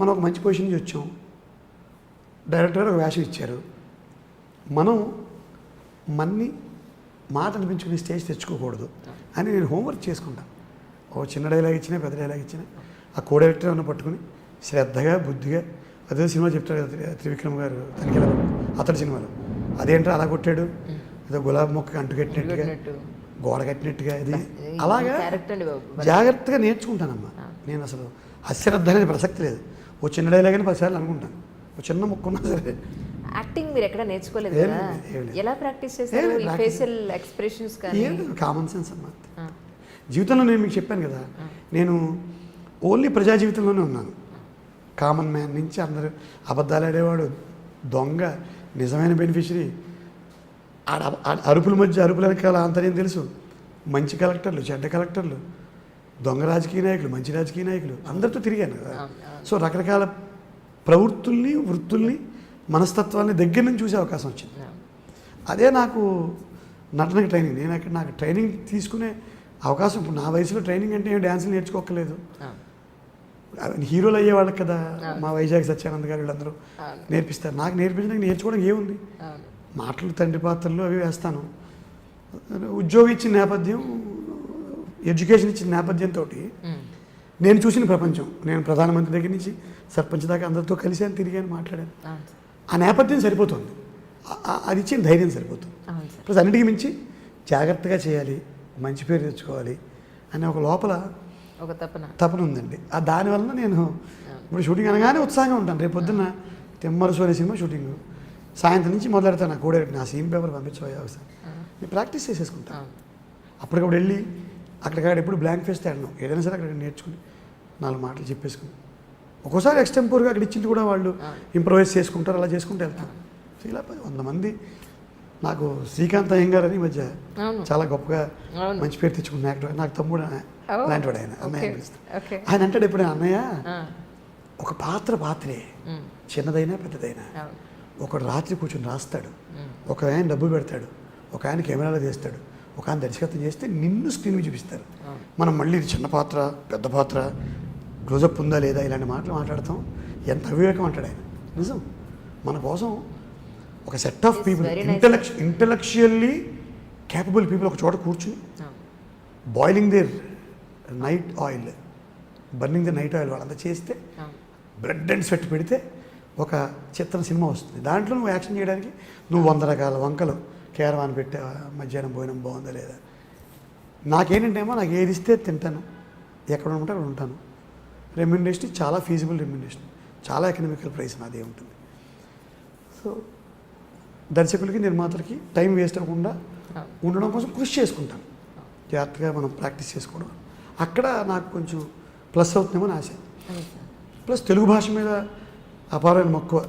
మనం ఒక మంచి పొజిషన్ నుంచి వచ్చాం, డైరెక్టర్ గారు ఒక వేషం ఇచ్చారు, మనం మన్ని మాట అనిపించుకునే స్టేజ్ తెచ్చుకోకూడదు అని నేను హోంవర్క్ చేసుకుంటాను. ఓ చిన్న డైలాగ్ ఇచ్చినా పెద్ద డైలాగ్ ఇచ్చినా ఆ కో డైరెక్టర్ ఏమన్నా పట్టుకుని శ్రద్ధగా బుద్ధిగా, అదే సినిమా చెప్తాడు కదా త్రివిక్రమ్ గారు తనిఖీల అతడి సినిమాలో, అదేంటో అలా కొట్టాడు, ఏదో గులాబీ మొక్క అంటు కట్టినట్టుగా గోడ కట్టినట్టుగా, ఇది అలాగా జాగ్రత్తగా నేర్చుకుంటానమ్మా. నేను అసలు అశ్రద్ధ అనేది ప్రసక్తి లేదు. ఓ చిన్న డైలాగ్ అని 10 సార్లు అనుకుంటాను, ఓ చిన్న మొక్క ఉన్నా సరే. యాక్టింగ్ మీరు ఎక్కడ నేర్చుకోలేదు కదా, ఎలా ప్రాక్టీస్ చేస్తారు? ఈ ఫేషియల్ ఎక్స్ప్రెషన్స్ కానీ కామన్ సెన్స్ అమ్మా. జీవితంలో నేను మీకు చెప్పాను కదా, నేను ఓన్లీ ప్రజా జీవితంలోనే ఉన్నాను. కామన్ మ్యాన్ నుంచి అందరూ అబద్ధాలు ఆడేవాడు, దొంగ, నిజమైన బెనిఫిషరీ, అరుపుల మధ్య అరుపుల వెనకాల ఆంతర్యం తెలుసు, మంచి కలెక్టర్లు, చెడ్డ కలెక్టర్లు, దొంగ రాజకీయ నాయకులు, మంచి రాజకీయ నాయకులు, అందరితో తిరిగాను కదా. సో రకరకాల ప్రవృత్తుల్ని, వృత్తుల్ని, మనస్తత్వాన్ని దగ్గర నుంచి చూసే అవకాశం వచ్చింది. అదే నాకు నటనకి ట్రైనింగ్. నేను అక్కడ నాకు ట్రైనింగ్ తీసుకునే అవకాశం, ఇప్పుడు నా వయసులో ట్రైనింగ్ అంటే ఏం డ్యాన్సులు నేర్చుకోక్కర్లేదు, హీరోలు అయ్యేవాళ్ళకి కదా. మా వైజాగ్ సత్యానంద్ గారు వీళ్ళందరూ నేర్పిస్తారు. నాకు నేర్పించడానికి నేర్చుకోవడం ఏముంది, మాటలు తండ్రి పాత్రలు అవి వేస్తాను. ఉద్యోగం ఇచ్చిన నేపథ్యం, ఎడ్యుకేషన్ ఇచ్చిన నేపథ్యంతో నేను చూసిన ప్రపంచం, నేను ప్రధానమంత్రి దగ్గర నుంచి సర్పంచ్ దాకా అందరితో కలిసాను, తిరిగాను, మాట్లాడాను. ఆ నేపథ్యం సరిపోతుంది, అది ఇచ్చిన ధైర్యం సరిపోతుంది. ప్లస్ అన్నిటికీ మించి జాగ్రత్తగా చేయాలి, మంచి పేరు తెచ్చుకోవాలి అనే ఒక లోపల ఒక తపన ఉందండి. దానివల్ల నేను ఇప్పుడు షూటింగ్ అనగానే ఉత్సాహంగా ఉంటాను. రేపు పొద్దున్న తెమ్మరసు అనే సినిమా షూటింగ్ సాయంత్రం నుంచి మొదలెడతాను. నా కూడా నా సీన్ పేపర్ పంపించబోయే అవసరం నేను ప్రాక్టీస్ చేసేసుకుంటాను. అప్పటికప్పుడు వెళ్ళి అక్కడికాడ ఎప్పుడు బ్లాంక్ ఫేస్ తేడను, ఏదైనా సరే అక్కడ నేర్చుకుని 4 మాటలు చెప్పేసుకుని, ఒక్కోసారి ఎక్స్టెంపోర్గా అక్కడ ఇచ్చింది కూడా వాళ్ళు ఇంప్రవైజ్ చేసుకుంటారు, అలా చేసుకుంటూ వెళ్తాను. సో ఇలా 100 మంది నాకు శ్రీకాంత్ అయ్యంగార్ అని ఈ మధ్య చాలా గొప్పగా మంచి పేరు తెచ్చుకున్న యాక్టర్, నాకు తమ్ముడు లాంటి వాడు ఆయన, అన్నయ్య అనిపిస్తాడు. ఆయన అంటాడు ఎప్పుడు, అన్నయ్య ఒక పాత్రే, చిన్నదైనా పెద్దదైనా, ఒకడు రాత్రి కూర్చొని రాస్తాడు, ఒక ఆయన డబ్బు పెడతాడు, ఒక ఆయన కెమెరాలో తీస్తాడు, ఒక ఆయన దర్శకత్వం చేస్తే నిన్ను స్క్రీన్ మీద చూపిస్తారు. మనం మళ్ళీ ఇది చిన్న పాత్ర పెద్ద పాత్ర క్లోజప్ ఉందా లేదా ఇలాంటి మాటలు మాట్లాడతాం. ఎంత అవివేకం అంటాడు ఆయన. నిజం, మన కోసం ఒక set of people, intellectually capable people ఒక చోట కూర్చుని boiling their night oil, burning the night oil వాళ్ళంతా చేస్తే, బ్లడ్ అండ్ స్వెట్ పెడితే ఒక చిత్రం సినిమా వస్తుంది. దాంట్లో నువ్వు యాక్షన్ చేయడానికి నువ్వు 100 రకాల వంకలు, కేరవాన్ పెట్టావా, మధ్యాహ్నం భోజనం బాగుందా లేదా, నాకేంటంటేమో నాకు ఏది ఇస్తే తింటాను, ఎక్కడ ఉంటే అక్కడ ఉంటాను. రెమ్యునరేషన్ చాలా ఫీజిబుల్ రెమ్యునరేషన్, చాలా ఎకనామికల్ ప్రైస్ నాదే ఉంటుంది. సో దర్శకులకి నిర్మాతలకి టైం వేస్ట్ అవ్వకుండా ఉండడం కోసం కృషి చేసుకుంటాను. జాగ్రత్తగా మనం ప్రాక్టీస్ చేసుకోవడం అక్కడ నాకు కొంచెం ప్లస్ అవుతుందేమో ఆశ. ప్లస్ తెలుగు భాష మీద అపారమైన మక్కువ,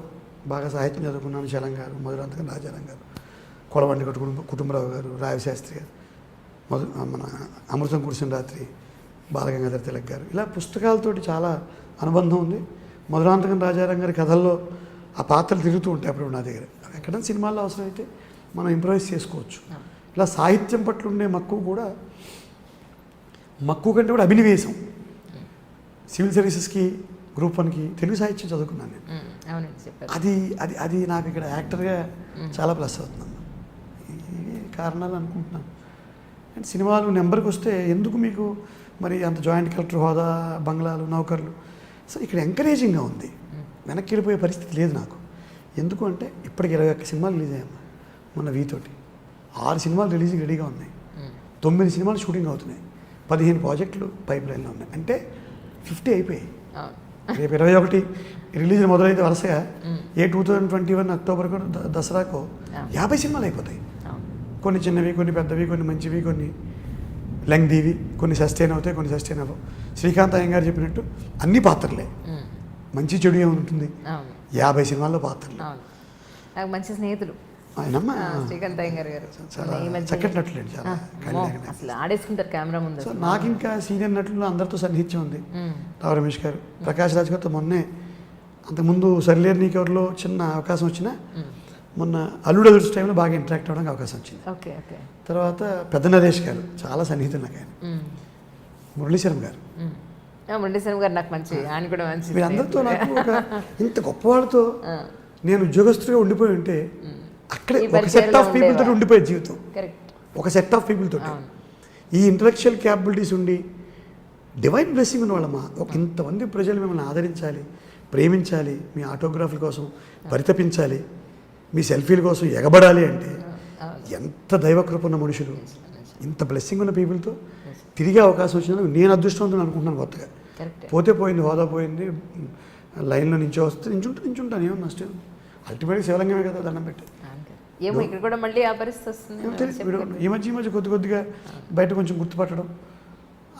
బాగా సాహిత్యం చదువుకున్నాను. చలం గారు, మధురాంతకం రాజారాం గారు, కొలవండి కుటుంబరావు గారు, రావిశాస్త్రి గారు, మన అమృతం కురిసిన రాత్రి బాలగంగాధర తిలక్ గారు, ఇలా పుస్తకాలతోటి చాలా అనుబంధం ఉంది. మధురాంతకం రాజారాం గారి కథల్లో ఆ పాత్రలు తిరుగుతూ ఉంటాయి అప్పుడు నా దగ్గర. ఎక్కడైనా సినిమాల్లో అవసరమైతే మనం ఇంప్రవైజ్ చేసుకోవచ్చు. ఇలా సాహిత్యం పట్ల ఉండే మక్కువ కూడా, మక్కువ కంటే కూడా అభినవేశం. సివిల్ సర్వీసెస్కి గ్రూప్ 1కి తెలుగు సాహిత్యం చదువుకున్నాను నేను. అది అది అది నాకు ఇక్కడ యాక్టర్గా చాలా ప్లస్ అవుతుందమ్మా. ఈ కారణాలు అనుకుంటున్నాను. అండ్ సినిమాలు నెంబర్కి వస్తే ఎందుకు మీకు మరి అంత జాయింట్ కలెక్టర్ హోదా, బంగ్లాలు, నౌకర్లు, సో ఇక్కడ ఎంకరేజింగ్గా ఉంది. వెనక్కి వెళ్ళిపోయే పరిస్థితి లేదు నాకు. ఎందుకు అంటే ఇప్పటికి 21 సినిమాలు రిలీజ్ అయ్యామ్మా. మొన్న వీతోటి 6 సినిమాలు రిలీజ్కి రెడీగా ఉన్నాయి, 9 సినిమాలు షూటింగ్ అవుతున్నాయి, 15 ప్రాజెక్టులు పైప్ లైన్లో ఉన్నాయి. అంటే 50 అయిపోయాయి. రేపు 21 రిలీజ్ మొదలైతే వరుసగా 2021 అక్టోబర్ దసరాకు 50 సినిమాలు అయిపోతాయి. కొన్ని చిన్నవి, కొన్ని పెద్దవి, కొన్ని మంచివి, కొన్ని లెంగ్దీవి, కొన్ని సస్టైన్ అవుతాయి, కొన్ని సస్టైన్ అవ్వవు. శ్రీకాంత్ అయ్యంగారు చెప్పినట్టు అన్ని పాత్రలే, మంచి చెడు ఏముంటుంది, 50 సినిమాల్లో పాత్రలు. నాకు మంచి స్నేహితులు ఆయనమ్మ, శ్రీకాంత్ అయ్యంగార్ గారు, చక్కటి నటులేండి, చాలా అసలు ఆడేసుకుంటారు కెమెరా ముందు. సో నాకు ఇంకా సీనియర్ నటులు అందరితో సన్నిహిత్యం ఉంది. రావు రమేష్ గారు, ప్రకాష్ రాజ్ గారితో మొన్నే, అంతకుముందు సరిలేరు నీకెవరిలో చిన్న అవకాశం వచ్చినా మొన్న అల్లుడు అదుర్స్ టైంలో బాగా ఇంటరాక్ట్ అవ్వడానికి అవకాశం వచ్చింది. Okay okay. తర్వాత పెద్ద నరేష్ గారు చాలా సన్నిహితులు నాకు ఆయన. మురళీశరం గారు, మురళీశ్వరం గారు నాకు మంచి, ఆయన కూడా మంచి. వీళ్ళందరితో నాకు ఒక ఇంత గొప్ప వాళ్ళతో నేను ఉద్యోగస్తుడిగా ఉండిపోయి ఉంటే అక్కడే ఒక సెట్ ఆఫ్ పీపుల్ తోటి ఉండిపోయే జీవితం. కరెక్ట్. ఒక సెట్ ఆఫ్ పీపుల్ తోటి ఈ ఇంటలెక్చువల్ క్యాపబిలిటీస్ ఉండి డివైన్ బ్లెస్సింగ్ ఉన్న వాళ్ళమ్మా. ఒక ఇంతమంది ప్రజలు మిమ్మల్ని ఆదరించాలి, ప్రేమించాలి, మీ ఆటోగ్రాఫ్ల కోసం పరితపించాలి, మీ సెల్ఫీల కోసం ఎగబడాలి అంటే ఎంత దైవకృప ఉన్న మనుషులు. ఇంత బ్లెస్సింగ్ ఉన్న పీపుల్తో తిరిగే అవకాశం వచ్చినందుకు నేను అదృష్టవంతుని అనుకుంటున్నాను. కొత్తగా పోతే పోయింది, హోదా పోయింది, లైన్లో నించుంటాను, ఏమో నష్టం. అల్టిమేట్గా శివలింగమే కదా దండం పెట్టి. ఏమో ఇక్కడ కూడా మళ్ళీ ఆ పరిస్థితి వస్తుంది. ఈ మధ్య కొద్దిగా బయట కొంచెం గుర్తుపట్టడం.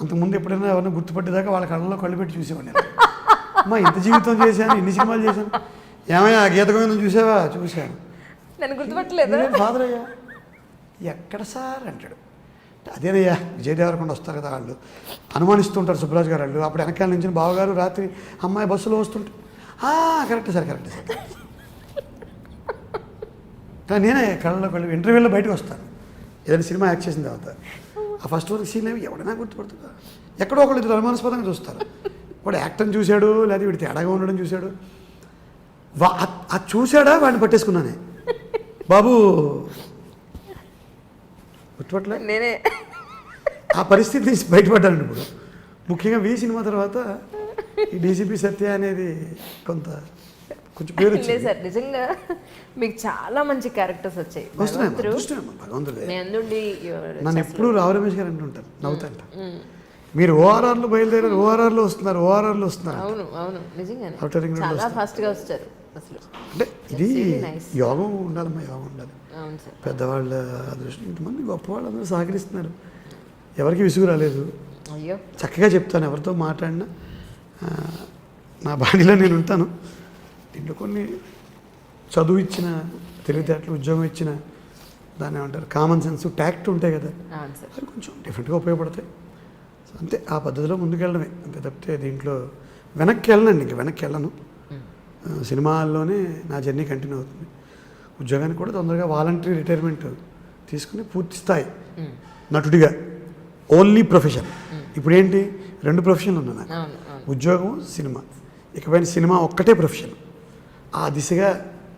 అంతకుముందు ఎప్పుడైనా ఎవరైనా గుర్తుపట్టేదాకా వాళ్ళ కళ్ళలో కళ్ళు పెట్టి చూసేవాడిని. అమ్మా ఇంత జీవితం చేశాను, ఇన్ని సినిమాలు చేశాను, ఏమయ్యా గీత గోవిందం చూసావా? చూశాను. నన్ను గుర్తుపట్టలేదు. ఫాదర్ అయ్యా ఎక్కడ సార్ అంటాడు. అదేనయ్యా విజయ్ దేవరకొండ వస్తారు కదా వాళ్ళు, అనుమానిస్తుంటారు సుబ్బరాజు గారు వాళ్ళు. అప్పుడు వెనకాల నుంచి బావగారు రాత్రి అమ్మాయి బస్సులో వస్తుంటే కరెక్ట్ సార్ కానీ నేనే కళ్ళలో కళ్ళు ఇంటర్వ్యూలో బయటకు వస్తాను ఏదైనా సినిమా యాక్ట్ చేసిన తర్వాత. ఆ ఫస్ట్ వరకు సీన్ ఏమి ఎవడైనా గుర్తుపడుతుందా? ఎక్కడో ఒకళ్ళు ఇద్దరు అనుమానాస్పదంగా చూస్తారు. వాడు యాక్టర్ని చూశాడు, లేదా వీడి తేడాగా ఉండడం చూశాడు. అది చూశాడా వాడిని పట్టేసుకున్నానే. బాబు గుర్తుపట్టలే, నేనే ఆ పరిస్థితి నుంచి బయటపడ్డాను. ఇప్పుడు ముఖ్యంగా వి సినిమా తర్వాత ఈ డీసీపీ సత్య అనేది కొంచెం పేరు వచ్చింది సార్. నిజంగా మీకు చాలా మంచి క్యారెక్టర్స్ వచ్చాయి. భగవంతుడు నన్ను ఎప్పుడు రావు రమేష్ గారు అంటుంటారు, నవ్వుతాంట. మీరు ఓఆర్ఆర్లో బయలుదేరారు, ఓఆర్ఆర్లో వస్తున్నారు. అవును అవును నిజంగానే చాలా ఫాస్ట్గా వచ్చారు అసలు. అంటే ఇది యోగం ఉండాలమ్మా, యోగం ఉండాలి. పెద్దవాళ్ళ అదృష్టం. ఇంతమంది గొప్పవాళ్ళు అందరూ సహకరిస్తున్నారు, ఎవరికి విసుగు రాలేదు. అయ్యో చక్కగా చెప్తాను, ఎవరితో మాట్లాడినా నా బాడీలో నేను ఉంటాను. దీంట్లో కొన్ని చదువు ఇచ్చిన తెలివితేటలు, ఉద్యోగం ఇచ్చిన దాన్ని ఏమంటారు కామన్ సెన్స్, ట్యాక్ట్ ఉంటాయి కదా, అవి కొంచెం డిఫరెంట్గా ఉపయోగపడతాయి. అంతే, ఆ పద్ధతిలో ముందుకెళ్ళడమే అంతే తప్పితే దీంట్లో వెనక్కి వెళ్ళనండి. ఇంక వెనక్కి వెళ్ళను. సినిమాల్లోనే నా జర్నీ కంటిన్యూ అవుతుంది. ఉద్యోగానికి కూడా తొందరగా వాలంటరీ రిటైర్మెంట్ తీసుకుని పూర్తి స్థాయి నటుడిగా ఓన్లీ ప్రొఫెషన్. ఇప్పుడు ఏంటి, 2 ప్రొఫెషన్లు ఉన్నాయి నాకు, ఉద్యోగం, సినిమా. ఇకపైన సినిమా ఒక్కటే ప్రొఫెషన్. ఆ దిశగా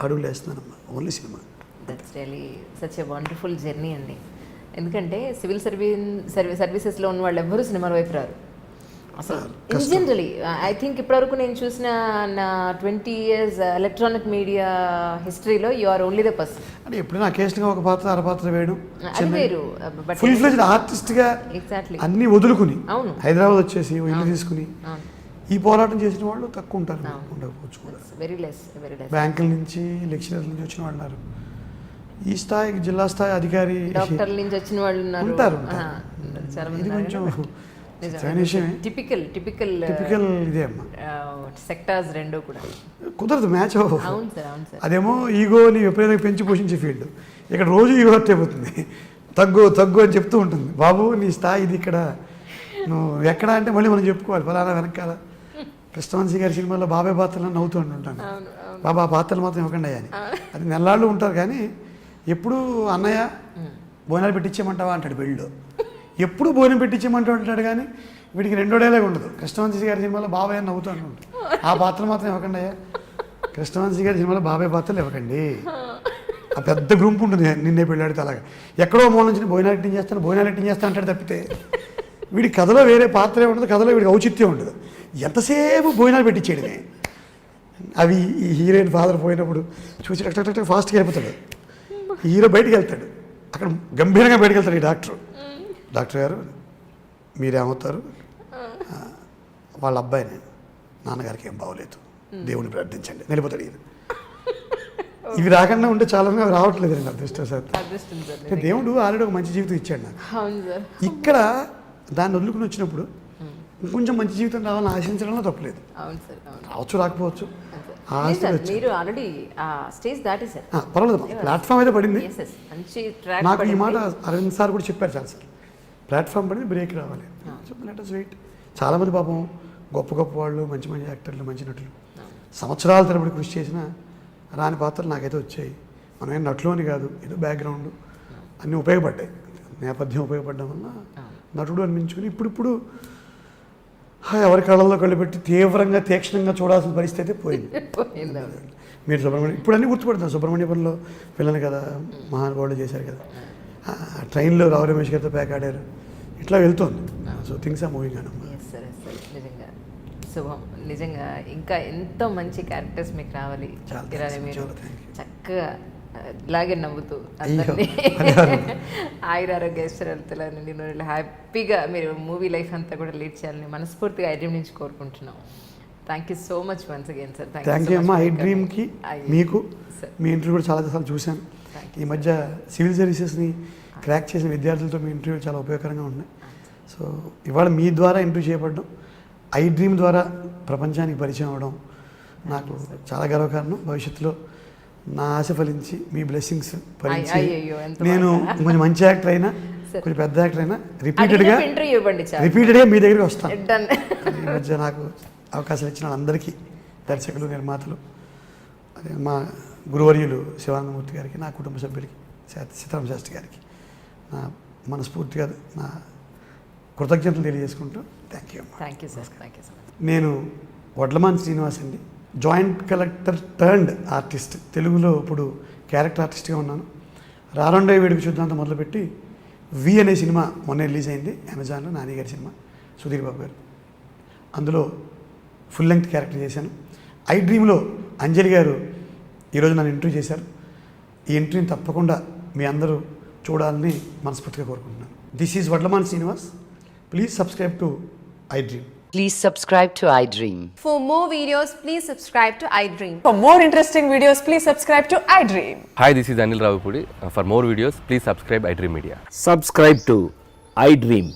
అడుగులు వేస్తున్నానమ్మా, only cinema. That's really such a wonderful journey అండి. ఎందుకంటే సివిల్ సర్వీసెస్లో ఉన్న వాళ్ళు ఎవ్వరూ సినిమాల వైపు రారు అసలు. ఇన్ జనరలీ ఐ థింక్ ఇప్పటివరకు నేను చూసిన నా 20 years ఎలక్ట్రానిక్ మీడియా హిస్టరీలో you are only the person. అంటే ఎప్పుడైనా అకేషన్గా ఒక పాత్ర అరపాత్ర వేయడం, అది వేరు. ఫుల్ ఫ్లెజ్డ్ ఆర్టిస్ట్గా ఎగ్జాక్ట్లీ అన్నీ వదులుకుని అవును హైదరాబాద్ వచ్చేసి ఇల్లు తీసుకుని ఈ పోరాటం చేసిన వాళ్ళు తక్కువ ఉంటారు, ఉండకపోవచ్చు కూడా. Very less. బ్యాంకుల నుంచి, లెక్చరర్ల నుంచి వచ్చిన వాళ్ళు ఉన్నారు. ఈ స్థాయి జిల్లా స్థాయి అధికారి, డాక్టర్ల నుంచి వచ్చిన వాళ్ళు ఉంటారు. ఇది కొంచెం టిపికల్ ఇదే అమ్మా. సెక్టార్స్ రెండు కూడా కుదరదు, మ్యాచ్ అవును సార్. అదేమో ఈగో నీ విపరీతంగా పెంచి పోషించే ఫీల్డ్. ఇక్కడ రోజు ఈగో హత్య అయిపోతుంది. తగ్గు అని చెప్తూ ఉంటుంది. బాబు నీ స్థాయి ఇది, ఇక్కడ నువ్వు ఎక్కడ అంటే మళ్ళీ మనం చెప్పుకోవాలి ఫలానా వెనకాల. కృష్ణవంశీ గారి సినిమాలో బాబాయ్ పాత్రలను నవ్వుతూ ఉంటుంటాను. బాబా ఆ పాత్రలు మాత్రం ఇవ్వకండి అని. అది నెల్లాళ్ళు ఉంటారు కానీ ఎప్పుడు అన్నయ్య భోజనాలు పెట్టించేయమంటావా అంటాడు పెళ్ళిలో. ఎప్పుడు భోజనం పెట్టించేయమంటూ అంటాడు కానీ వీడికి 2 డైలాగ్ ఉండదు. కృష్ణవంశీ గారి సినిమాలో బాబాయ్ అని నవ్వుతూ అంటుంటాడు. ఆ పాత్ర మాత్రం ఇవ్వకండి అయ్యా, కృష్ణవంశీ గారి సినిమాలో బాబాయ్ పాత్రలు ఇవ్వకండి. ఆ పెద్ద గ్రూప్ ఉంటుంది నిన్నే పెళ్ళాడితే అలాగా. ఎక్కడో మూల నుంచి భోజనాలు ఎట్టింగ్ చేస్తాను అంటాడు తప్పితే వీడి కథలో వేరే పాత్రే ఉండదు, కథలో వీడికి ఔచిత్యం ఉండదు. ఎంతసేపు భోజనాలు పెట్టించేయడమే. అవి ఈ హీరోయిన్ ఫాదర్ పోయినప్పుడు చూసి టక్ ఫాస్ట్గా అయిపోతాడు. హీరో బయటికి వెళ్తాడు, అక్కడ గంభీరంగా బయటకు వెళ్తాడు ఈ డాక్టర్ గారు మీరేమవుతారు, వాళ్ళ అబ్బాయిని, నాన్నగారికి ఏం బాగోలేదు, దేవుని ప్రార్థించండి, వెళ్ళిపోతాడు ఈయన. ఇవి రాకుండా ఉంటే చాలా అవి రావట్లేదు అండి. అదృష్టం సార్, దేవుడు ఆల్రెడీ ఒక మంచి జీవితం ఇచ్చాడు నాకు. ఇక్కడ దాన్ని వదులుకుని వచ్చినప్పుడు ఇంకొంచెం మంచి జీవితం రావాలని ఆశించడంలో తప్పలేదు. రావచ్చు రాకపోవచ్చు, పర్వాలేదు. ప్లాట్ఫామ్ అయితే పడింది నాకు. ఈ మాట అరవింద్ సార్ కూడా చెప్పారు చాలా సార్, ప్లాట్ఫామ్ పడింది, బ్రేక్ రావాలి. Let us wait. చాలామంది పాపం గొప్ప వాళ్ళు, మంచి యాక్టర్లు, మంచి నటులు సంవత్సరాల తరబడి కృషి చేసిన రాని పాత్రలు నాకైతే వచ్చాయి. మనం ఏం నటులు అని కాదు, ఏదో బ్యాక్గ్రౌండ్ అన్నీ ఉపయోగపడ్డాయి, నేపథ్యం ఉపయోగపడడం వల్ల నటుడు అనిపించుకుని ఇప్పుడు ఎవరి కళ్ళల్లో కళ్ళు పెట్టి తీవ్రంగా తీక్షణంగా చూడాల్సిన పరిస్థితి అయితే పోయింది. మీరు సుబ్రహ్మణ్యం ఇప్పుడు అన్నీ గుర్తుపడతారు, సుబ్రహ్మణ్యపురంలో పిల్లలు కదా, మహానుభావులు చేశారు కదా, ట్రైన్లో రావు రమేష్ గారితో ప్యాక్ ఆడారు, ఇట్లా వెళ్తుంది. సో థింగ్స్ ఆర్ మూవింగ్ అన్నమాట. నిజంగా శుభం. నిజంగా ఇంకా ఎంతో మంచి క్యారెక్టర్స్ మీకు రావాలి. మీరు చక్కగా ఇలాగే నవ్వుతూ అందరినీ ఆయురారోగ్య ఐశ్వర్యాలతో నేను హ్యాపీగా మీరు మూవీ లైఫ్ అంతా కూడా లీడ్ చేయాలని మనస్ఫూర్తిగా ఐడ్రీమ్ నుంచి కోరుకుంటున్నాం. Thank you so much once again sir. Thank you అమ్మా. ఐడ్రీమ్కి మీకు మీ ఇంటర్వ్యూ కూడా చాలాసార్లు చూశాను. ఈ మధ్య సివిల్ సర్వీసెస్ని క్రాక్ చేసిన విద్యార్థులతో మీ ఇంటర్వ్యూ చాలా ఉపయోగకరంగా ఉన్నాయి. సో ఇవాళ మీ ద్వారా ఇంటర్వ్యూ చేయబడడం, ఐడ్రీమ్ ద్వారా ప్రపంచానికి పరిచయం అవ్వడం నాకు చాలా గర్వకారణం. భవిష్యత్తులో నా ఆశ ఫలించి మీ బ్లెస్సింగ్స్ ఫలించి నేను కొంచెం మంచి యాక్టర్ అయినా, కొంచెం పెద్ద యాక్టర్ అయినా రిపీటెడ్గా మీ దగ్గరికి వస్తాను. ఈ మధ్య నాకు అవకాశాలు ఇచ్చిన అందరికీ, దర్శకులు, నిర్మాతలు, అదే మా గురువర్యులు శివానందమూర్తి గారికి, నా కుటుంబ సభ్యులకి, సీతారామ శాస్త్రి గారికి నా మనస్ఫూర్తిగా నా కృతజ్ఞతలు తెలియజేసుకుంటూ thank you. Thank you sir. Thank you so much. నేను వడ్లమాన్ శ్రీనివాస్ అండి, జాయింట్ కలెక్టర్ టర్న్డ్ ఆర్టిస్ట్. తెలుగులో ఇప్పుడు క్యారెక్టర్ ఆర్టిస్ట్గా ఉన్నాను. రారండే వేడుక చూద్దాంతో మొదలుపెట్టి వి అనే సినిమా మొన్న రిలీజ్ అయింది అమెజాన్లో, నాని గారి సినిమా, సుధీర్ బాబు గారు. అందులో ఫుల్ లెంగ్త్ క్యారెక్టర్ చేశాను. ఐడ్రీమ్లో అంజలి గారు ఈరోజు నన్ను ఇంటర్వ్యూ చేశారు. ఈ ఇంటర్వ్యూని తప్పకుండా మీ అందరూ చూడాలని మనస్ఫూర్తిగా కోరుకుంటున్నాను. This is Vadlaman Srinivas. Please subscribe to iDream. Please subscribe to iDream. For more videos, please subscribe to iDream. For more interesting videos, please subscribe to iDream. Hi, this is Anil Ravipudi. For more videos, please subscribe iDream Media. Subscribe to iDream.